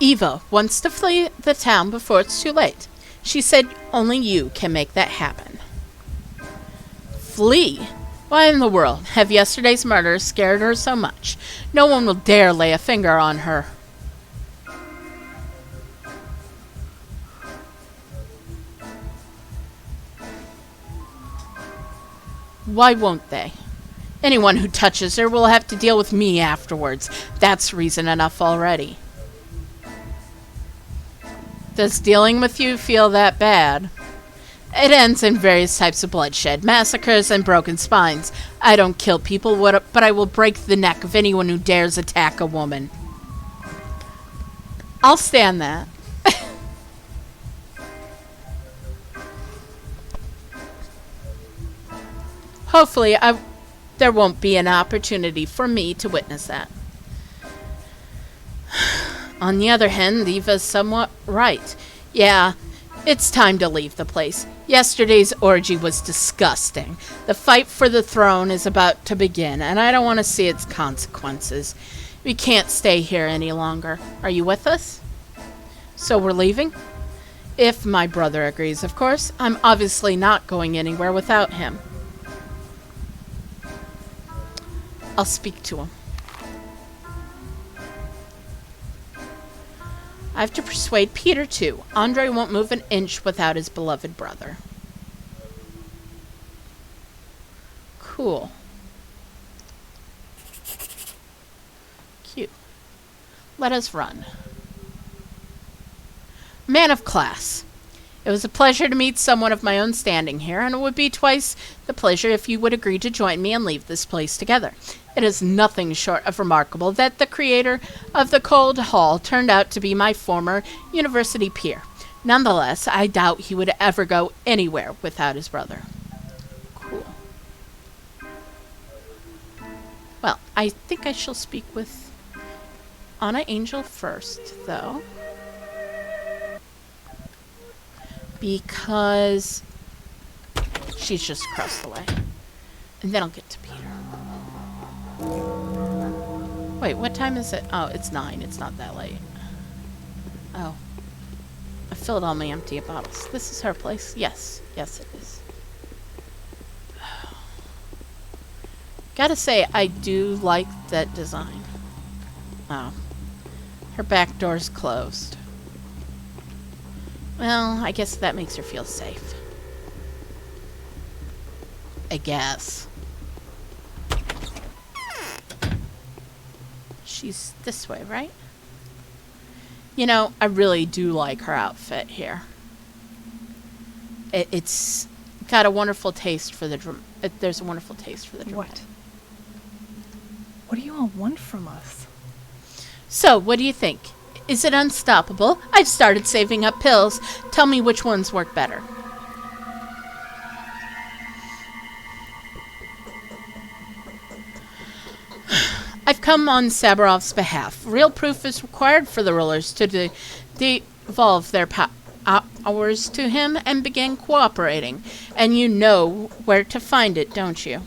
Eva wants to flee the town before it's too late. She said only you can make that happen. Flee? Why in the world have yesterday's murder scared her so much? No one will dare lay a finger on her. Why won't they? Anyone who touches her will have to deal with me afterwards. That's reason enough already. Does dealing with you feel that bad? It ends in various types of bloodshed, massacres, and broken spines. I don't kill people, but I will break the neck of anyone who dares attack a woman. I'll stand that. Hopefully, there won't be an opportunity for me to witness that. On the other hand, Eva's somewhat right. Yeah, it's time to leave the place. Yesterday's orgy was disgusting. The fight for the throne is about to begin, and I don't want to see its consequences. We can't stay here any longer. Are you with us? So we're leaving? If my brother agrees, of course. I'm obviously not going anywhere without him. I'll speak to him. I have to persuade Peter too. Andre won't move an inch without his beloved brother. Cool. Cute. Let us run. Man of class. It was a pleasure to meet someone of my own standing here, and it would be twice the pleasure if you would agree to join me and leave this place together. It is nothing short of remarkable that the creator of the Cold Hall turned out to be my former university peer. Nonetheless, I doubt he would ever go anywhere without his brother. Cool. Well, I think I shall speak with Anna Angel first, though. Because she's just across the way. And then I'll get to Peter. Wait, what time is it? Oh, it's 9. It's not that late. Oh. I filled all my empty bottles. This is her place? Yes. Yes, it is. Gotta say, I do like that design. Oh. Her back door's closed. Well, I guess that makes her feel safe. I guess. She's this way, right? You know, I really do like her outfit here. It's got a wonderful taste for the there's a wonderful taste for the dramatic. What do you all want from us? So, what do you think? Is it unstoppable? I've started saving up pills. Tell me which ones work better. I've come on Sabarov's behalf. Real proof is required for the rulers to devolve their powers to him and begin cooperating. And you know where to find it, don't you?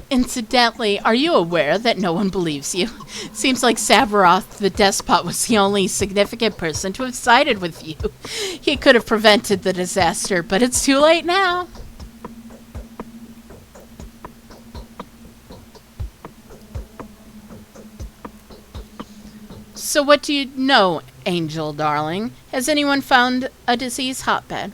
Incidentally, are you aware that no one believes you? Seems like Savarov, the despot, was the only significant person to have sided with you. He could have prevented the disaster, but it's too late now. So what do you know, Angel darling? Has anyone found a disease hotbed?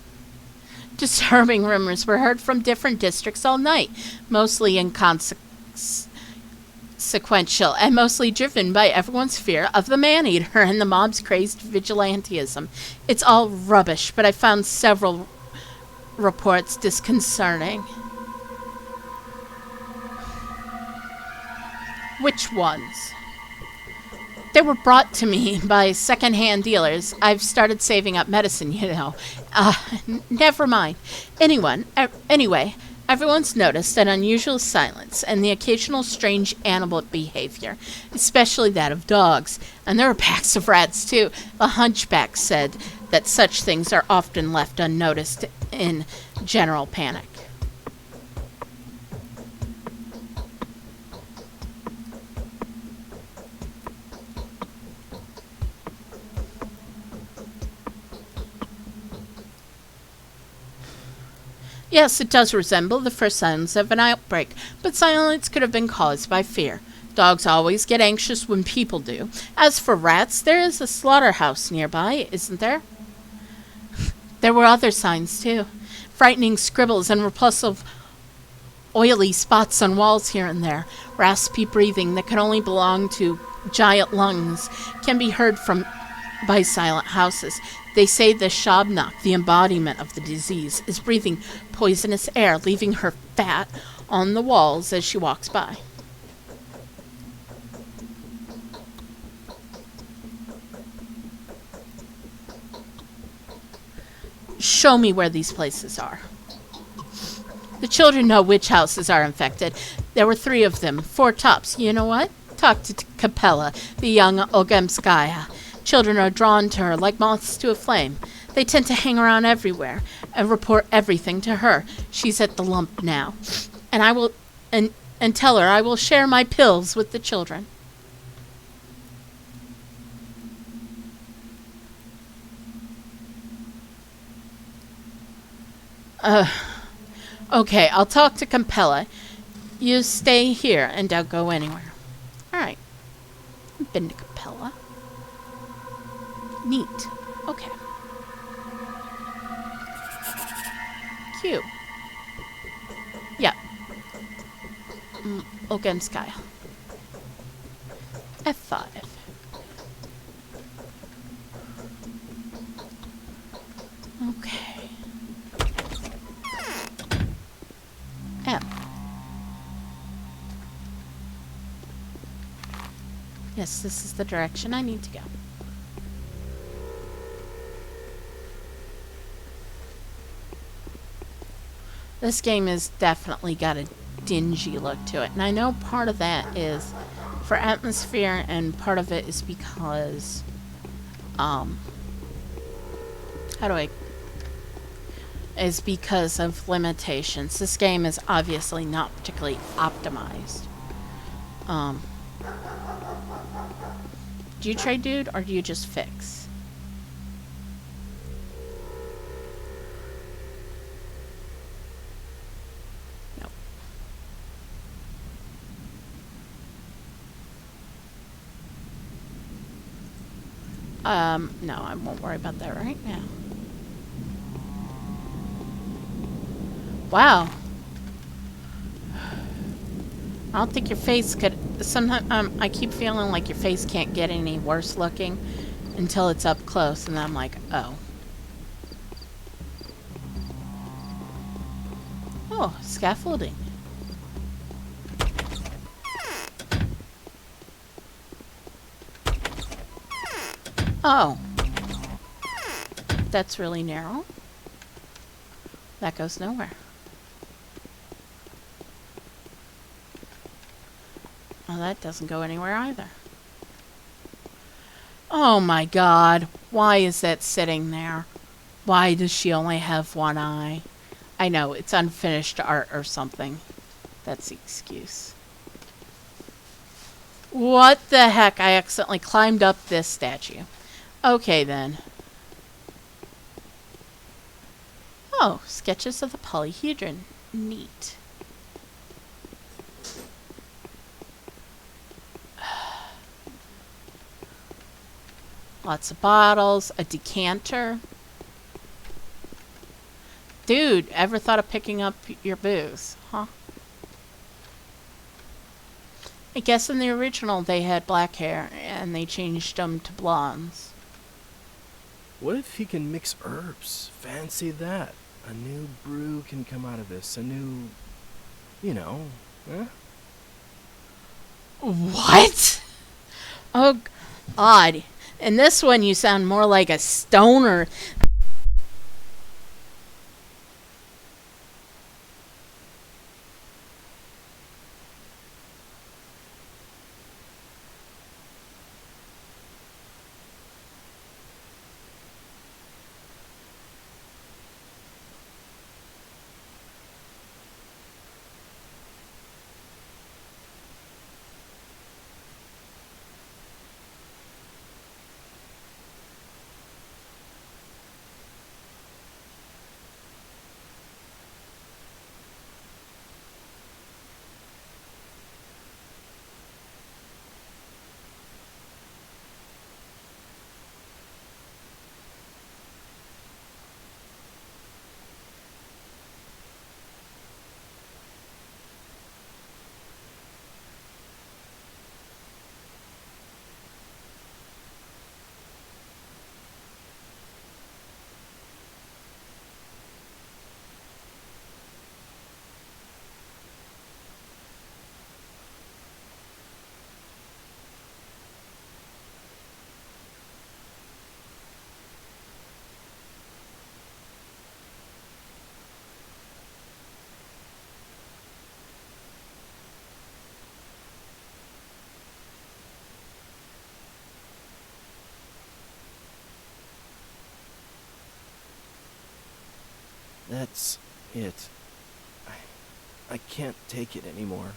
Disturbing rumors were heard from different districts all night, mostly inconsequential and mostly driven by everyone's fear of the man-eater and the mob's crazed vigilantism. It's all rubbish, but I found several reports disconcerting. Which ones? They were brought to me by second-hand dealers. I've started saving up medicine, you know. Never mind. Anyway, Everyone's noticed an unusual silence and the occasional strange animal behavior, especially that of dogs. And there are packs of rats, too. The hunchback said that such things are often left unnoticed in general panic. Yes, it does resemble the first signs of an outbreak, but silence could have been caused by fear. Dogs always get anxious when people do. As for rats, there is a slaughterhouse nearby, isn't there? There were other signs, too. Frightening scribbles and repulsive oily spots on walls here and there. Raspy breathing that can only belong to giant lungs can be heard from by silent houses. They say the Shabnak, the embodiment of the disease, is breathing poisonous air, leaving her fat on the walls as she walks by. Show me where these places are. The children know which houses are infected. There were 3 of them, 4 tops. You know what? Talk to Capella, the young Ogemskaya. Children are drawn to her like moths to a flame. They tend to hang around everywhere and report everything to her. She's at the lump now. And I will and tell her I will share my pills with the children. Okay, I'll talk to Capella. You stay here and don't go anywhere. Alright. I've been to Capella. Neat. Okay. Q. Yeah. Ogenskaya. F5. Okay. M. Yes, this is the direction I need to go. This game has definitely got a dingy look to it. And I know part of that is for atmosphere and part of it is because, is because of limitations. This game is obviously not particularly optimized. Do you trade, dude, or do you just fix? No, I won't worry about that right now. Wow. I don't think your face could... Sometimes, I keep feeling like your face can't get any worse looking until it's up close, and I'm like, oh. Oh, scaffolding. Oh. That's really narrow. That goes nowhere. Oh, that doesn't go anywhere either. Oh my god. Why is that sitting there? Why does she only have one eye? I know, it's unfinished art or something. That's the excuse. What the heck? I accidentally climbed up this statue. Okay, then. Oh, sketches of the polyhedron. Neat. Lots of bottles, a decanter. Dude, ever thought of picking up your booze? Huh? I guess in the original they had black hair and they changed them to blondes. What if he can mix herbs? Fancy that. A new brew can come out of this. A new... you know. Huh? What? Oh, God. In this one, you sound more like a stoner. That's it. I can't take it anymore.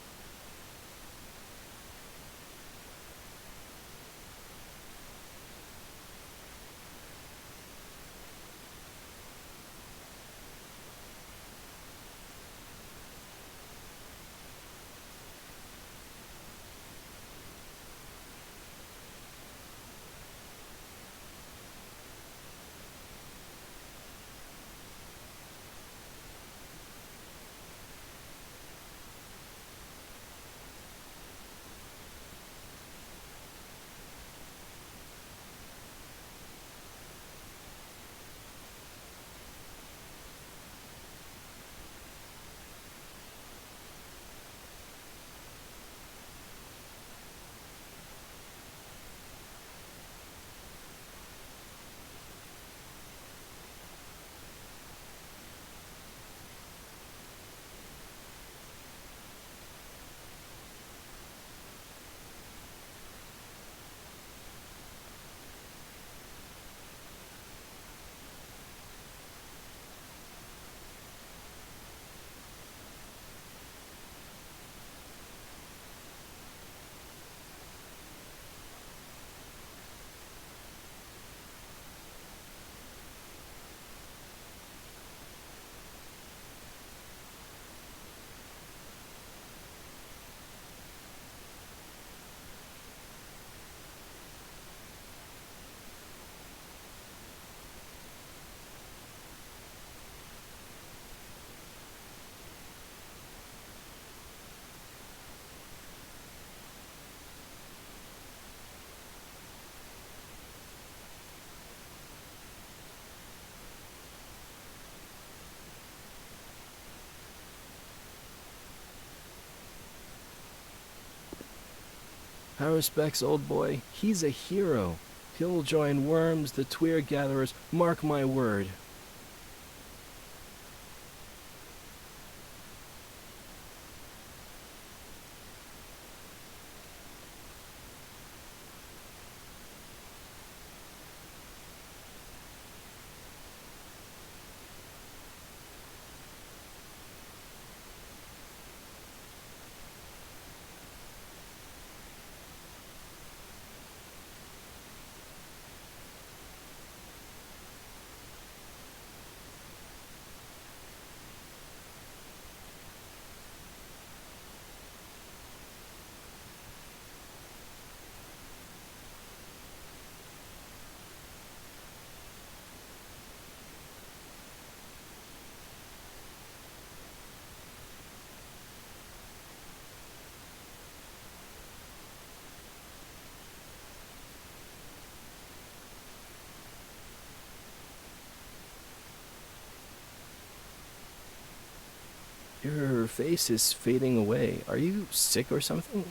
Haruspeck's old boy, he's a hero. He'll join worms, the Tweer gatherers, mark my word. Your face is fading away. Are you sick or something?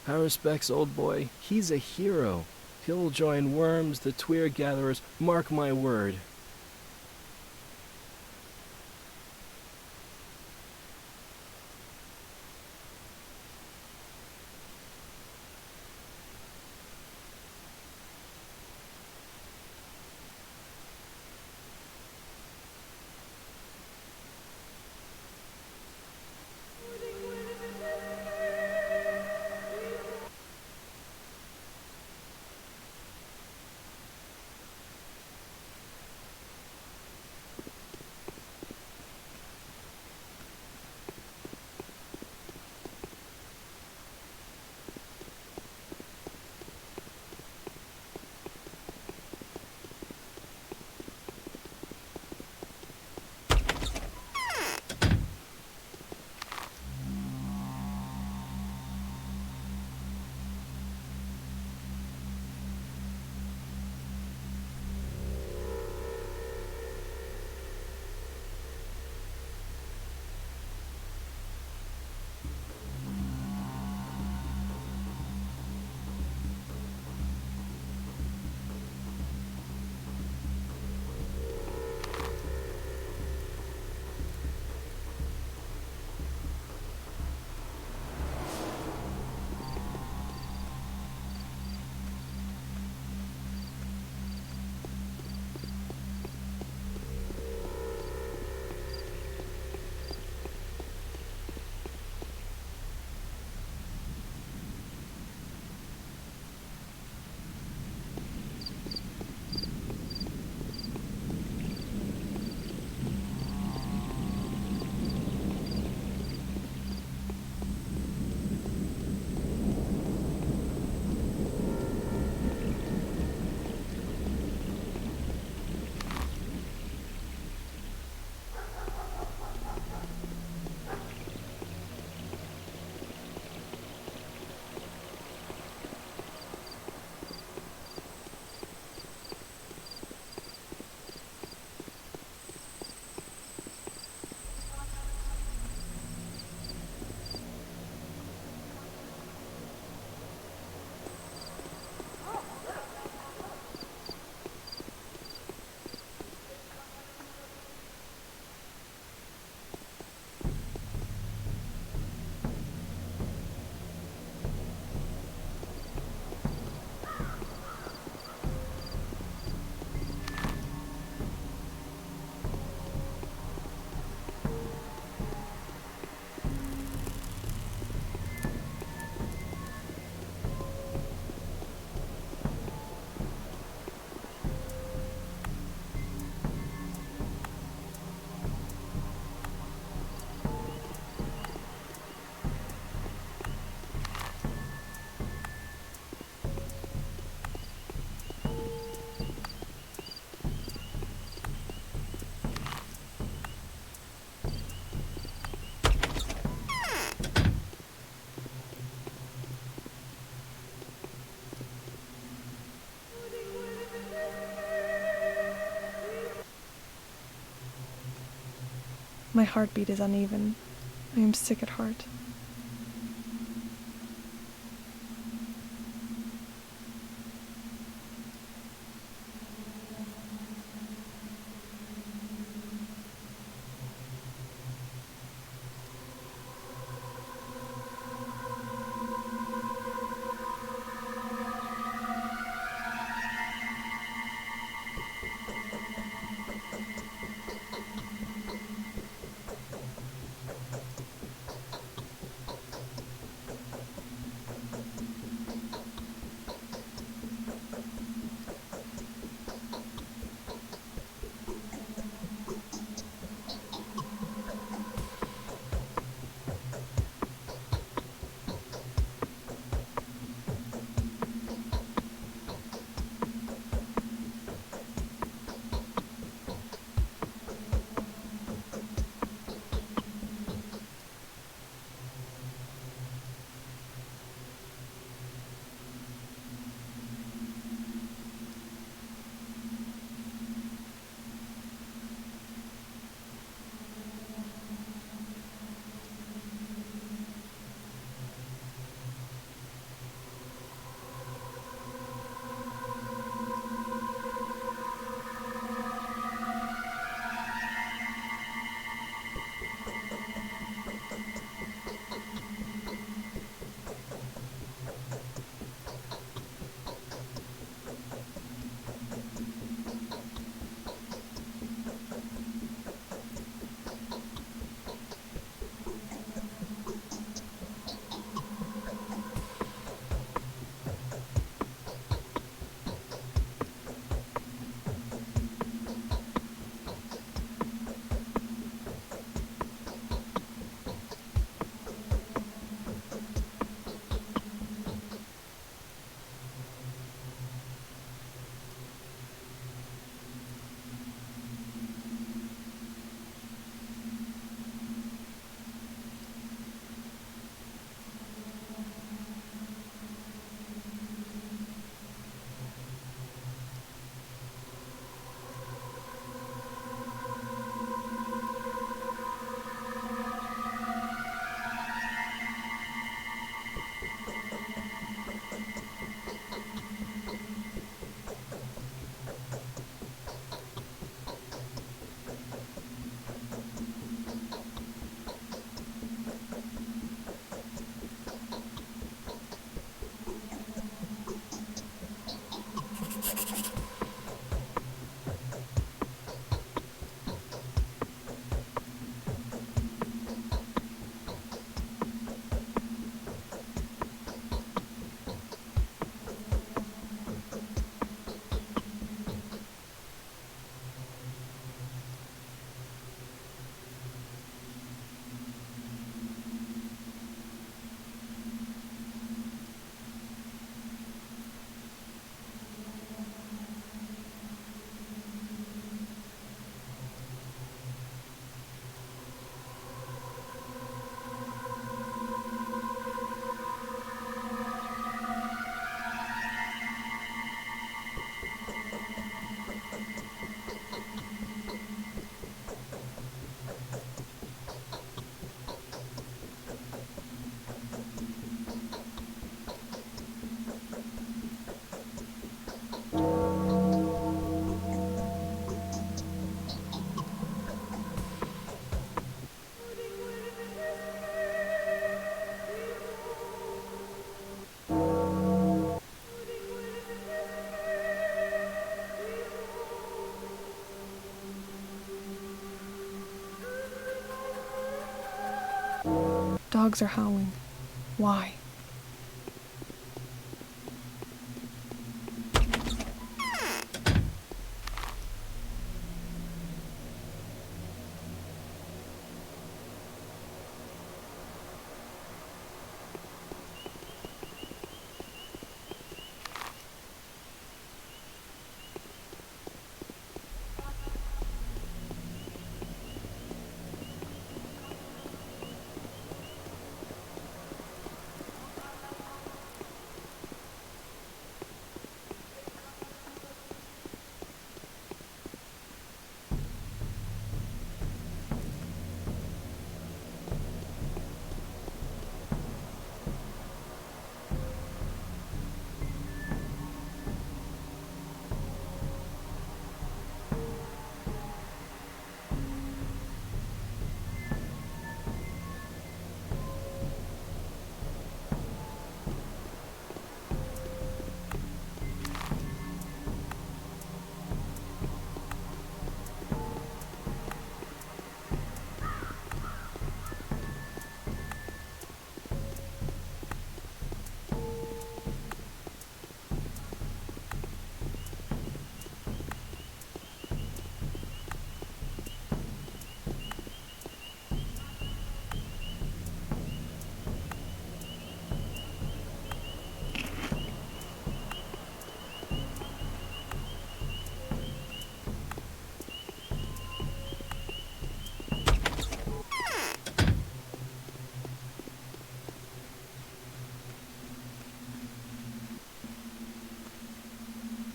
I respects old boy. He's a hero. He'll join worms, the tweer gatherers, mark my word. My heartbeat is uneven. I am sick at heart. dogs are howling. Why?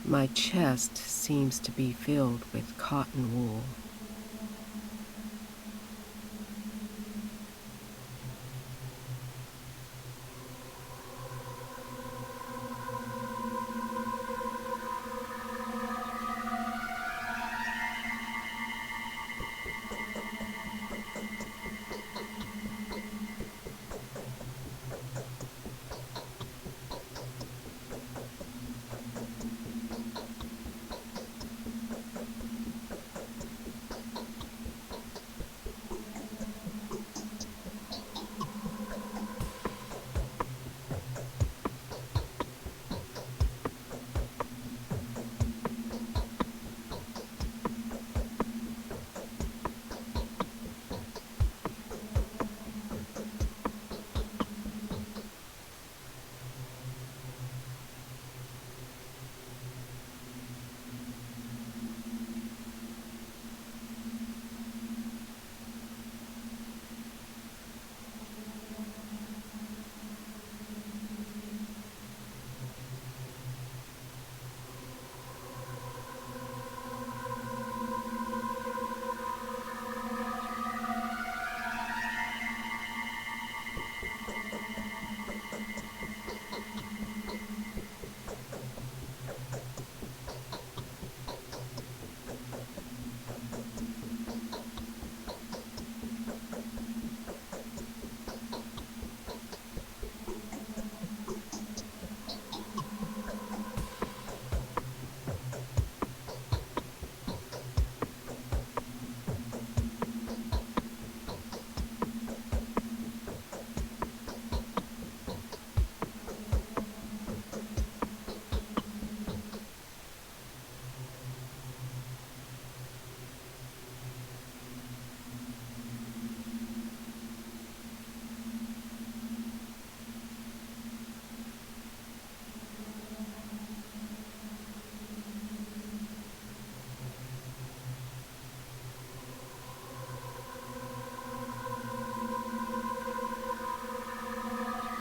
My chest seems to be filled with cotton wool.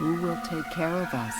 Who will take care of us?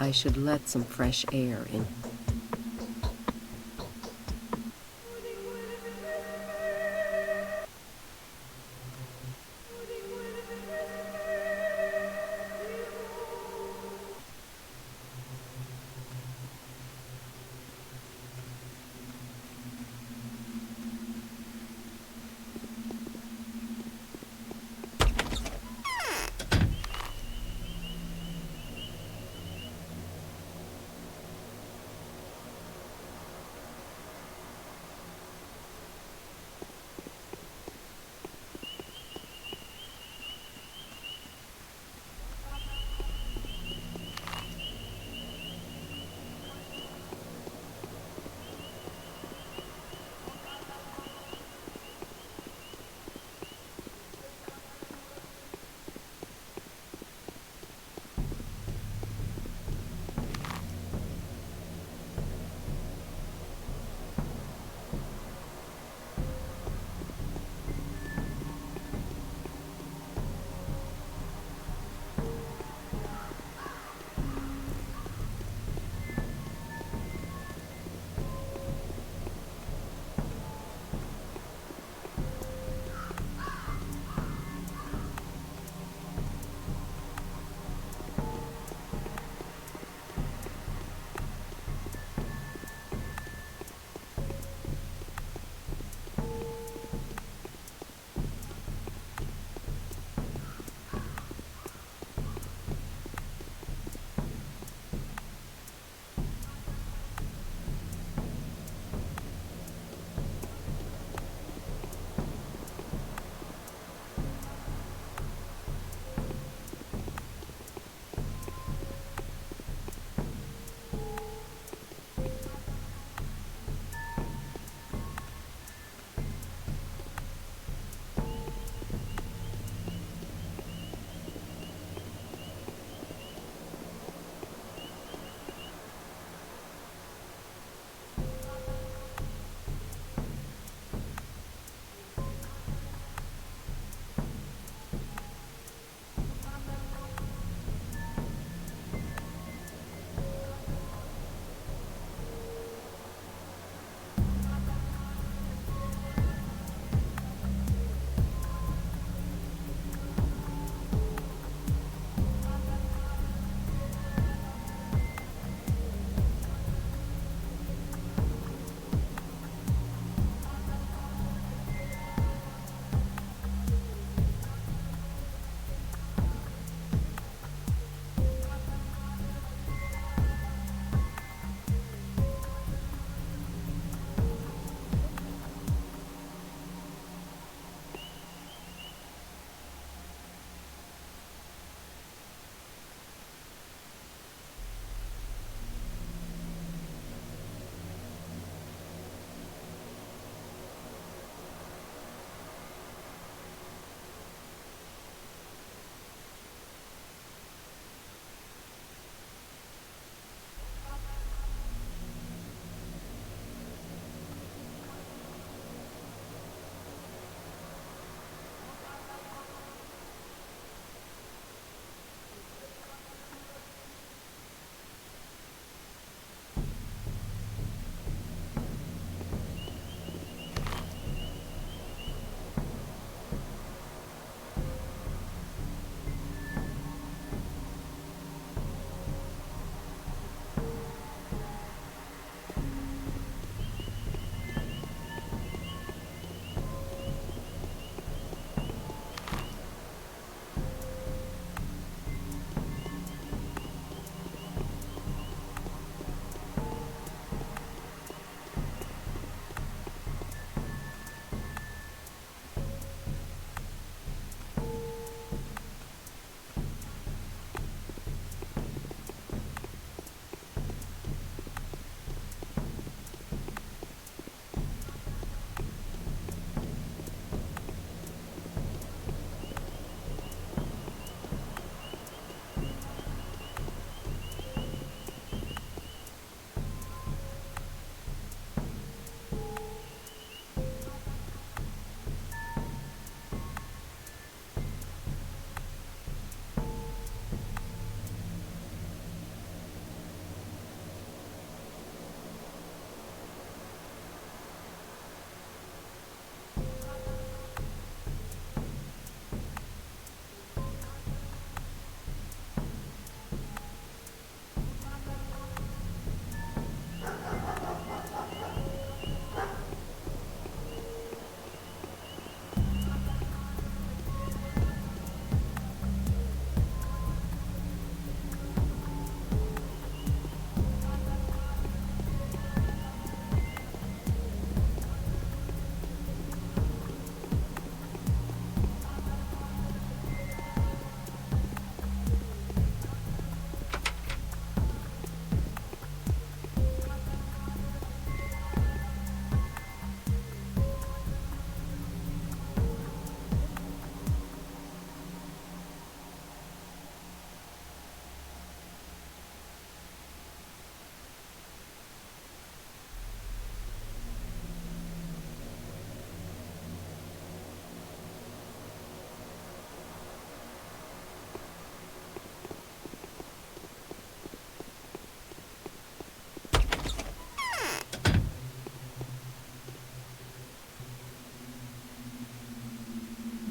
I should let some fresh air in.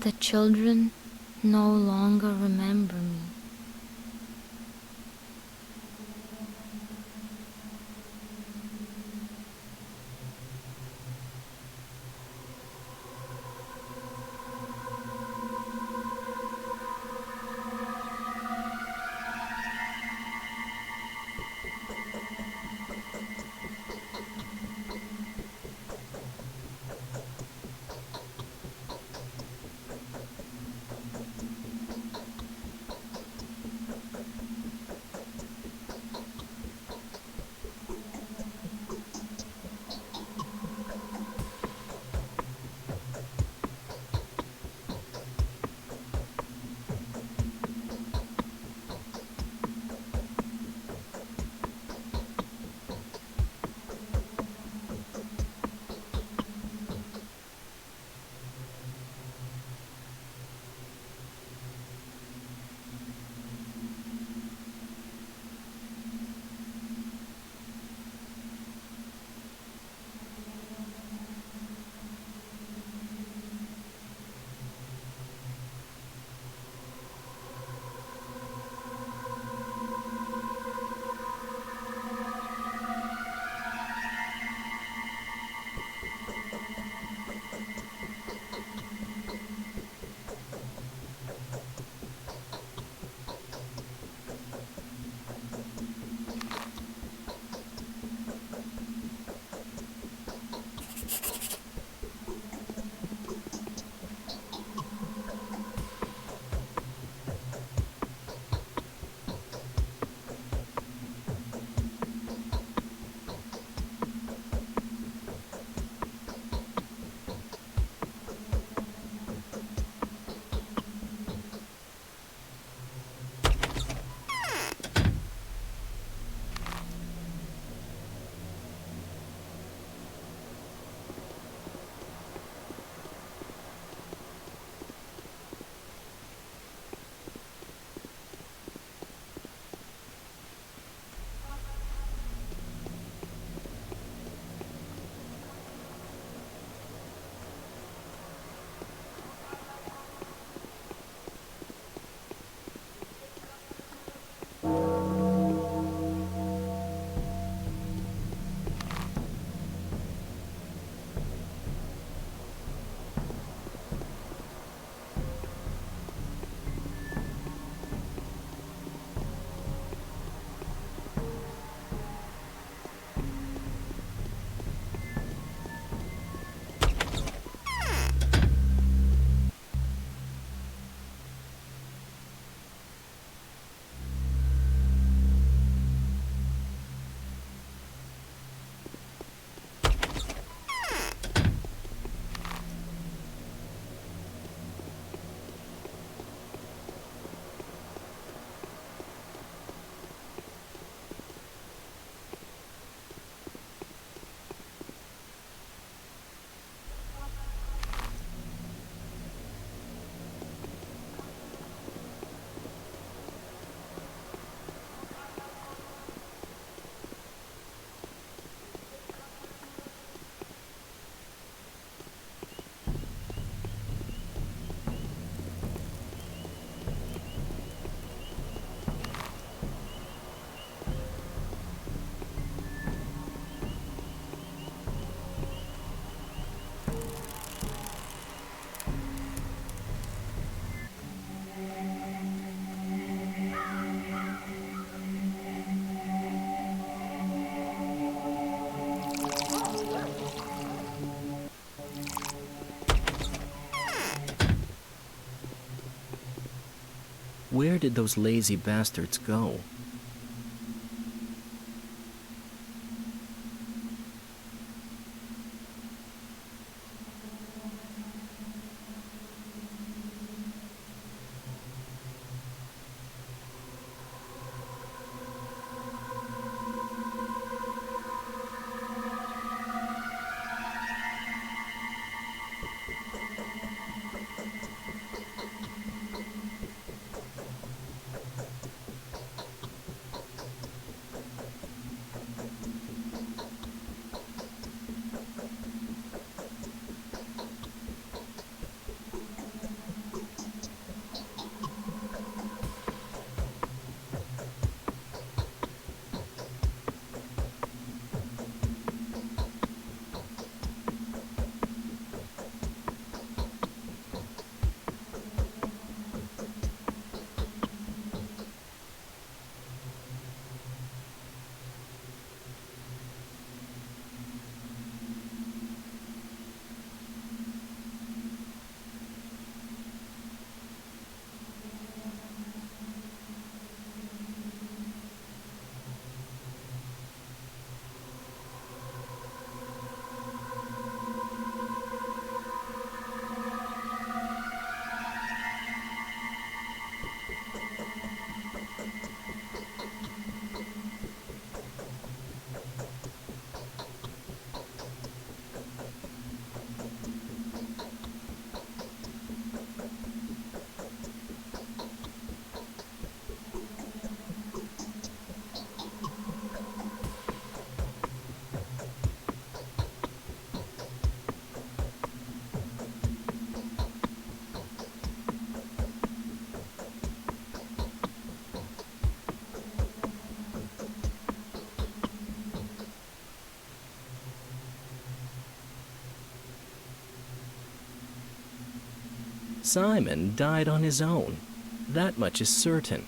The children no longer remember me. Where did those lazy bastards go? Simon died on his own. That much is certain.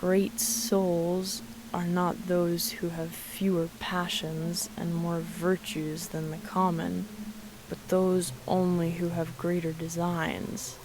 great souls are not those who have fewer passions and more virtues than the common, but those only who have greater designs.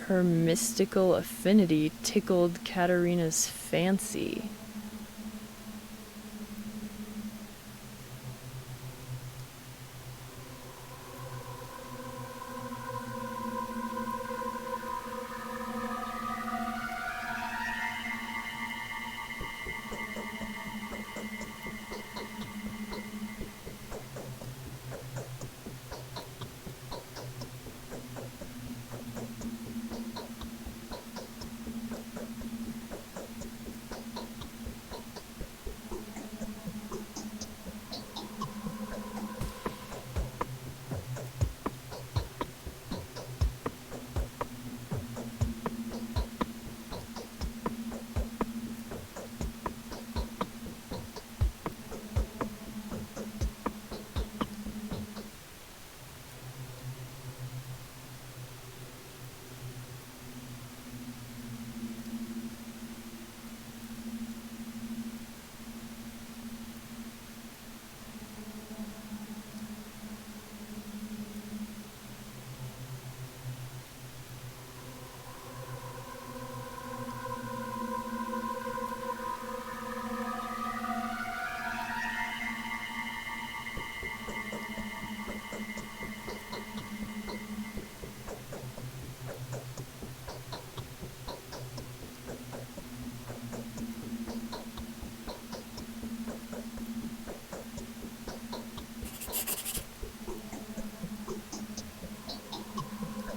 Her mystical affinity tickled Katerina's fancy.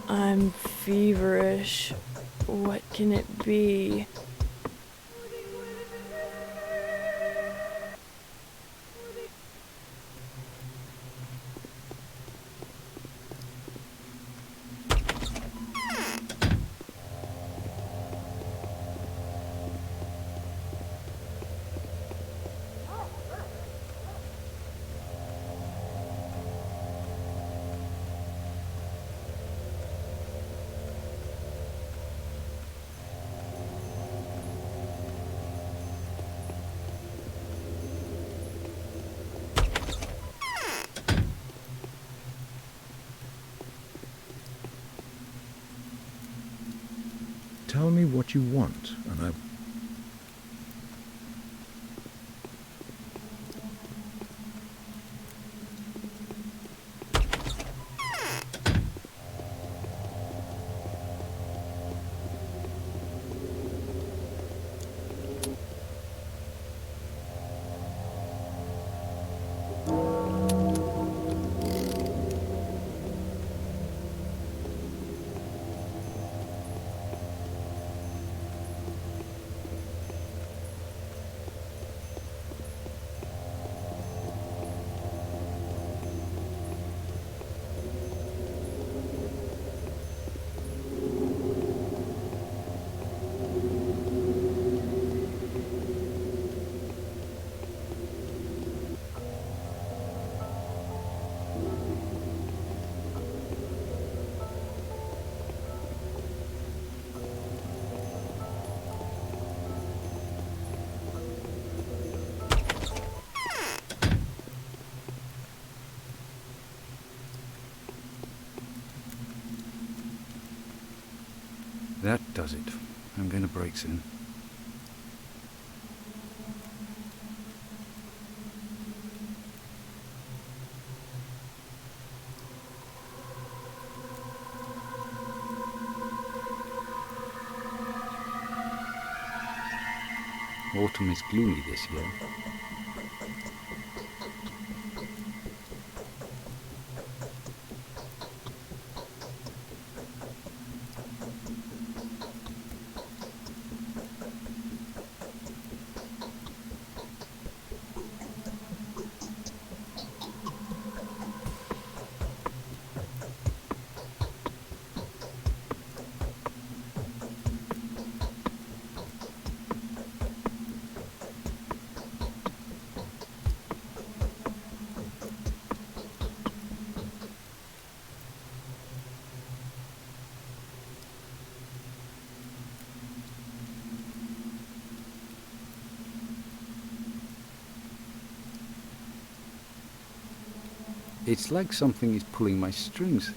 I'm feverish. What can it be? Tell me what you want, and I... That does it. I'm going to break soon. Autumn is gloomy this year. It's like something is pulling my strings.